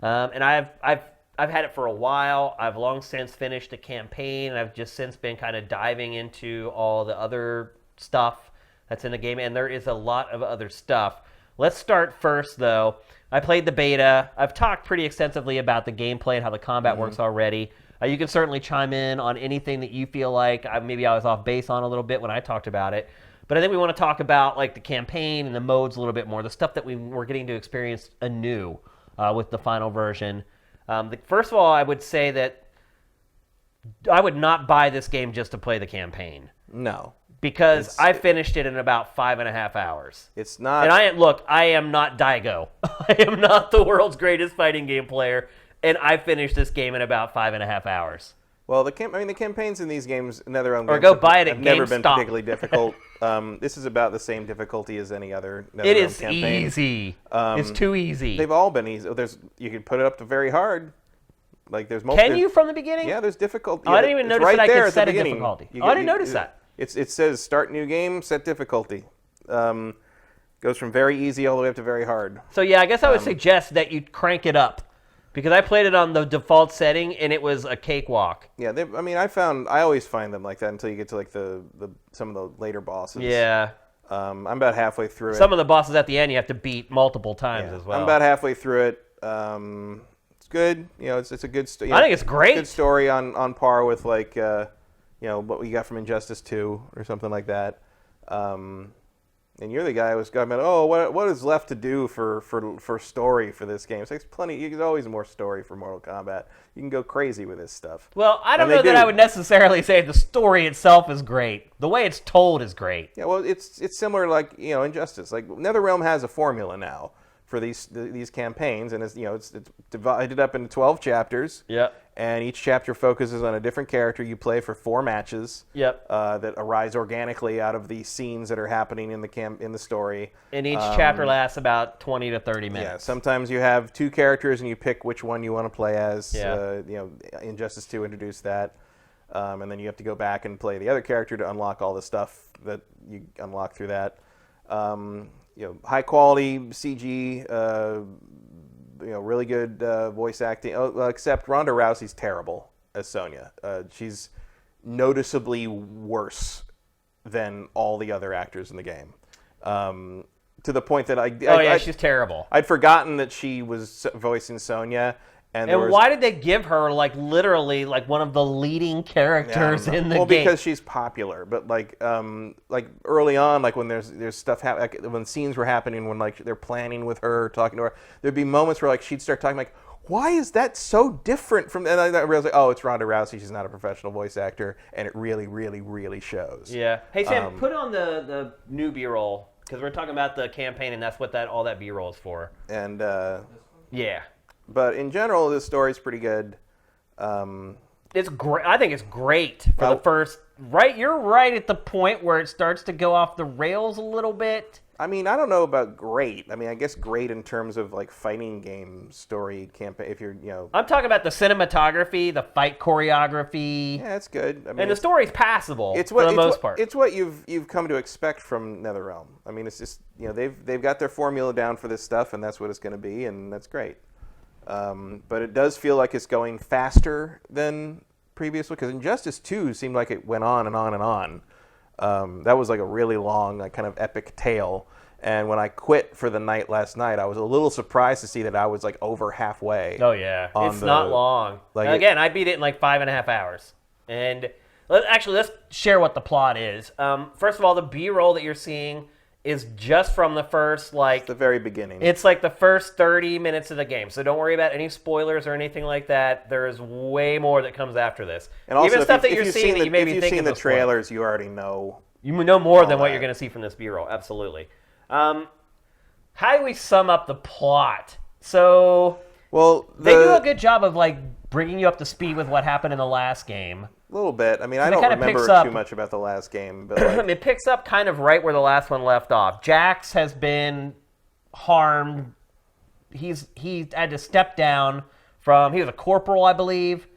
and I've had it for a while. I've long since finished the campaign, and I've just since been kind of diving into all the other stuff that's in the game, and there is a lot of other stuff. Let's start first, though. I played the beta. I've talked pretty extensively about the gameplay and how the combat works already. You can certainly chime in on anything that you feel like maybe I was off base on a little bit when I talked about it. But I think we want to talk about like the campaign and the modes a little bit more, the stuff that we're getting to experience anew with the final version. First of all, I would say that I would not buy this game just to play the campaign.
No.
Because I finished it in about 5.5 hours.
It's not.
And I am not Daigo. I am not the world's greatest fighting game player, and I finished this game in about 5.5 hours.
Well, the campaigns in these games, NetherRealm
Or
games,
go buy it at
have never been
GameStop.
particularly difficult. This is about the same difficulty as any other NetherRealm
It is
campaign.
easy. It's too easy.
They've all been easy. You can put it up to very hard. Like there's multiple.
Can you from the beginning?
Yeah, there's difficulty.
Oh, I didn't even
It's
notice that I
there
could
at the
set a
beginning.
difficulty. I didn't notice that.
It says start new game, set difficulty. Goes from very easy all the way up to very hard.
So yeah, I guess I would suggest that you crank it up. Because I played it on the default setting, and it was a cakewalk.
Yeah, I always find them like that until you get to like some of the later bosses.
Yeah.
I'm about halfway through it.
Some of the bosses at the end you have to beat multiple times as well.
I'm about halfway through it. It's good. It's a good story.
I think it's great.
Good story on par with like what we got from Injustice 2 or something like that. And you're the guy who was going, oh, what is left to do for story for this game? It's like plenty. There's always more story for Mortal Kombat. You can go crazy with this stuff.
Well, I don't
And they
know that
do.
I would necessarily say the story itself is great. The way it's told is great.
Yeah, well, it's similar like Injustice. Like NetherRealm has a formula now for these campaigns, and it's divided up into 12 chapters.
Yep.
And each chapter focuses on a different character. You play for 4 matches.
Yep.
That arise organically out of the scenes that are happening in the story.
And each chapter lasts about 20 to 30 minutes.
Yeah. Sometimes you have 2 characters and you pick which one you want to play as.
Yeah.
Injustice 2 introduced that. And then you have to go back and play the other character to unlock all the stuff that you unlock through that. High quality CG. Really good voice acting. Except Ronda Rousey's terrible as Sonya. She's noticeably worse than all the other actors in the game. To the point that
she's terrible.
I'd forgotten that she was voicing Sonya. And
why did they give her literally one of the leading characters in the game?
Well, because she's popular, but like early on, like when there's stuff when scenes were happening, when they're planning with her, talking to her, there'd be moments where she'd start talking like, why is that so different from? And I realized oh, it's Ronda Rousey. She's not a professional voice actor, and it really, really, really shows.
Yeah. Hey Sam, put on the newbie roll Because we're talking about the campaign, and that's what all that B-roll is for.
And
yeah.
But in general, this story's pretty good.
It's great. I think it's great for the first. Right, you're right at the point where it starts to go off the rails a little bit.
I mean, I don't know about great. I mean, I guess great in terms of like fighting game story campaign. If you're,
I'm talking about the cinematography, the fight choreography.
Yeah, it's good. I mean,
and the story's passable
for
the most part.
It's what you've come to expect from NetherRealm. I mean, it's just they've got their formula down for this stuff, and that's what it's going to be, and that's great. But it does feel like it's going faster than previously, because Injustice 2 seemed like it went on and on and on. That was like a really long, like kind of epic tale. And when I quit for the night last night, I was a little surprised to see that I was like over halfway.
Oh yeah, it's not long. Again, I beat it in like 5.5 hours. And let's share what the plot is. First of all, the B-roll that you're seeing is just from the first
It's the very beginning.
It's like the first 30 minutes of the game. So don't worry about any spoilers or anything like that. There's way more that comes after this.
And also,
even stuff that you're seeing that you maybe think is
if you've seen the trailers, you already know.
You know more than what you're going to see from this B-roll. Absolutely. How do we sum up the plot? So, they do a good job of like bringing you up to speed with what happened in the last game.
A little bit. I mean, I don't remember too much about the last game, but
it picks up kind of right where the last one left off. Jax has been harmed. He had to step down from. He was a corporal, I believe,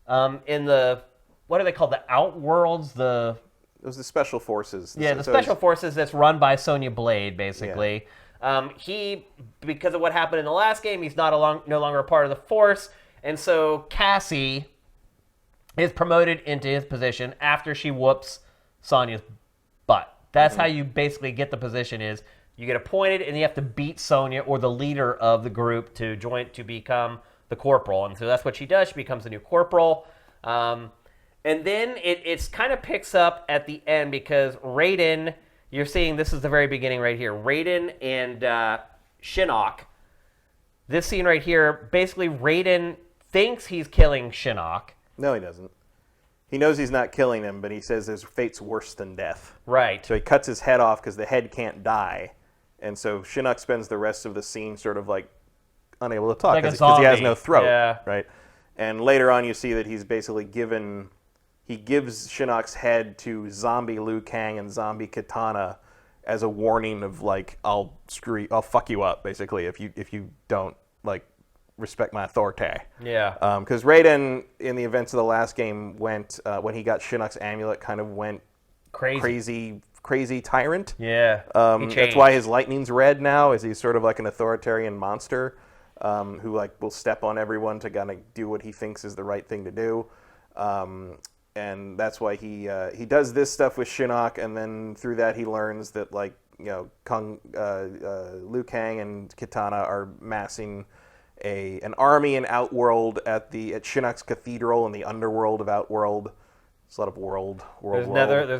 in the what are they called? The Outworlds.
It was the Special Forces.
Yeah, the Special Forces that's run by Sonya Blade, basically. Yeah. He, because of what happened in the last game, he's no longer a part of the Force, and so Cassie is promoted into his position after she whoops Sonya's butt. That's how you basically get the position is you get appointed and you have to beat Sonya or the leader of the group to become the corporal. And so that's what she does. She becomes the new corporal. And then it's kind of picks up at the end because Raiden, you're seeing this is the very beginning right here. Raiden and Shinnok. This scene right here, basically Raiden thinks he's killing Shinnok.
No, he doesn't. He knows he's not killing him, but he says his fate's worse than death.
Right.
So he cuts his head off because the head can't die. And so Shinnok spends the rest of the scene sort of like unable to talk because he has no throat.
Yeah.
Right. And later on you see that he's basically gives Shinnok's head to zombie Liu Kang and zombie Kitana as a warning of like, I'll fuck you up, basically, if you don't like respect my authority.
Yeah.
Because Raiden, in the events of the last game, went when he got Shinnok's amulet, kind of went crazy tyrant.
Yeah.
That's why his lightning's red now, is he's sort of like an authoritarian monster who like will step on everyone to kind of do what he thinks is the right thing to do. And that's why he does this stuff with Shinnok, and then through that he learns that like Liu Kang and Kitana are massing an army in Outworld at Shinnok's cathedral in the underworld of Outworld. It's a lot of world.
There's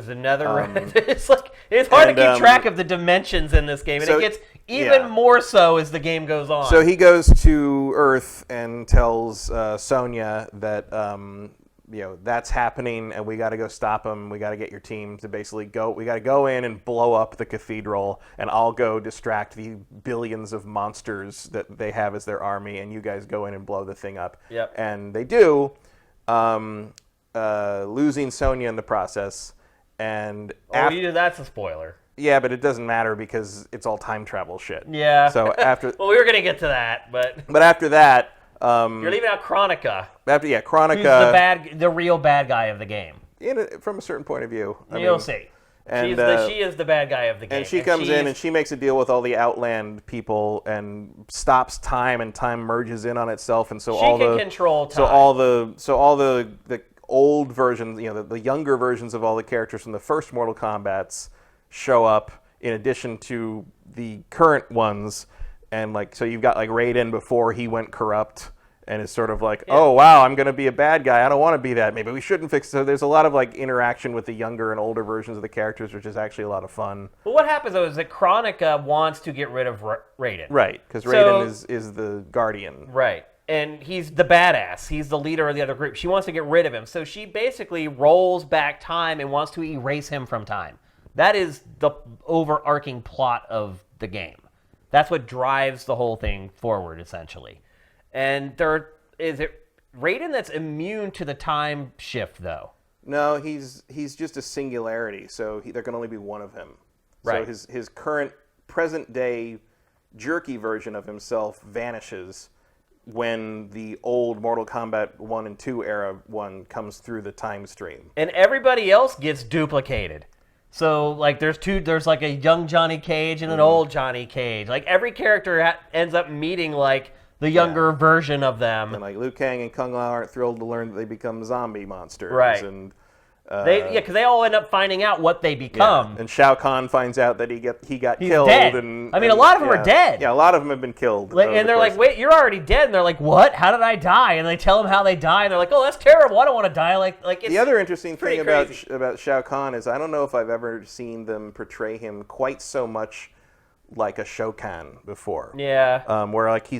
another. It's hard to keep track of the dimensions in this game, and it gets even more so as the game goes on.
So he goes to Earth and tells Sonya that that's happening, and we got to go stop him. We got to get your team to basically go. We got to go in and blow up the cathedral, and I'll go distract the billions of monsters that they have as their army, and you guys go in and blow the thing up.
Yep.
And they do, losing Sonya in the process. And
that's a spoiler.
Yeah, but it doesn't matter because it's all time travel shit.
Yeah.
So after
well, we were gonna get to that, but
after that.
You're leaving out Chronica.
Chronica.
Who's the real bad guy of the game.
From a certain point of view.
You'll see.
And,
she is the bad guy of the game.
And she comes in and she makes a deal with all the Outland people and stops time, and time merges in on itself, and so
she can control time.
So all the old versions, the younger versions of all the characters from the first Mortal Kombats show up in addition to the current ones. And so you've got like Raiden before he went corrupt, and it's sort of like, oh wow, I'm gonna be a bad guy. I don't want to be that. Maybe we shouldn't fix it. So there's a lot of like interaction with the younger and older versions of the characters, which is actually a lot of fun.
Well, what happens though is that Chronica wants to get rid of Raiden.
Right, because Raiden is the guardian.
Right, and he's the badass. He's the leader of the other group. She wants to get rid of him, so she basically rolls back time and wants to erase him from time. That is the overarching plot of the game. That's what drives the whole thing forward, essentially. And is it Raiden that's immune to the time shift, though?
No, he's just a singularity, so there can only be one of him.
Right.
So his current, present-day, jerky version of himself vanishes when the old Mortal Kombat 1 and 2 era one comes through the time stream.
And everybody else gets duplicated. So, like, there's like a young Johnny Cage and an old Johnny Cage. Like, every character ends up meeting, like, the younger version of them.
And, like, Liu Kang and Kung Lao aren't thrilled to learn that they become zombie monsters.
Right.
And,
because they all end up finding out what they become.
Yeah. And Shao Kahn finds out that he got
He's
killed.
dead.
And,
I mean, a lot of them are dead.
Yeah, a lot of them have been killed.
And they're like, wait, you're already dead. And they're like, what? How did I die? And they tell them how they die. And they're like, oh, that's terrible. I don't want to die. Like it's
the other interesting thing
crazy.
about Shao Kahn is I don't know if I've ever seen them portray him quite so much like a Shokan before.
Yeah.
Where like he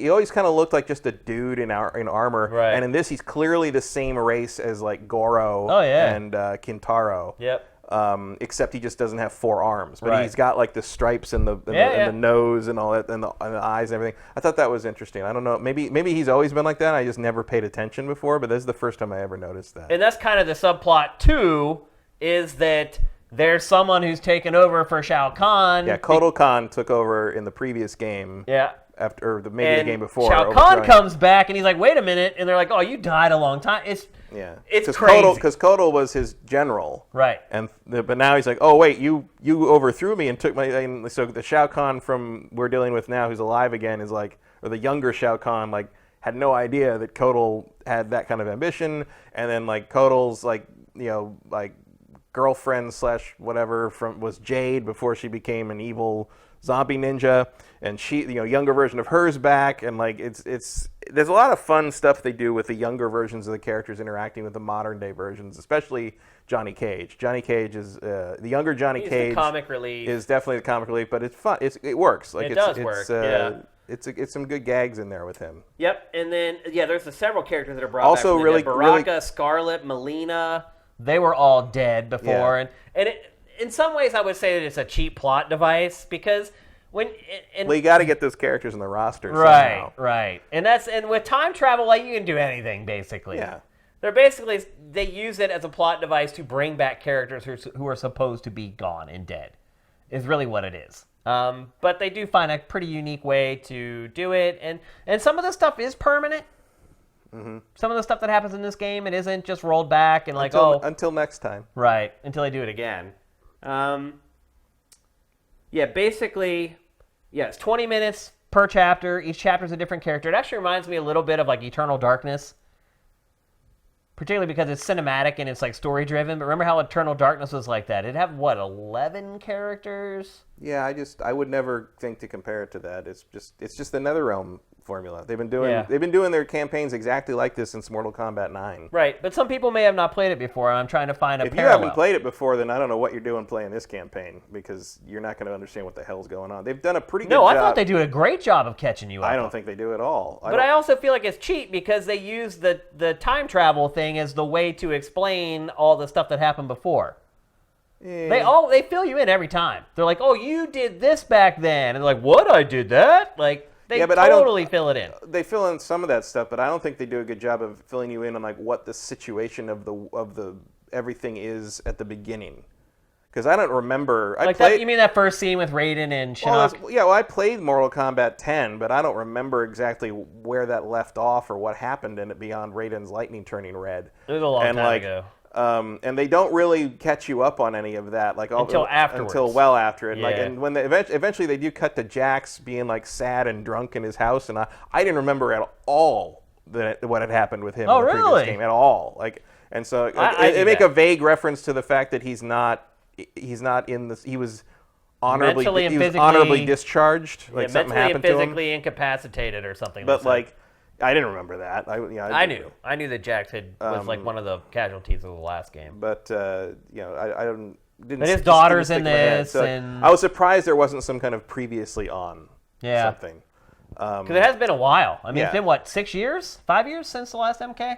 always kind of looked like just a dude in armor.
Right.
And in this, he's clearly the same race as like Goro and Kintaro.
Yep.
Except he just doesn't have 4 arms, but
Right.
he's got like the stripes and the nose and all that, and the eyes and everything. I thought that was interesting. I don't know, maybe he's always been like that. I just never paid attention before, but this is the first time I ever noticed that.
And that's kind of the subplot too, is that there's someone who's taken over for Shao Kahn.
Yeah, Kotal Khan took over in the previous game.
Yeah.
After maybe the game before.
Shao Kahn comes back and he's like, "Wait a minute!" And they're like, "Oh, you died a long time." It's crazy.
Because Kotal was his general,
right?
But now he's like, "Oh wait, you overthrew me and took my." And so the Shao Kahn from we're dealing with now, who's alive again, is like, or the younger Shao Kahn, like, had no idea that Kotal had that kind of ambition, and then like Kotal's like girlfriend / whatever was Jade before she became an evil zombie ninja, and she, younger version of her's back, and like it's there's a lot of fun stuff they do with the younger versions of the characters interacting with the modern day versions, especially Johnny Cage. Johnny Cage is the younger Johnny Cage.
The comic relief
is definitely the comic relief, but it's fun. It works. Like
it does work. Yeah.
It's some good gags in there with him.
Yep, and then there's several characters that are brought
also
back.
Really,
Baraka, Scarlet, Melina. They were all dead before, and in some ways, I would say that it's a cheap plot device because
you got to get those characters in the roster
right,
somehow.
Right, and with time travel, like, you can do anything basically.
Yeah,
they use it as a plot device to bring back characters who are supposed to be gone and dead. Is really what it is. But they do find a pretty unique way to do it, and some of the stuff is permanent. Mm-hmm. Some of the stuff that happens in this game, it isn't just rolled back and
until next time.
Right, until they do it again. Basically, it's 20 minutes per chapter. Each chapter is a different character. It actually reminds me a little bit of like Eternal Darkness, particularly because it's cinematic and it's like story driven. But remember how Eternal Darkness was like that? It'd have 11 characters?
Yeah, I would never think to compare it to that. It's just the NetherRealm formula. They've been doing their campaigns exactly like this since Mortal Kombat 9.
Right, but some people may have not played it before, and I'm trying to find a parallel.
If you haven't played it before, then I don't know what you're doing playing this campaign, because you're not going to understand what the hell's going on. They've done a pretty good job.
No, I thought they do a great job of catching you up.
I don't think they do at all.
But I also feel like it's cheap because they use the time travel thing as the way to explain all the stuff that happened before. They fill you in every time. They're like, "Oh, you did this back then," and they're like, "What? I did that?" Like, they totally fill it in.
They fill in some of that stuff, but I don't think they do a good job of filling you in on like what the situation of the everything is at the beginning. Because I don't remember.
You mean that first scene with Raiden and Shinnok?
I played Mortal Kombat 10, but I don't remember exactly where that left off or what happened in it beyond Raiden's lightning turning red.
It was a long time ago.
And they don't really catch you up on any of that, like
until afterwards.
Until well after it.
Yeah.
Like, and when they eventually they do cut to Jax being like sad and drunk in his house, and I didn't remember at all what had happened with him in the previous game at all. Like, and so they make a vague reference to the fact that he's not in this. He was honorably discharged. Like something happened to him.
Mentally and physically incapacitated or something.
But I didn't remember that.
I knew that Jax was like one of the casualties of the last game.
But I didn't.
But his daughter's in this,
and I was surprised there wasn't some kind of previously on something.
Because it has been a while. I mean, it's been 6 years, 5 years since the last MK.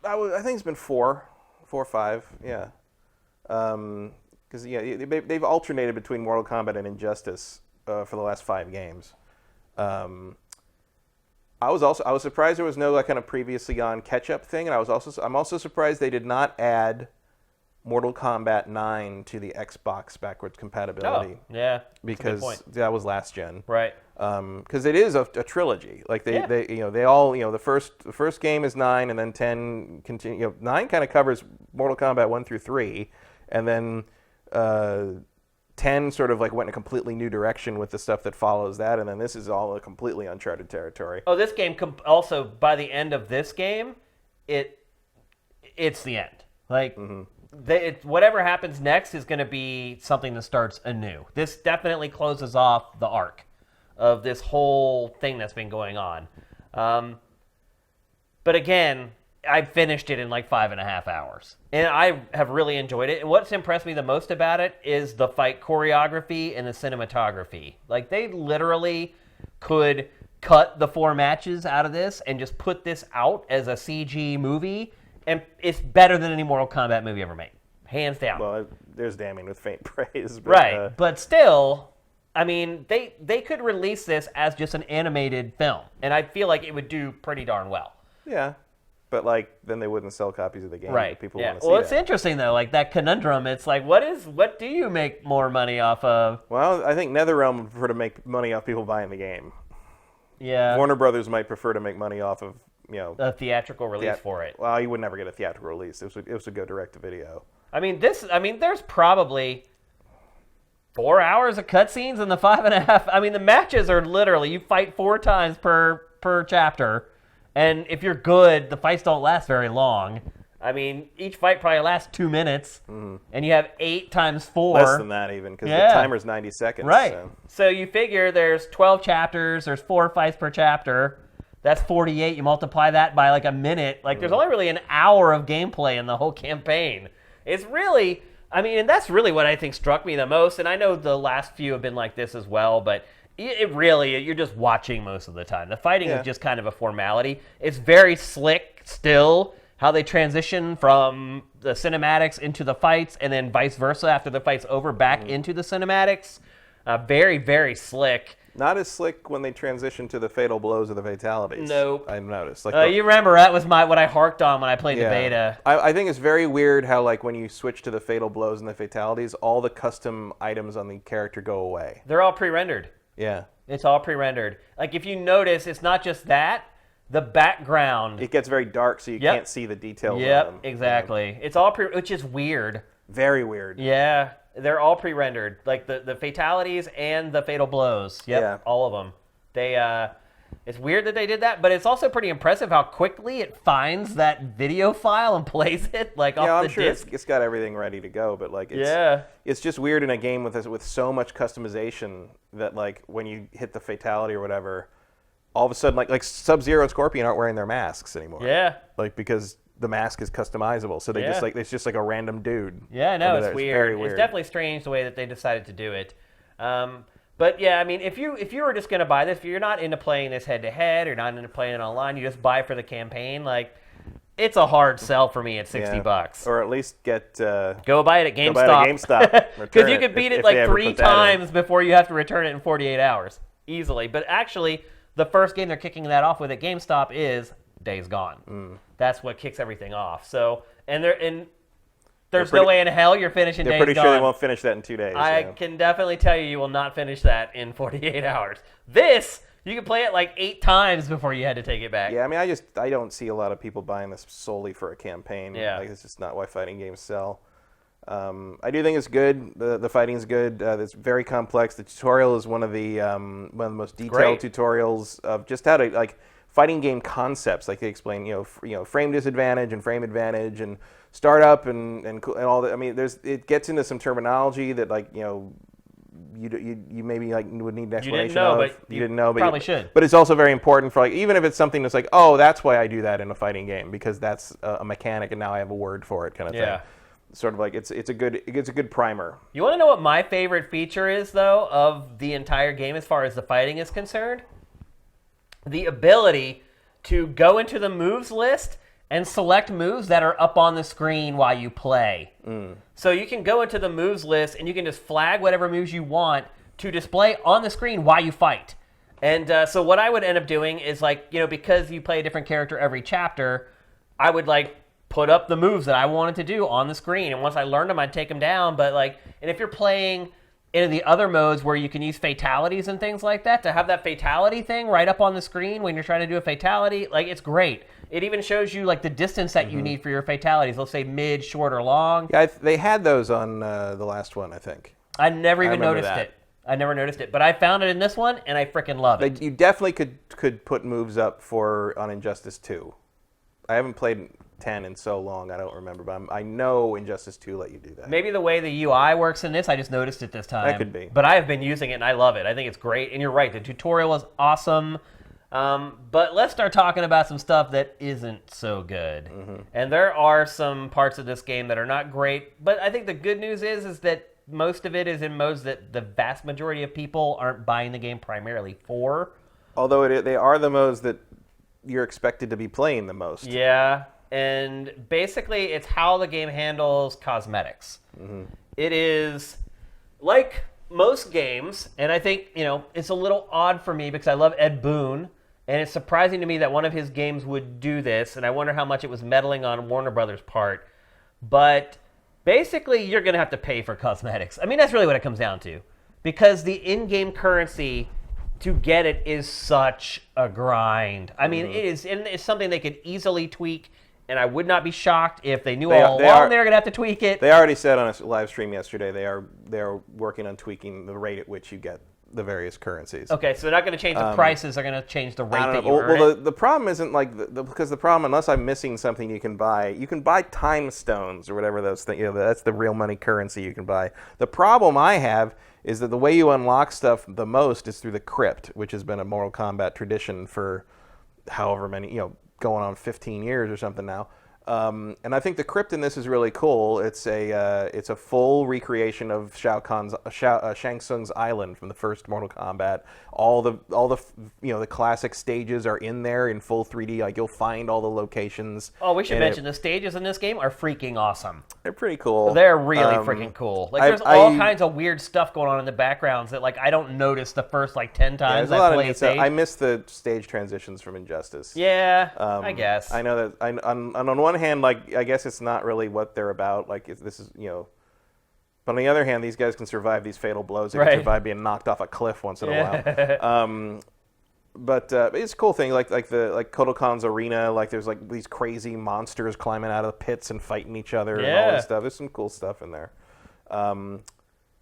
I think it's been 4 or 5. Yeah. because they've alternated between Mortal Kombat and Injustice for the last 5 games. I was surprised there was no like kind of previously on catch-up thing, and I'm also surprised they did not add Mortal Kombat 9 to the Xbox backwards compatibility.
Oh, yeah,
because that was last gen,
right?
Because it is a trilogy. Like they all the first game is 9, and then 10 continue. 9 kind of covers Mortal Kombat 1 through 3, and then 10 sort of like went in a completely new direction with the stuff that follows that, and then this is all a completely uncharted territory.
Oh, this game also, by the end of this game, it's the end. Like, whatever happens next is going to be something that starts anew. This definitely closes off the arc of this whole thing that's been going on. But again, I finished it in like 5.5 hours. And I have really enjoyed it. And what's impressed me the most about it is the fight choreography and the cinematography. Like, they literally could cut the 4 matches out of this and just put this out as a CG movie, and it's better than any Mortal Kombat movie ever made. Hands down.
Well, there's damning with faint praise. But,
right. But still, I mean, they could release this as just an animated film, and I feel like it would do pretty darn well.
Yeah. But like, then they wouldn't sell copies of the game.
Right.
People want to see
Well,
that.
it's interesting though, like that conundrum. It's like, what do you make more money off of?
Well, I think NetherRealm would prefer to make money off people buying the game.
Yeah.
Warner Brothers might prefer to make money off of
a theatrical release for it.
Well, you would never get a theatrical release. It was a go direct to video.
I mean, there's probably 4 hours of cutscenes in the 5.5. I mean, the matches are literally you fight 4 times per chapter. And if you're good, the fights don't last very long. I mean, each fight probably lasts 2 minutes, and you have 8 times 4.
Less than that even, because the timer's 90 seconds.
Right. So you figure there's 12 chapters, there's 4 fights per chapter. That's 48. You multiply that by like a minute. Like, there's only really an hour of gameplay in the whole campaign. It's really, I mean, and that's really what I think struck me the most. And I know the last few have been like this as well, but it really, you're just watching most of the time. The fighting is just kind of a formality. It's very slick still, how they transition from the cinematics into the fights, and then vice versa after the fight's over, back into the cinematics. Very, very slick.
Not as slick when they transition to the fatal blows or the fatalities.
Nope.
I noticed. Like
you remember, that was what I harked on when I played the beta.
I think it's very weird how, like, when you switch to the fatal blows and the fatalities, all the custom items on the character go away.
They're all pre-rendered.
Yeah.
It's all pre-rendered. Like, if you notice, it's not just that. The background.
It gets very dark, so you can't see the details of them.
Exactly. Yeah. It's all which is weird.
Very weird.
Yeah. They're all pre-rendered. Like, the fatalities and the fatal blows. Yep, yeah. All of them. It's weird that they did that, but it's also pretty impressive how quickly it finds that video file and plays it off the
I'm sure
disc.
It's got everything ready to go, but like it's just weird in a game with so much customization that like when you hit the fatality or whatever, all of a sudden like Sub-Zero and Scorpion aren't wearing their masks anymore.
Yeah.
Like because the mask is customizable, so they just like it's just like a random dude.
Yeah, I know, it's weird.
Very weird.
It's definitely strange the way that they decided to do it. But yeah, I mean, if you were just going to buy this, if you're not into playing this head-to-head or not into playing it online, you just buy for the campaign, like, it's a hard sell for me at $60.
Or at least
go buy it at GameStop.
Go buy it at GameStop.
Because you could beat it like 3 times before you have to return it in 48 hours. Easily. But actually, the first game they're kicking that off with at GameStop is Days Gone. That's what kicks everything off. So, there's no way in hell you're finishing Days Gone.
They're pretty sure they won't finish that in 2 days.
I can definitely tell you will not finish that in 48 hours. This, you can play it like 8 times before you had to take it back.
Yeah, I mean, I don't see a lot of people buying this solely for a campaign.
Yeah.
Like, it's just not why fighting games sell. I do think it's good. The fighting's good. It's very complex. The tutorial is one of the most detailed tutorials of just how to like fighting game concepts. Like they explain, frame disadvantage and frame advantage and startup and all that. I mean, it gets into some terminology that like you maybe like would need an explanation
you didn't know, but probably should.
But it's also very important for like even if it's something that's like, oh, that's why I do that in a fighting game because that's a mechanic and now I have a word for it kind of thing. Sort of like it's a good primer.
You want to know what my favorite feature is though of the entire game as far as the fighting is concerned? The ability to go into the moves list and select moves that are up on the screen while you play. So you can go into the moves list and you can just flag whatever moves you want to display on the screen while you fight. And so what I would end up doing is because you play a different character every chapter, I would put up the moves that I wanted to do on the screen. And once I learned them, I'd take them down. But and if you're playing in the other modes where you can use fatalities and things like that, to have that fatality thing right up on the screen when you're trying to do a fatality, it's great. It even shows you the distance that you need for your fatalities. Let's say mid, short, or long.
Yeah, they had those on the last one, I think.
I never even noticed it. I never noticed it, but I found it in this one, and I freaking love it.
You definitely could put moves up on Injustice 2. I haven't played 10 in so long, I don't remember, but I know Injustice 2 let you do that.
Maybe the way the UI works in this, I just noticed it this time.
That could be.
But I have been using it, and I love it. I think it's great, and you're right, the tutorial is awesome. But let's start talking about some stuff that isn't so good. And there are some parts of this game that are not great, but I think the good news is that most of it is in modes that the vast majority of people aren't buying the game primarily for.
Although they are the modes that you're expected to be playing the most.
Yeah, and basically it's how the game handles cosmetics. It is like most games, and I think, it's a little odd for me because I love Ed Boon, and it's surprising to me that one of his games would do this, and I wonder how much it was meddling on Warner Brothers' part. But basically, you're going to have to pay for cosmetics. I mean, that's really what it comes down to. Because the in-game currency to get it is such a grind. I mean, it's something they could easily tweak, and I would not be shocked if they knew all along they were going to have to tweak it.
They already said on a live stream yesterday they are working on tweaking the rate at which you get the various currencies.
Okay, so they're not going to change the prices. They're going to change the rate that you earn.
Well, the problem isn't because the problem, unless I'm missing something, you can buy time stones or whatever those things. That's the real money currency you can buy. The problem I have is that the way you unlock stuff the most is through the crypt, which has been a Mortal Kombat tradition for however many, going on 15 years or something now. And I think the crypt in this is really cool. It's a full recreation of Shang Tsung's island from the first Mortal Kombat. All the the classic stages are in there in full 3D. You'll find all the locations.
Oh, we should mention the stages in this game are freaking awesome.
They're pretty cool.
They're really freaking cool. There's all kinds of weird stuff going on in the backgrounds that I don't notice the first 10 times I play a stage.
I miss the stage transitions from Injustice.
Yeah, I guess.
I know that. On one hand, I guess it's not really what they're about. This is, But on the other hand, these guys can survive these fatal blows. They can survive being knocked off a cliff once in a while. But it's a cool thing, like Kodokan's arena. There's these crazy monsters climbing out of the pits and fighting each other and all this stuff. There's some cool stuff in there.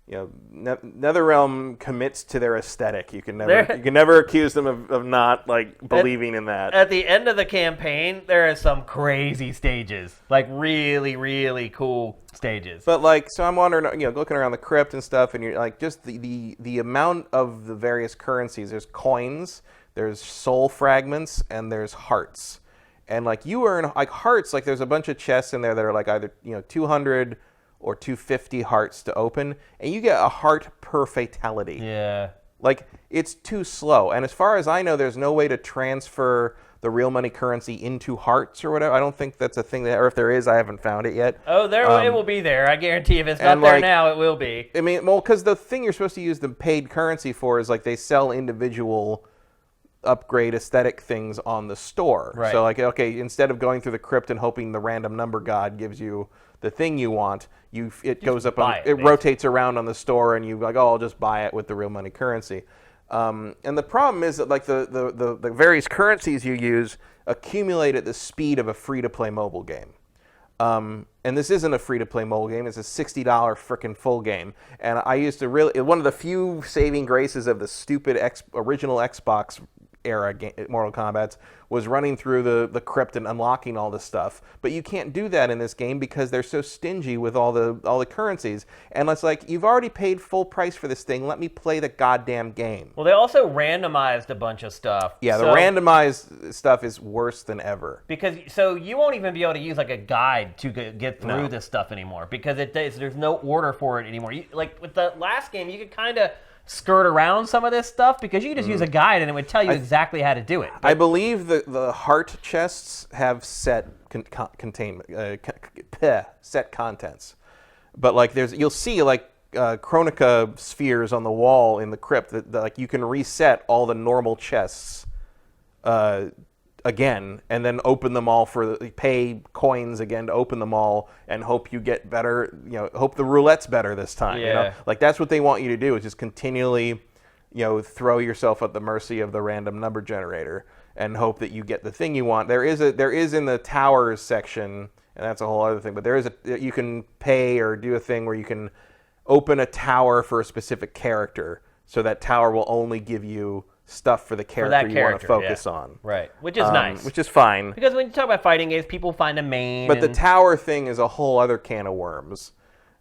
NetherRealm commits to their aesthetic. You can never accuse them of not believing in that.
At the end of the campaign, there are some crazy stages, really, really cool stages.
But so I'm wondering, looking around the crypt and stuff, and you're just the amount of the various currencies. There's coins, there's soul fragments, and there's hearts. And you earn hearts. There's a bunch of chests in there that are either 200 or 250 hearts to open, and you get a heart per fatality.
Yeah.
It's too slow. And as far as I know, there's no way to transfer the real money currency into hearts or whatever. I don't think that's a thing or if there is, I haven't found it yet.
Oh, it will be there. I guarantee if it's not there now, it will be.
I mean, because the thing you're supposed to use the paid currency for is they sell individual upgrade aesthetic things on the store.
Right.
So okay, instead of going through the crypt and hoping the random number god gives you the thing you want, it goes up, it rotates around on the store, and you I'll just buy it with the real money currency. And the problem is that the various currencies you use accumulate at the speed of a free-to-play mobile game. And this isn't a free-to-play mobile game. It's a $60 frickin' full game. And I used to one of the few saving graces of the stupid original Xbox era Mortal Kombat's was running through the crypt and unlocking all this stuff. But you can't do that in this game because they're so stingy with all the currencies. And it's you've already paid full price for this thing. Let me play the goddamn game.
Well, they also randomized a bunch of stuff.
Yeah, the randomized stuff is worse than ever.
So you won't even be able to use a guide to get through this stuff anymore because there's no order for it anymore. With the last game, you could kind of skirt around some of this stuff because you could just use a guide and it would tell you exactly how to do it.
I believe the heart chests have set set contents, but like you'll see like Chronica spheres on the wall in the crypt that like you can reset all the normal chests again, and then open them all pay coins again to open them all, and hope you get better. Hope the roulette's better this time.
Yeah.
Like that's what they want you to do, is just continually, throw yourself at the mercy of the random number generator and hope that you get the thing you want. There is in the towers section, and that's a whole other thing. But you can pay or do a thing where you can open a tower for a specific character, so that tower will only give you stuff for the character you want to focus on.
Right, which is nice.
Which is fine.
Because when you talk about fighting games, people find a main.
But the tower thing is a whole other can of worms.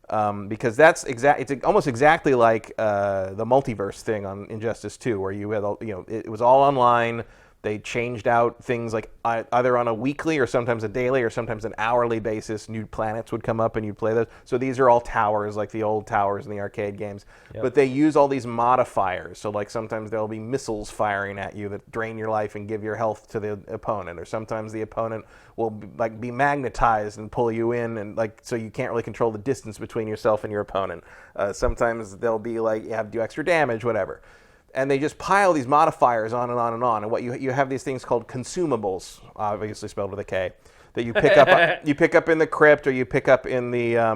Because it's almost exactly like the multiverse thing on Injustice 2, where you had it was all online. They changed out things like either on a weekly or sometimes a daily or sometimes an hourly basis. New planets would come up and you'd play those. So these are all towers, like the old towers in the arcade games. Yep. But they use all these modifiers. So like sometimes there'll be missiles firing at you that drain your life and give your health to the opponent. Or sometimes the opponent will be magnetized and pull you in, and so you can't really control the distance between yourself and your opponent. Sometimes they'll be like you have to do extra damage, whatever. And they just pile these modifiers on and on and on. And what you have these things called consumables, obviously spelled with a K, that you pick up. You pick up in the crypt, or you pick up in the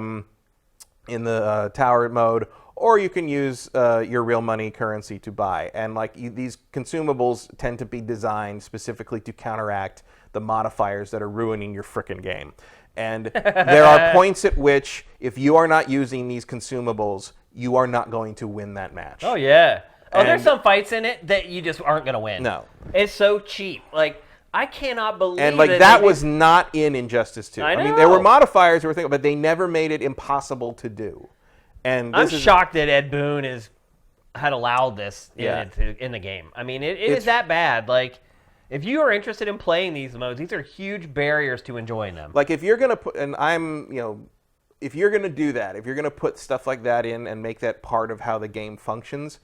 tower mode, or you can use your real money currency to buy. And these consumables tend to be designed specifically to counteract the modifiers that are ruining your frickin' game. And there are points at which, if you are not using these consumables, you are not going to win that match.
Oh yeah. Oh, there's some fights in it that you just aren't going to win.
No.
It's so cheap. I cannot believe
and that was not in Injustice 2.
I know.
I mean, there were modifiers that were things, but they never made it impossible to do. And
I'm shocked that Ed Boon had allowed this in the game. I mean, it is that bad. If you are interested in playing these modes, these are huge barriers to enjoying them.
If you're going to put, if you're going to do that, if you're going to put stuff like that in and make that part of how the game functions,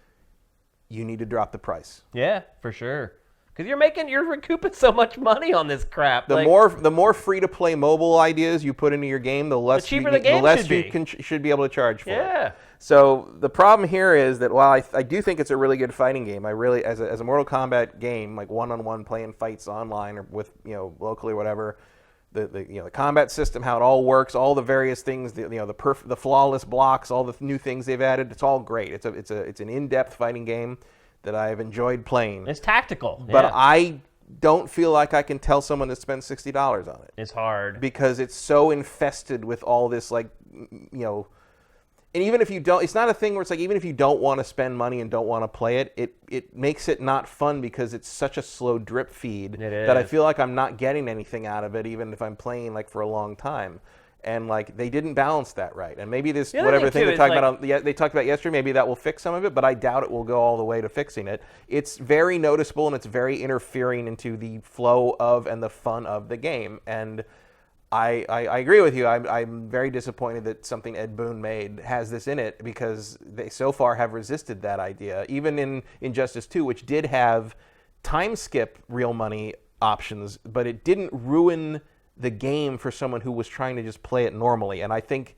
you need to drop the price.
Yeah, for sure. Because you're recouping so much money on this crap.
The more free to play mobile ideas you put into your game, the less
cheaper the game
should be able to charge for.
Yeah.
It. So the problem here is that while I do think it's a really good fighting game, I really as a Mortal Kombat game, like one-on-one playing fights online or with locally or whatever. The combat system, how it all works, all the various things, the flawless blocks, all the new things they've added, it's all great. It's an in-depth fighting game that I've enjoyed playing.
It's tactical,
but I don't feel like I can tell someone to spend $60 on it.
It's hard
because it's so infested with all this and even if you don't, it's not a thing where it's even if you don't want to spend money and don't want to play it, it makes it not fun because it's such a slow drip feed that I feel like I'm not getting anything out of it, even if I'm playing for a long time. And they didn't balance that right. And maybe this whatever thing they talked about they talked about yesterday, maybe that will fix some of it, but I doubt it will go all the way to fixing it. It's very noticeable and it's very interfering into the flow of and the fun of the game. And I agree with you. I'm very disappointed that something Ed Boon made has this in it, because they so far have resisted that idea. Even in Injustice 2, which did have time skip real money options, but it didn't ruin the game for someone who was trying to just play it normally. And I think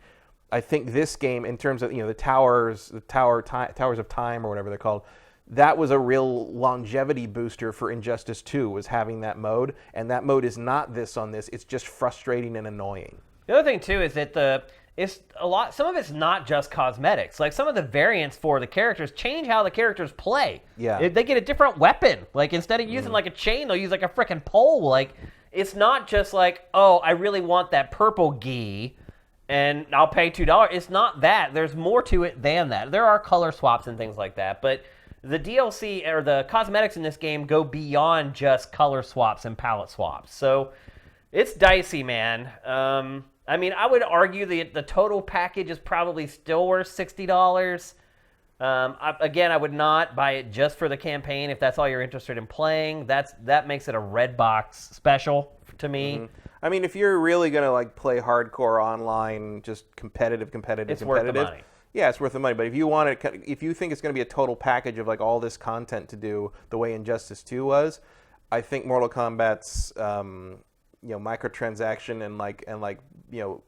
this game, in terms of the towers of time or whatever they're called, that was a real longevity booster for Injustice 2, was having that mode. And that mode is not this on this. It's just frustrating and annoying.
The other thing, too, is that some of it's not just cosmetics. Some of the variants for the characters change how the characters play.
Yeah.
They get a different weapon. Instead of using a chain, they'll use a freaking pole. It's not just oh, I really want that purple gi, and I'll pay $2. It's not that. There's more to it than that. There are color swaps and things like that, but the DLC or the cosmetics in this game go beyond just color swaps and palette swaps. So it's dicey, man. I mean, I would argue the total package is probably still worth $60. I would not buy it just for the campaign if that's all you're interested in playing. That makes it a red box special to me.
Mm-hmm. I mean, if you're really gonna play hardcore online, just competitive,
it's worth the money.
Yeah, it's worth the money. But if you want it, if you think it's going to be a total package of like all this content to do the way Injustice 2 was, I think Mortal Kombat's microtransaction and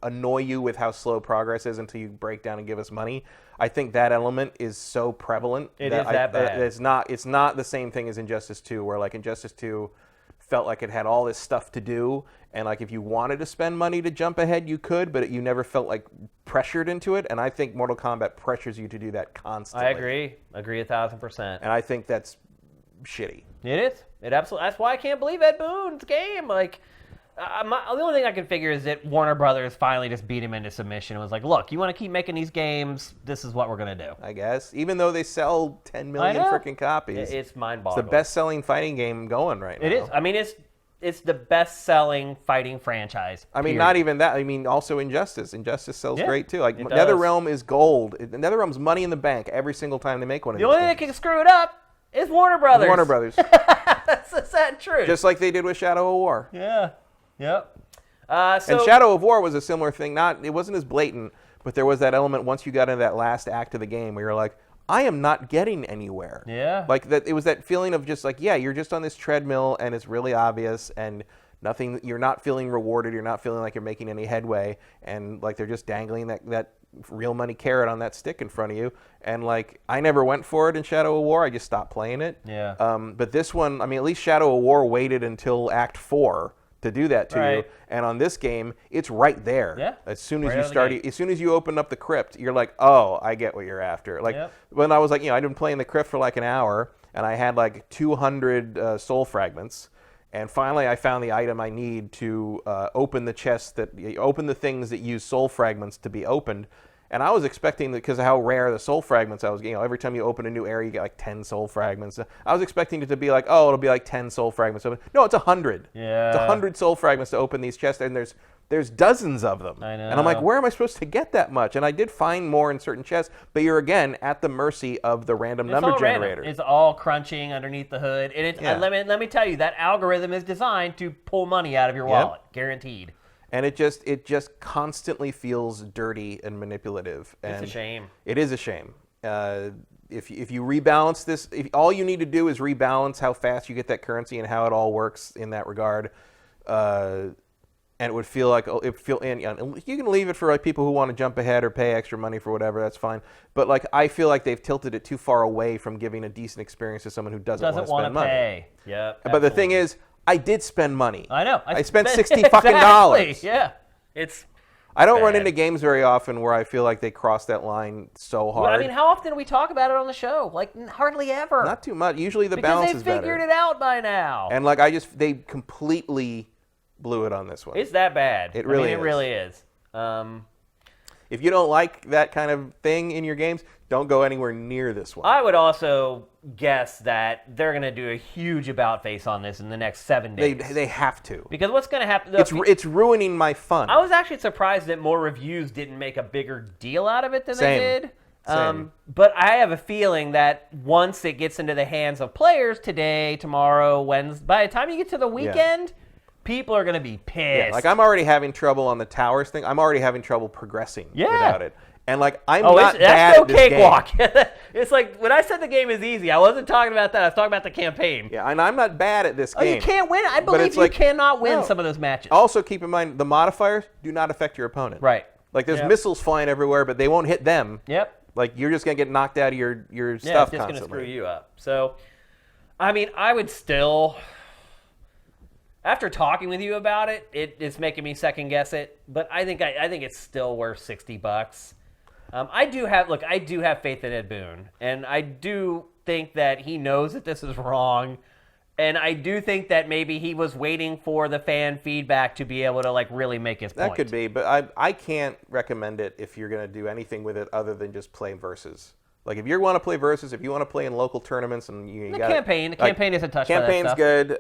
annoy you with how slow progress is until you break down and give us money. I think that element is so prevalent.
That bad.
It's not the same thing as Injustice 2, where like Injustice 2 felt like it had all this stuff to do, and like if you wanted to spend money to jump ahead, you could, but you never felt like pressured into it. And I think Mortal Kombat pressures you to do that constantly.
I agree 1,000%.
And I think that's shitty.
It is. It absolutely. That's why I can't believe Ed Boon's game. Like, the only thing I can figure is that Warner Brothers finally just beat him into submission and was like, "Look, you want to keep making these games? This is what we're gonna do."
I guess, even though they sell 10 million freaking copies,
it's mind-boggling.
It's the best-selling fighting game going right now.
It is. I mean, it's the best-selling fighting franchise.
I mean, not even that. I mean, also Injustice. Injustice sells great too. Like
NetherRealm
is gold. NetherRealm's money in the bank every single time they make one of these.
The only thing that can screw it up is Warner Brothers.
Warner Brothers.
That's the sad truth.
Just like they did with Shadow of War.
Yeah. Yep.
And Shadow of War was a similar thing. It wasn't as blatant, but there was that element once you got into that last act of the game where you're like, I am not getting anywhere.
Yeah.
Like that. It was that feeling of just like, yeah, you're just on this treadmill and it's really obvious and nothing. You're not feeling rewarded. You're not feeling like you're making any headway. And like they're just dangling that real money carrot on that stick in front of you. And like I never went for it in Shadow of War. I just stopped playing it.
Yeah.
But this one, I mean, at least Shadow of War waited until Act 4 to do that to you, and on this game, it's right there.
Yeah.
As soon as you start, as soon as you open up the crypt, you're like, oh, I get what you're after. Like when I was like, I'd been playing the crypt for like an hour, and I had like 200 soul fragments, and finally I found the item I need to open the chest open the things that use soul fragments to be opened. And I was expecting that because of how rare the soul fragments I was getting. Every time you open a new area, you get like 10 soul fragments. I was expecting it to be like, oh, it'll be like 10 soul fragments. No, it's 100.
Yeah.
It's 100 soul fragments to open these chests, and there's dozens of them.
I know.
And I'm like, where am I supposed to get that much? And I did find more in certain chests, but you're again at the mercy of the random number generator.
It's all crunching underneath the hood. And let me tell you, that algorithm is designed to pull money out of your wallet, guaranteed.
And it just constantly feels dirty and manipulative. And
it's a shame.
It is a shame. If you rebalance this, if all you need to do is rebalance how fast you get that currency and how it all works in that regard, and it would feel like you can leave it for like people who want to jump ahead or pay extra money for whatever. That's fine. But like I feel like they've tilted it too far away from giving a decent experience to someone who doesn't want to spend money.
Pay. Yep.
But the thing is, I did spend money.
I know.
I spent $60 fucking dollars.
Yeah.
I don't run into games very often where I feel like they cross that line so hard.
Well, I mean, how often do we talk about it on the show? Like, hardly ever.
Not too much. Usually the balance is better.
Because they figured it out by now.
And like they completely blew it on this one.
It's that bad.
It really is. If you don't like that kind of thing in your games, don't go anywhere near this one.
I would also guess that they're going to do a huge about face on this in the next 7 days.
They have to.
Because what's going to happen...
It's ruining my fun.
I was actually surprised that more reviews didn't make a bigger deal out of it than they did.
Same.
But I have a feeling that once it gets into the hands of players today, tomorrow, Wednesday, by the time you get to the weekend... People are going to be pissed.
Yeah, like I'm already having trouble on the towers thing. I'm already having trouble progressing without it. And like I'm not bad at this game.
That's no cakewalk. It's like when I said the game is easy, I wasn't talking about that. I was talking about the campaign.
Yeah, and I'm not bad at this game.
Oh, you can't win. I believe you cannot win some of those matches.
Also, keep in mind the modifiers do not affect your opponent.
Right.
Like there's missiles flying everywhere, but they won't hit them.
Yep.
Like you're just gonna get knocked out of your stuff constantly.
Yeah, it's just gonna screw you up. So, I mean, I would still. After talking with you about it, it's making me second guess it. But I think it's still worth $60. I do have faith in Ed Boon, and I do think that he knows that this is wrong, and I do think that maybe he was waiting for the fan feedback to be able to like really make his point.
That could be, but I can't recommend it if you're gonna do anything with it other than just play versus. Like if you want to play versus, if you want to play in local tournaments, and you got
the campaign isn't touched by that
campaign's
stuff.
good,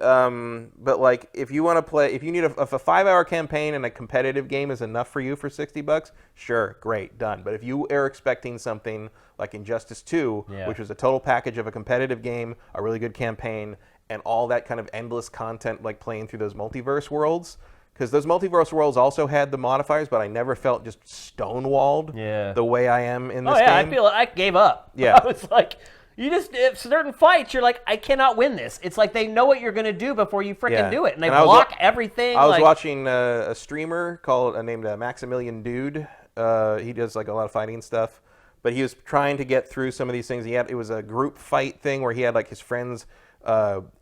but like if you want to play, if you need if a 5-hour campaign and a competitive game is enough for you for $60, sure, great, done. But if you are expecting something like Injustice 2, which was a total package of a competitive game, a really good campaign, and all that kind of endless content, like playing through those multiverse worlds, because those Multiverse Worlds also had the modifiers, but I never felt just stonewalled the way I am in this game.
I gave up.
Yeah.
I was like, if certain fights, you're like, I cannot win this. It's like they know what you're going to do before you freaking do it, and they block everything.
I was watching a streamer named Maximilian Dude. He does like a lot of fighting stuff, but he was trying to get through some of these things. It was a group fight thing where he had like his friends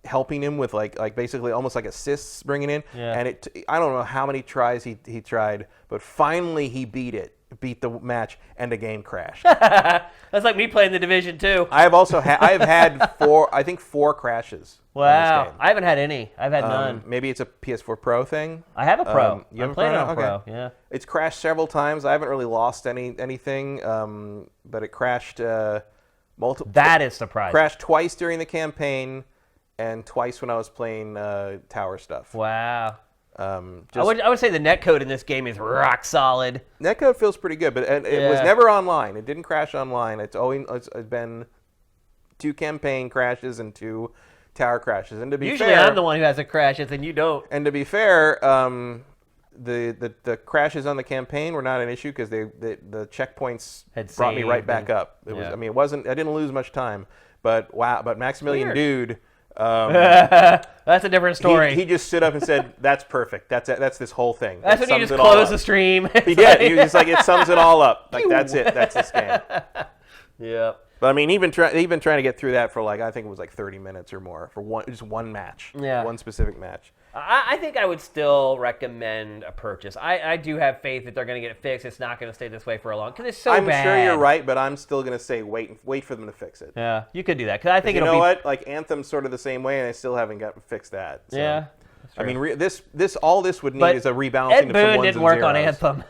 helping him with like basically almost like assists bringing in. And I don't know how many tries he tried, but finally he beat the match, and the game crashed.
That's like me playing the Division 2.
I have had four crashes.
Wow.
In this game.
I haven't had any. I've had none.
Maybe it's a PS4 Pro thing.
I have a Pro.
You have
I'm playing
a
on
Pro?
Pro. Yeah.
It's crashed several times. I haven't really lost anything, but it crashed multiple.
That is surprising.
Crashed twice during the campaign, and twice when I was playing tower stuff.
Wow. I would say the netcode in this game is rock solid.
Netcode feels pretty good, but it was never online. It didn't crash online. It's been 2 campaign crashes and 2 tower crashes. And to be
usually
fair,
I'm the one who has the crashes, and you don't.
And to be fair, the crashes on the campaign were not an issue because the checkpoints brought me right back up. It was. I mean, it wasn't. I didn't lose much time. But wow. But Maximilian Dude.
That's a different story.
He just stood up and said, "That's perfect. That's this whole thing."
That's when you just close the stream.
He did. He was just like, it sums it all up. Like that's it. That's this game.
Yeah.
But I mean, even trying to get through that for I think it was 30 minutes or more for one match.
Yeah.
One specific match.
I think I would still recommend a purchase. I do have faith that they're going to get it fixed. It's not going to stay this way for a long because it's so bad.
I'm sure you're right, but I'm still going to say wait for them to fix it.
Yeah, you could do that because I think
it'll be. You know what? Like Anthem's sort of the same way, and I still haven't got fixed that. So.
Yeah.
I mean, all this would need is a rebalancing of some ones
didn't work
zeros.
on Anthem.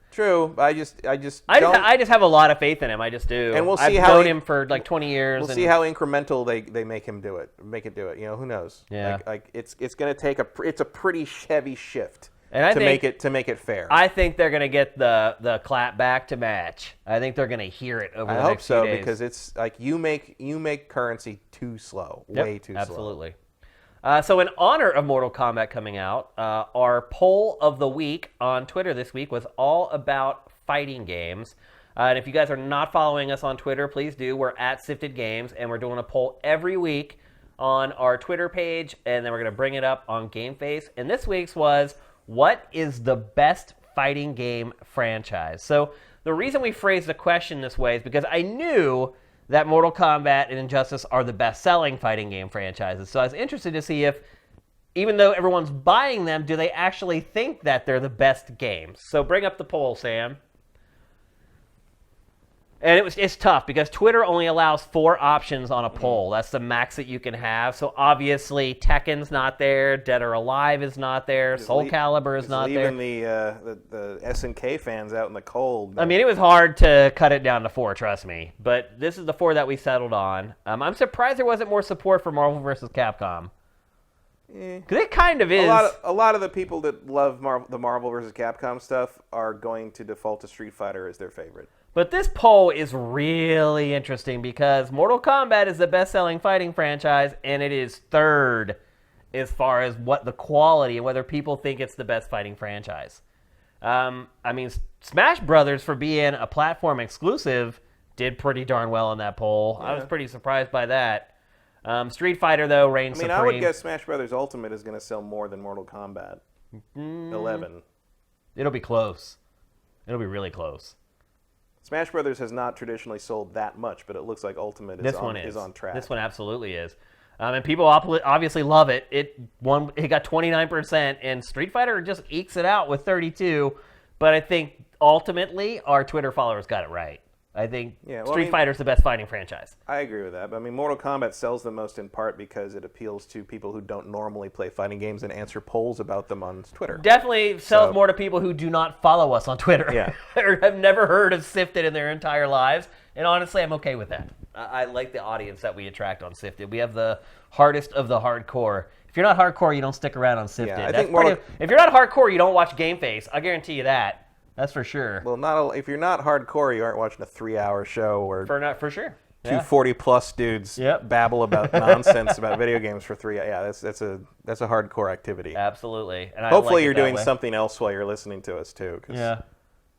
True. I just
I just have a lot of faith in him. I just do.
And we'll see
I've known him for 20 years.
We'll see how incremental they make him do it. Make it do it. Who knows?
Yeah.
Like it's going to take it's a pretty heavy shift
to
make it fair.
I think they're going to get the clap back to match. I think they're going to hear it over the next few days.
I hope so because it's like you make currency too slow, way too slow.
Absolutely. So in honor of Mortal Kombat coming out, our poll of the week on Twitter this week was all about fighting games. And if you guys are not following us on Twitter, please do. We're at Sifted Games, and we're doing a poll every week on our Twitter page, and then we're going to bring it up on GameFace. And this week's was, what is the best fighting game franchise? So the reason we phrased the question this way is because I knew that Mortal Kombat and Injustice are the best-selling fighting game franchises. So I was interested to see if, even though everyone's buying them, do they actually think that they're the best games? So bring up the poll, Sam. And it's tough because Twitter only allows 4 options on a poll. That's the max that you can have. So obviously Tekken's not there, Dead or Alive is not there, Soul Calibur is not there.
Leaving the SNK fans out in the cold.
I mean, it was hard to cut it down to 4, trust me. But this is the 4 that we settled on. I'm surprised there wasn't more support for Marvel vs. Capcom. Because it kind of is.
A lot of the people that love the Marvel vs. Capcom stuff are going to default to Street Fighter as their favorite.
But this poll is really interesting because Mortal Kombat is the best-selling fighting franchise, and it is 3rd as far as what the quality and whether people think it's the best fighting franchise. I mean, Smash Brothers, for being a platform exclusive, did pretty darn well in that poll. Yeah. I was pretty surprised by that. Street Fighter, though, reigns supreme.
I would guess Smash Brothers Ultimate is going to sell more than Mortal Kombat 11.
It'll be close. It'll be really close.
Smash Brothers has not traditionally sold that much, but it looks like Ultimate is on track.
This one absolutely is. And people obviously love it. It got 29%, and Street Fighter just ekes it out with 32%. But I think ultimately our Twitter followers got it right. I think Street Fighter is the best fighting franchise.
I agree with that. But I mean, Mortal Kombat sells the most in part because it appeals to people who don't normally play fighting games and answer polls about them on Twitter.
Definitely sells more to people who do not follow us on Twitter or have never heard of Sifted in their entire lives. And honestly, I'm okay with that. I like the audience that we attract on Sifted. We have the hardest of the hardcore. If you're not hardcore, you don't stick around on Sifted. Yeah, if you're not hardcore, you don't watch GameFace. I'll guarantee you that. That's for sure.
Well, if you're not hardcore, you aren't watching a 3-hour show or
for sure.
Two 40-plus dudes
Yep.
babble about nonsense about video games for 3 hours. Yeah, that's a hardcore activity.
Absolutely. And
Hopefully
I
you're
like
doing something else while you're listening to us, too.
Yeah.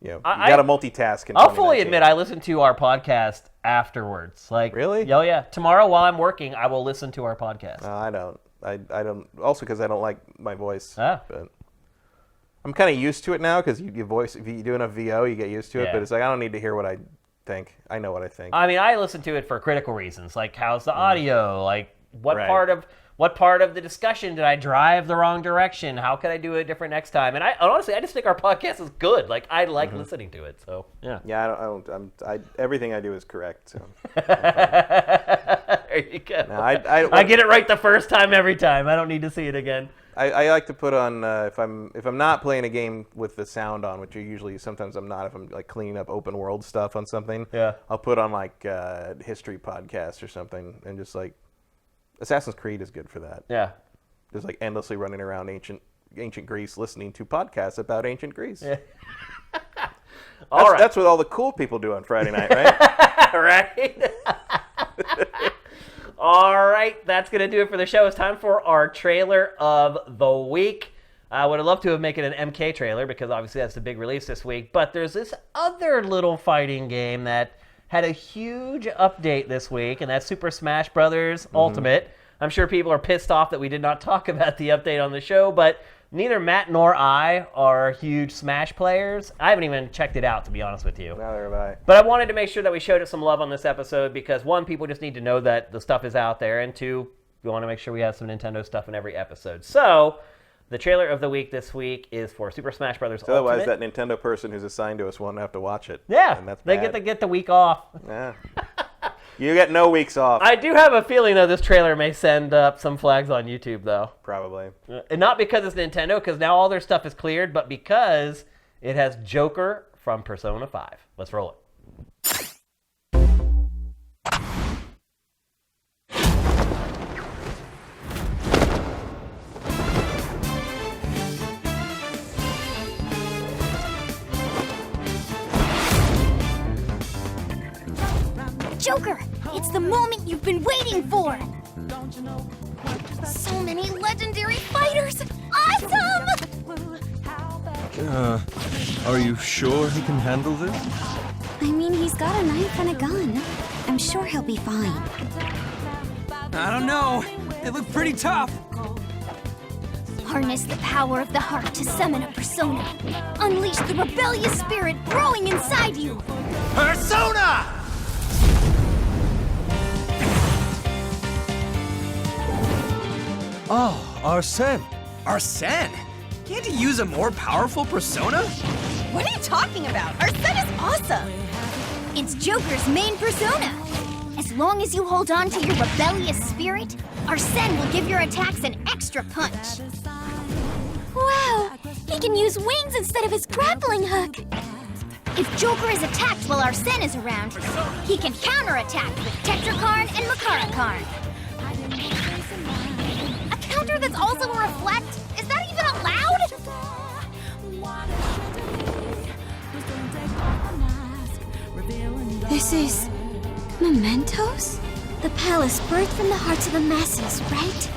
You got to multitask.
I'll fully admit I listen to our podcast afterwards. Like,
really?
Oh, yeah. Tomorrow while I'm working, I will listen to our podcast.
I don't. I don't. Also because I don't like my voice.
But
I'm kind of used to it now because if you do enough VO, you get used to it.
Yeah.
But it's like I don't need to hear what I think. I know what I think.
I mean, I listen to it for critical reasons, like how's the audio, like what
Right.
part of the discussion did I drive the wrong direction? How could I do it different next time? And honestly, I just think our podcast is good. Like I like listening to it. So yeah.
Yeah, everything I do is correct. So.
There you go.
No,
I get it right the first time every time. I don't need to see it again.
I like to put on if I'm not playing a game with the sound on, which sometimes I'm not. If I'm like cleaning up open world stuff on something, I'll put on like history podcast or something, and just like Assassin's Creed is good for that.
Yeah,
just like endlessly running around ancient Greece, listening to podcasts about ancient Greece. Yeah. That's what all the cool people do on Friday night, right?
Right. All right, that's going to do it for the show. It's time for our trailer of the week. I would have loved to have made it an MK trailer because obviously that's the big release this week. But there's this other little fighting game that had a huge update this week, and that's Super Smash Bros. Ultimate. I'm sure people are pissed off that we did not talk about the update on the show, but neither Matt nor I are huge Smash players. I haven't even checked it out, to be honest with you.
Neither have I.
But I wanted to make sure that we showed it some love on this episode because, one, people just need to know that the stuff is out there, and two, we want to make sure we have some Nintendo stuff in every episode. So, the trailer of the week this week is for Super Smash Bros. Ultimate.
Otherwise, that Nintendo person who's assigned to us won't have to watch it.
Yeah,
and that's
they
bad.
get to get the week off.
Yeah. You get no weeks off.
I do have a feeling, though, this trailer may send up some flags on YouTube, though.
Probably.
And not because it's Nintendo, because now all their stuff is cleared, but because it has Joker from Persona 5. Let's roll it.
Joker, it's the moment you've been waiting for! So many legendary fighters! Awesome!
Are you sure he can handle this?
I mean, he's got a knife and a gun. I'm sure he'll be fine.
I don't know. They look pretty tough.
Harness the power of the heart to summon a persona. Unleash the rebellious spirit growing inside you.
Persona!
Oh, Arsene.
Arsene? Can't he use a more powerful persona?
What are you talking about? Arsene is awesome!
It's Joker's main persona. As long as you hold on to your rebellious spirit, Arsene will give your attacks an extra punch. Wow! He can use wings instead of his grappling hook. If Joker is attacked while Arsene is around, he can counterattack with Tetrakarn and Makarakarn. A counter that's also a reflect? Is that even allowed? This is mementos? The palace birthed from the hearts of the masses, right?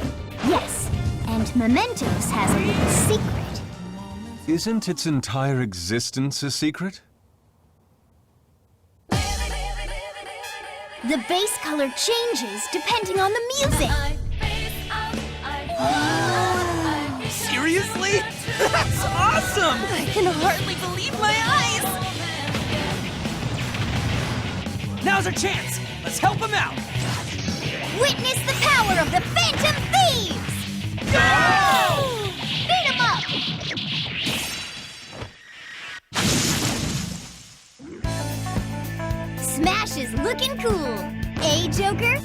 Yes, and mementos has a little secret.
Isn't its entire existence a secret?
The base color changes depending on the music.
Seriously? That's awesome!
I can hardly believe my eyes!
Now's our chance! Let's help him out!
Witness the power of the Phantom Thieves! Go! Beat 'em up! Smash is looking cool, eh, Joker?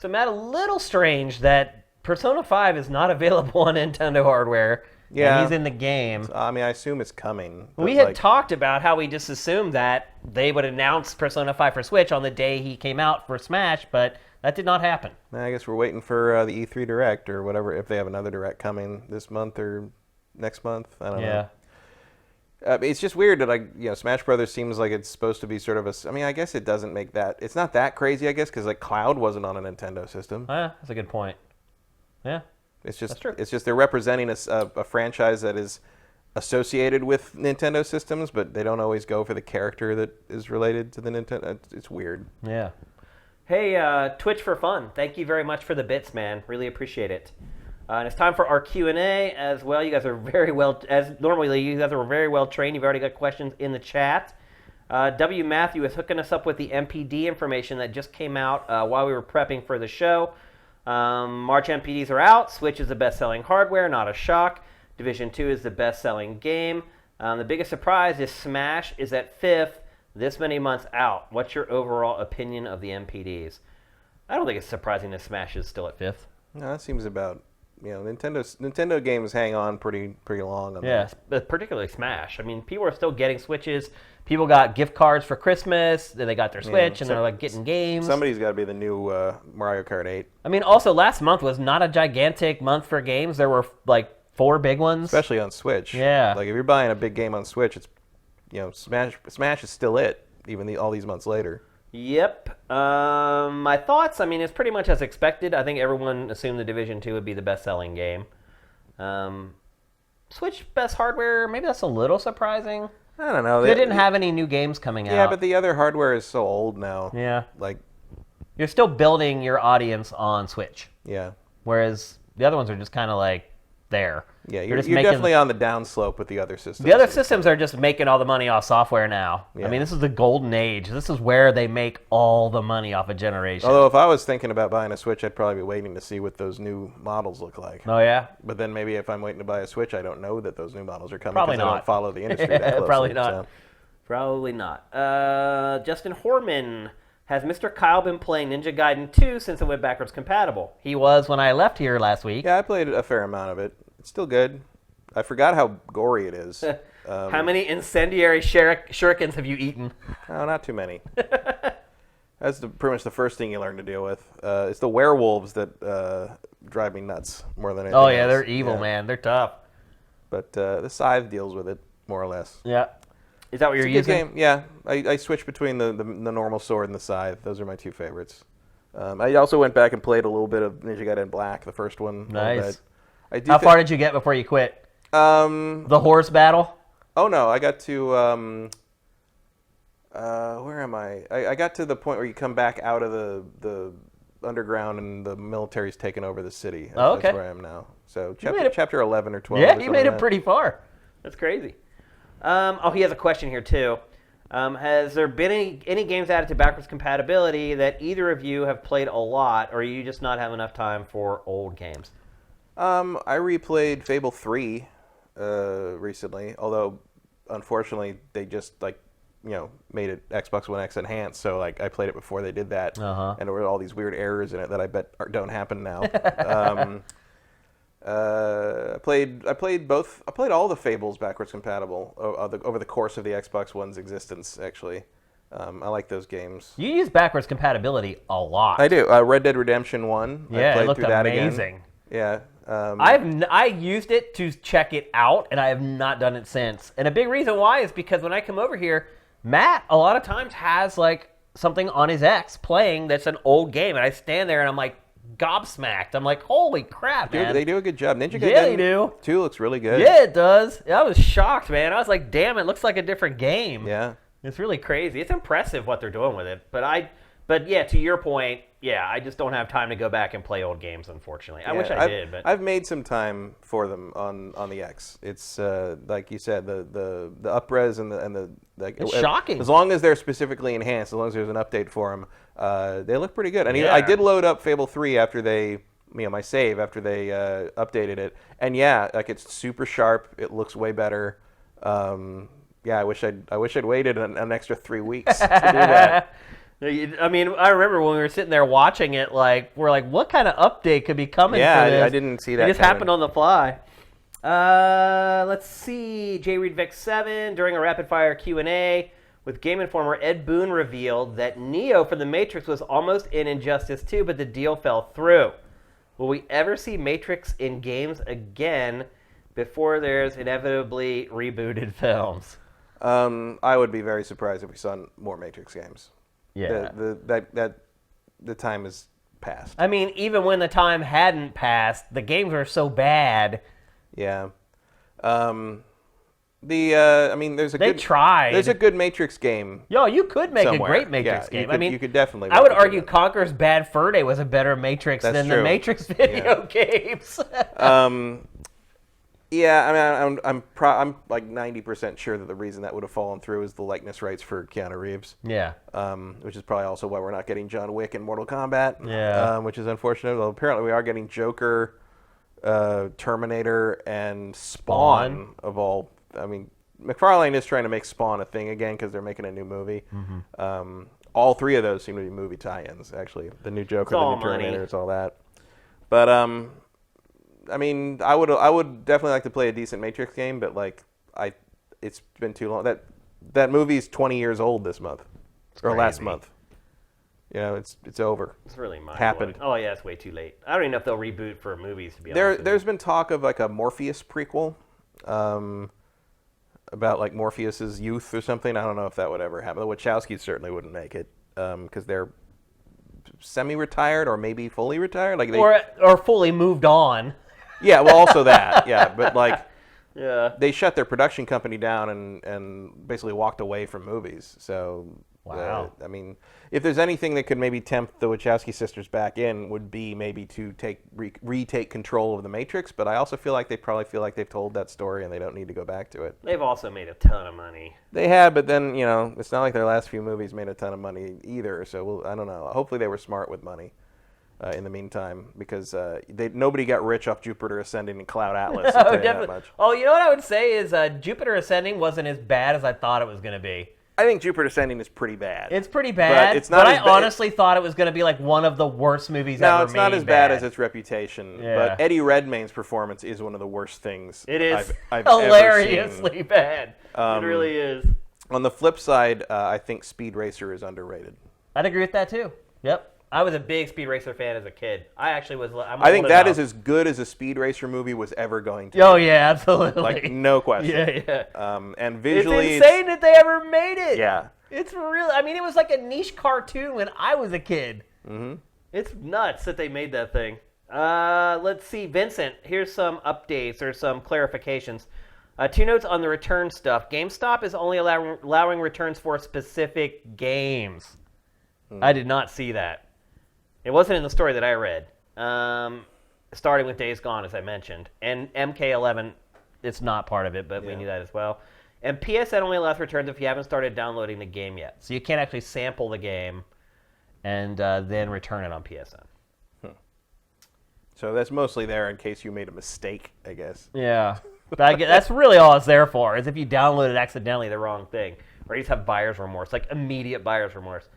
So, Matt, a little strange that Persona 5 is not available on Nintendo hardware.
Yeah.
And he's in the game.
I mean, I assume it's coming. but,
We had
like,
talked about how we just assumed that they would announce Persona 5 for Switch on the day he came out for Smash, but that did not happen.
I guess we're waiting for the E3 Direct or whatever, if they have another Direct coming this month or next month. I don't know. It's just weird that Smash Brothers seems like it's supposed to be sort of a. I mean, I guess it doesn't make that. It's not that crazy, I guess, because like Cloud wasn't on a Nintendo system.
That's a good point. Yeah.
It's just
That's true.
It's just they're representing a franchise that is associated with Nintendo systems, but they don't always go for the character that is related to the Nintendo. It's weird.
Yeah. Hey, Twitch for fun. Thank you very much for the bits, man. Really appreciate it. And it's time for our Q&A as well. You guys are very well, as normally, you guys are very well trained. You've already got questions in the chat. W. Matthew is hooking us up with the MPD information that just came out while we were prepping for the show. March MPDs are out. Switch is the best-selling hardware, not a shock. Division 2 is the best-selling game. The biggest surprise is Smash is at 5th this many months out. What's your overall opinion of the MPDs? I don't think it's surprising that Smash is still at 5th.
No, that seems about. Nintendo games hang on pretty long. On
Yeah, particularly Smash. I mean, people are still getting Switches. People got gift cards for Christmas. Then they got their Switch, and they're like getting games.
Somebody's got to be the new Mario Kart 8.
I mean, also last month was not a gigantic month for games. There were like 4 big ones,
Especially on Switch.
Yeah.
Like if you're buying a big game on Switch, it's Smash is still it, even all these months later.
Yep. My thoughts, I mean, it's pretty much as expected. I think everyone assumed the Division 2 would be the best-selling game. Switch best hardware, maybe that's a little surprising.
I don't know.
They didn't have any new games coming out.
Yeah, but the other hardware is so old now.
Yeah.
Like,
You're still building your audience on Switch,
yeah.
whereas the other ones are just kind of like there.
Yeah,
They're
you're
just making-
definitely on the downslope with the other systems.
The other systems are just making all the money off software now.
Yeah.
I mean, this is the golden age. This is where they make all the money off a generation.
Although if I was thinking about buying a Switch, I'd probably be waiting to see what those new models look like.
Oh, yeah?
But then maybe if I'm waiting to buy a Switch, I don't know that those new models are coming
Probably
because I
not.
don't follow the industry that closely.
Probably not.
So.
Probably not. Justin Horman. Has Mr. Kyle been playing Ninja Gaiden 2 since it went backwards compatible? He was when I left here last week.
Yeah, I played a fair amount of it. It's still good. I forgot how gory it is.
How many incendiary shurikens have you eaten?
Oh, not too many. That's pretty much the first thing you learn to deal with. It's the werewolves that drive me nuts more than anything
Oh, yeah,
else.
they're evil, man. They're tough.
But the Scythe deals with it, more or less.
Yeah. Is that what you're
It's a good
using?
game. Yeah, I switch between the normal sword and the Scythe. Those are my two favorites. I also went back and played a little bit of Ninja Gaiden Black, the first one.
Nice.
How
How far did you get before you quit? The horse battle?
Oh, no, I got to... where am I? I got to the point where you come back out of the underground and the military's taken over the city.
Oh, okay.
That's where I am now. So
made it-
chapter 11 or 12.
Yeah,
or
you
something
made
like
it
that.
pretty far. That's crazy. He has a question here, too. Has there been any games added to backwards compatibility that either of you have played a lot, or you just not have enough time for old games?
I replayed Fable 3 recently, although unfortunately they just made it Xbox One X enhanced, so I played it before they did that, and there were all these weird errors in it that I bet don't happen now. I played all the Fables backwards compatible over the course of the Xbox One's existence. Actually, I like those games.
You use backwards compatibility a lot.
I do. Red Dead Redemption 1.
Yeah,
I played
it looked
through that
amazing.
Again. Yeah.
I used it to check it out, and I have not done it since. And a big reason why is because when I come over here, Matt a lot of times has something on his X playing that's an old game, and I stand there and I'm like gobsmacked. I'm like, holy crap, man!
They do a good job. Ninja Gaiden
Yeah, they do.
2 looks really good.
Yeah, it does. I was shocked, man. I was like, damn, it looks like a different game.
Yeah.
It's really crazy. It's impressive what they're doing with it. But yeah, to your point, yeah, I just don't have time to go back and play old games, unfortunately. I wish I did, but
I've made some time for them on the X. It's like you said, the up-res and the
It's shocking.
As long as they're specifically enhanced, as long as there's an update for them, they look pretty good. And
Yeah.
I did load up Fable 3 after they, my save after they updated it, and yeah, it's super sharp. It looks way better. Yeah, I wish I'd waited an extra 3 weeks to do that.
I mean, I remember when we were sitting there watching it, like we're like, what kind of update could be coming?
Yeah,
for this?
I didn't see that.
It just
coming.
happened on the fly. Let's see. J. Reed Vic 7 during a rapid fire Q&A with Game Informer, Ed Boon revealed that Neo from the Matrix was almost in Injustice 2, but the deal fell through. Will we ever see Matrix in games again before there's inevitably rebooted films?
I would be very surprised if we saw more Matrix games.
Yeah.
The time has passed.
I mean, even when the time hadn't passed, the games were so bad.
Yeah. I mean, there's a
They
good
tried.
There's a good Matrix game.
Yo, you could make
somewhere.
a great Matrix
Yeah,
game. I mean,
you could definitely.
I would
make a good
argue
one.
Conker's Bad Fur Day was a better Matrix
That's
than
true.
the Matrix video games.
Yeah, I mean, I'm like 90% sure that the reason that would have fallen through is the likeness rights for Keanu Reeves.
Yeah.
Which is probably also why we're not getting John Wick in Mortal Kombat.
Yeah.
Which is unfortunate. Well, apparently we are getting Joker, Terminator, and Spawn of all. I mean, McFarlane is trying to make Spawn a thing again because they're making a new movie. Mm-hmm. All three of those seem to be movie tie-ins. Actually, the new Joker, the new Terminator, it's all that. But I mean, I would definitely like to play a decent Matrix game, but like it's been too long. That movie's 20 years old this month, or last month. You know, it's over.
It's really
happened.
Oh yeah, it's way too late. I don't even know if they'll reboot for movies. To be honest,
There's been talk of like a Morpheus prequel, about like Morpheus's youth or something. I don't know if that would ever happen. The Wachowskis certainly wouldn't make it because they're semi-retired or maybe fully retired, like
or fully moved on.
Yeah, well, also that. Yeah, but like,
yeah,
they shut their production company down and basically walked away from movies. So,
wow.
I mean, if there's anything that could maybe tempt the Wachowski sisters back in, would be maybe to retake control of the Matrix. But I also feel like they probably feel like they've told that story and they don't need to go back to it.
They've also made a ton of money.
They have, but then it's not like their last few movies made a ton of money either. So I don't know. Hopefully, they were smart with money. In the meantime, because nobody got rich off Jupiter Ascending and Cloud Atlas.
No, definitely.
That much.
Oh, you know what I would say is Jupiter Ascending wasn't as bad as I thought it was going to be.
I think Jupiter Ascending is pretty bad.
It's pretty bad,
but it's not.
But I honestly thought it was going to be like one of the worst movies ever made.
No, it's not as bad as its reputation.
Yeah.
But Eddie Redmayne's performance is one of the worst things
it is
I've
hilariously
ever seen.
bad. It really is.
On the flip side, I think Speed Racer is underrated.
I'd agree with that too. Yep. I was a big Speed Racer fan as a kid. I actually was.
I think that is as good as a Speed Racer movie was ever going to be.
Oh yeah, absolutely.
Like no question.
Yeah.
And visually,
it's insane that they ever made it.
Yeah.
It's real. I mean, it was like a niche cartoon when I was a kid.
Mm-hmm.
It's nuts that they made that thing. Let's see, Vincent. Here's some updates or some clarifications. 2 notes on the return stuff. GameStop is only allowing returns for specific games. I did not see that. It wasn't in the story that I read. Starting with Days Gone, as I mentioned. And MK11, it's not part of it, but we knew that as well. And PSN only allows returns if you haven't started downloading the game yet. So you can't actually sample the game and then return it on PSN.
So that's mostly there in case you made a mistake, I guess.
Yeah. But that's really all it's there for, is if you downloaded accidentally the wrong thing. Or you just have buyer's remorse, like immediate buyer's remorse.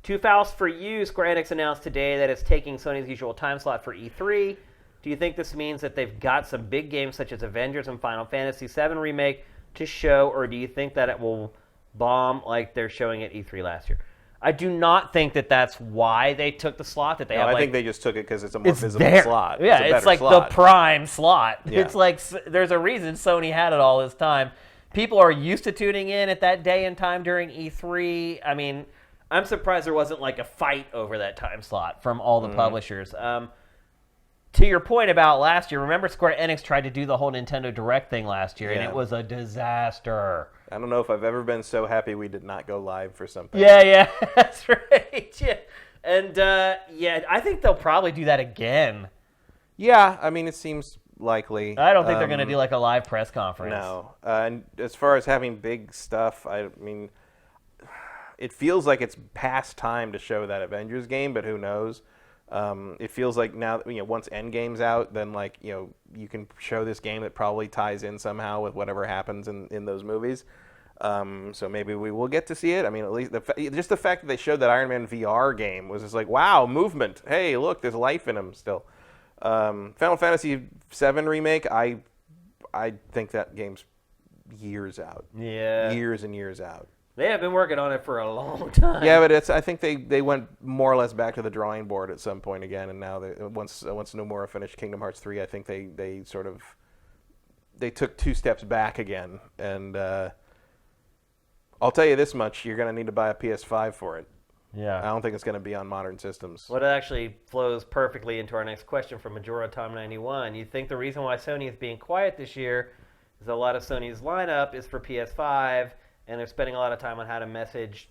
Too Fast for You, Square Enix announced today that it's taking Sony's usual time slot for E3. Do you think this means that they've got some big games such as Avengers and Final Fantasy VII Remake to show, or do you think that it will bomb like they're showing at E3 last year? I do not think that that's why they took the slot. That they have.
I
like,
think they just took it because it's a more visible
there.
slot.
Yeah, it's like
slot.
the prime slot.
Yeah.
It's like there's a reason Sony had it all this time. People are used to tuning in at that day and time during E3. I mean, I'm surprised there wasn't like a fight over that time slot from all the publishers. To your point about last year, remember Square Enix tried to do the whole Nintendo Direct thing last year, and it was a disaster.
I don't know if I've ever been so happy we did not go live for something.
Yeah, that's right. Yeah. And, I think they'll probably do that again.
Yeah, I mean, it seems likely.
I don't think they're going to do like a live press conference.
No. And as far as having big stuff, I mean, it feels like it's past time to show that Avengers game, but who knows? It feels like now, once Endgame's out, then you can show this game that probably ties in somehow with whatever happens in those movies. So maybe we will get to see it. I mean, at least just the fact that they showed that Iron Man VR game was just like, wow, movement. Hey, look, there's life in him still. Final Fantasy VII Remake, I think that game's years out.
Yeah.
Years and years out.
They have been working on it for a long time.
Yeah, but I think they went more or less back to the drawing board at some point again, and now once Nomura finished Kingdom Hearts 3, I think they took 2 steps back again, and I'll tell you this much: you're going to need to buy a PS5 for it.
Yeah.
I don't think it's going to be on modern systems.
Well, it actually flows perfectly into our next question from Majora Tom 91. You think the reason why Sony is being quiet this year is a lot of Sony's lineup is for PS5, and they're spending a lot of time on how to message,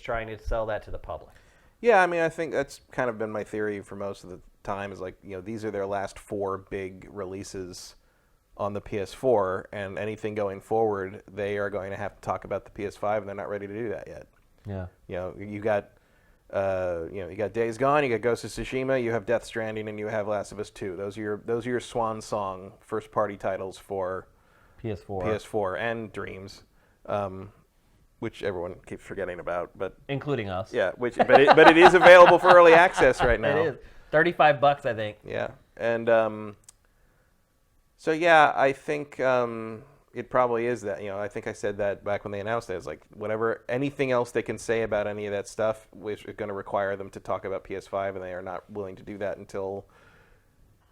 trying to sell that to the public.
Yeah, I mean, I think that's kind of been my theory for most of the time. Is like, these are their last 4 big releases on the PS4, and anything going forward, they are going to have to talk about the PS5, and they're not ready to do that yet.
Yeah.
You got Days Gone, you got Ghost of Tsushima, you have Death Stranding, and you have Last of Us 2. Those are your swan song first party titles for PS4 and Dreams, which everyone keeps forgetting about, but
Including us.
yeah, but it is available for early access right now.
It is. $35, I think.
Yeah, and so yeah, I think it probably is that. I think I said that back when they announced it. It's like anything else they can say about any of that stuff, which is going to require them to talk about PS5, and they are not willing to do that until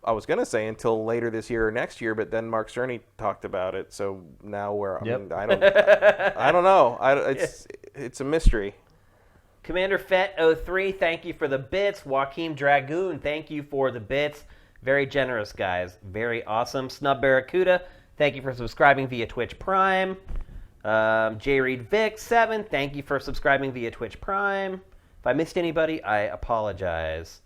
later this year or next year. But then Mark Cerny talked about it, so now I don't know. It's a mystery.
Commander Fett03, thank you for the bits. Joaquin Dragoon, thank you for the bits. Very generous, guys. Very awesome. Snub Barracuda, thank you for subscribing via Twitch Prime. J. Reed Vic 7, thank you for subscribing via Twitch Prime. If I missed anybody, I apologize.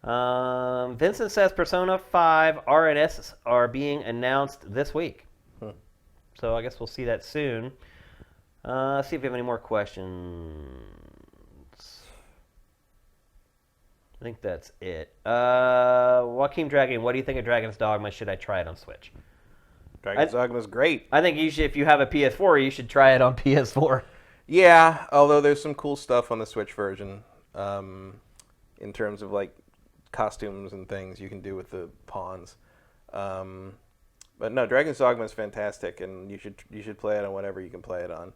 Vincent says Persona 5 RNS are being announced this week. So I guess we'll see that soon. Let's see if we have any more questions. I think that's it. Joaquin Dragon, what do you think of Dragon's Dogma? Should I try it on Switch?
Dragon's Dogma is great.
I think you should. If you have a PS4, you should try it on PS4.
Yeah, although there's some cool stuff on the Switch version, in terms of like costumes and things you can do with the pawns. But no, Dragon's Dogma is fantastic, and you should play it on whatever you can play it on.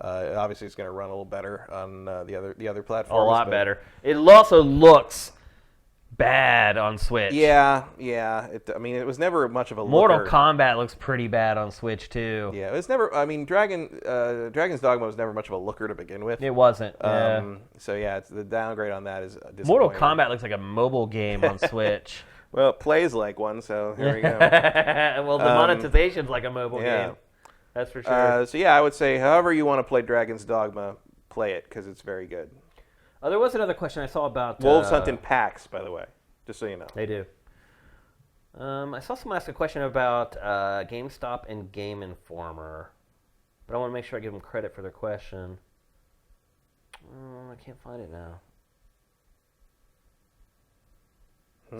Obviously, it's going to run a little better on the other platforms.
A lot better. It also looks bad on Switch.
Yeah. It was never much of a
Mortal
looker.
Kombat looks pretty bad on Switch too.
Yeah, it was never. I mean, Dragon's Dogma was never much of a looker to begin with.
It wasn't.
So yeah, the downgrade on that is disappointing.
Mortal Kombat looks like a mobile game on Switch.
Well, it plays like one, so here we go.
Well, the monetization's like a mobile game. That's for sure.
So yeah, I would say however you want to play Dragon's Dogma, play it because it's very good.
There was another question I saw about...
Wolves hunt in packs, by the way, just so you know.
They do. I saw someone ask a question about GameStop and Game Informer, but I want to make sure I give them credit for their question. I can't find it now.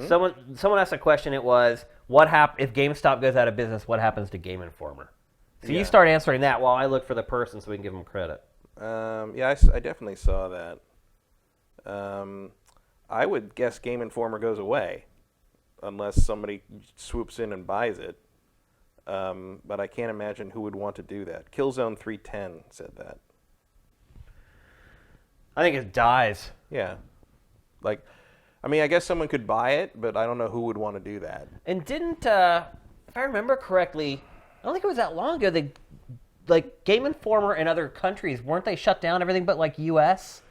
Someone asked a question. It was, if GameStop goes out of business, what happens to Game Informer? So you start answering that while I look for the person so we can give them credit.
Yeah, I definitely saw that. I would guess Game Informer goes away unless somebody swoops in and buys it. But I can't imagine who would want to do that. Killzone 310 said that.
I think it dies.
Yeah. I guess someone could buy it, but I don't know who would want to do that.
And didn't, if I remember correctly, I don't think it was that long ago, Game Informer in other countries, weren't they shut down everything but U.S.?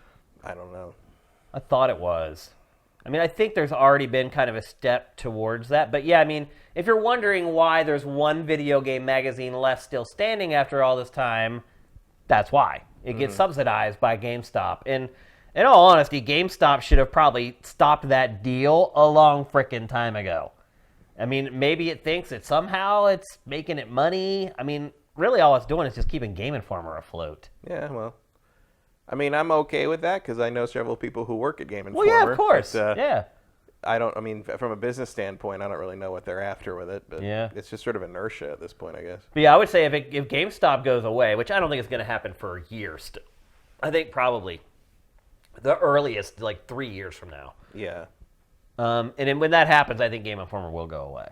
I don't know.
I thought it was. I think there's already been kind of a step towards that. But yeah, if you're wondering why there's one video game magazine left still standing after all this time, that's why. It gets subsidized by GameStop. And in all honesty, GameStop should have probably stopped that deal a long frickin' time ago. Maybe it thinks that somehow it's making it money. Really all it's doing is just keeping Game Informer afloat.
Yeah, well, I'm okay with that because I know several people who work at Game Informer.
Well, yeah, of course. Yeah.
I mean, from a business standpoint, I don't really know what they're after with it, but
Yeah.
it's just sort of inertia at this point, I guess.
But yeah, I would say if GameStop goes away, which I don't think is going to happen for years still, I think probably the earliest, like 3 years from now.
Yeah.
And then when that happens, I think Game Informer will go away.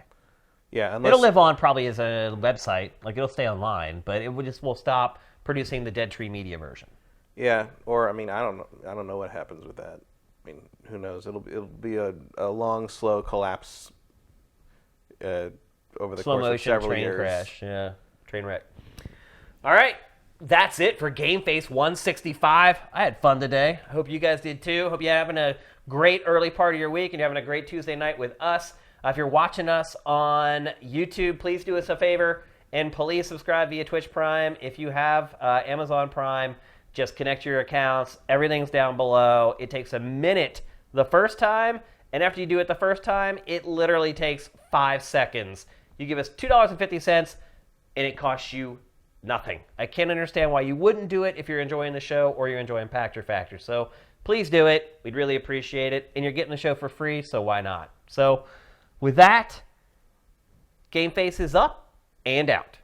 Yeah, unless
It'll live on probably as a website, like it'll stay online, but it will stop producing the Dead Tree Media version.
Yeah, or I mean, I don't know what happens with that. I mean, who knows? It'll be a long, slow collapse over the
Slow
course of
motion
several
train
years.
crash, yeah, train wreck. All right, that's it for GameFace 165. I had fun today. I hope you guys did too. Hope you're having a great early part of your week and you're having a great Tuesday night with us. If you're watching us on YouTube, please do us a favor and please subscribe via Twitch Prime. If you have Amazon Prime, just connect your accounts. Everything's down below. It takes a minute the first time, and after you do it the first time, it literally takes 5 seconds. You give us $2.50, and it costs you nothing. I can't understand why you wouldn't do it if you're enjoying the show or you're enjoying Pachter Factor. So please do it. We'd really appreciate it. And you're getting the show for free, so why not? So with that, GameFace is up and out.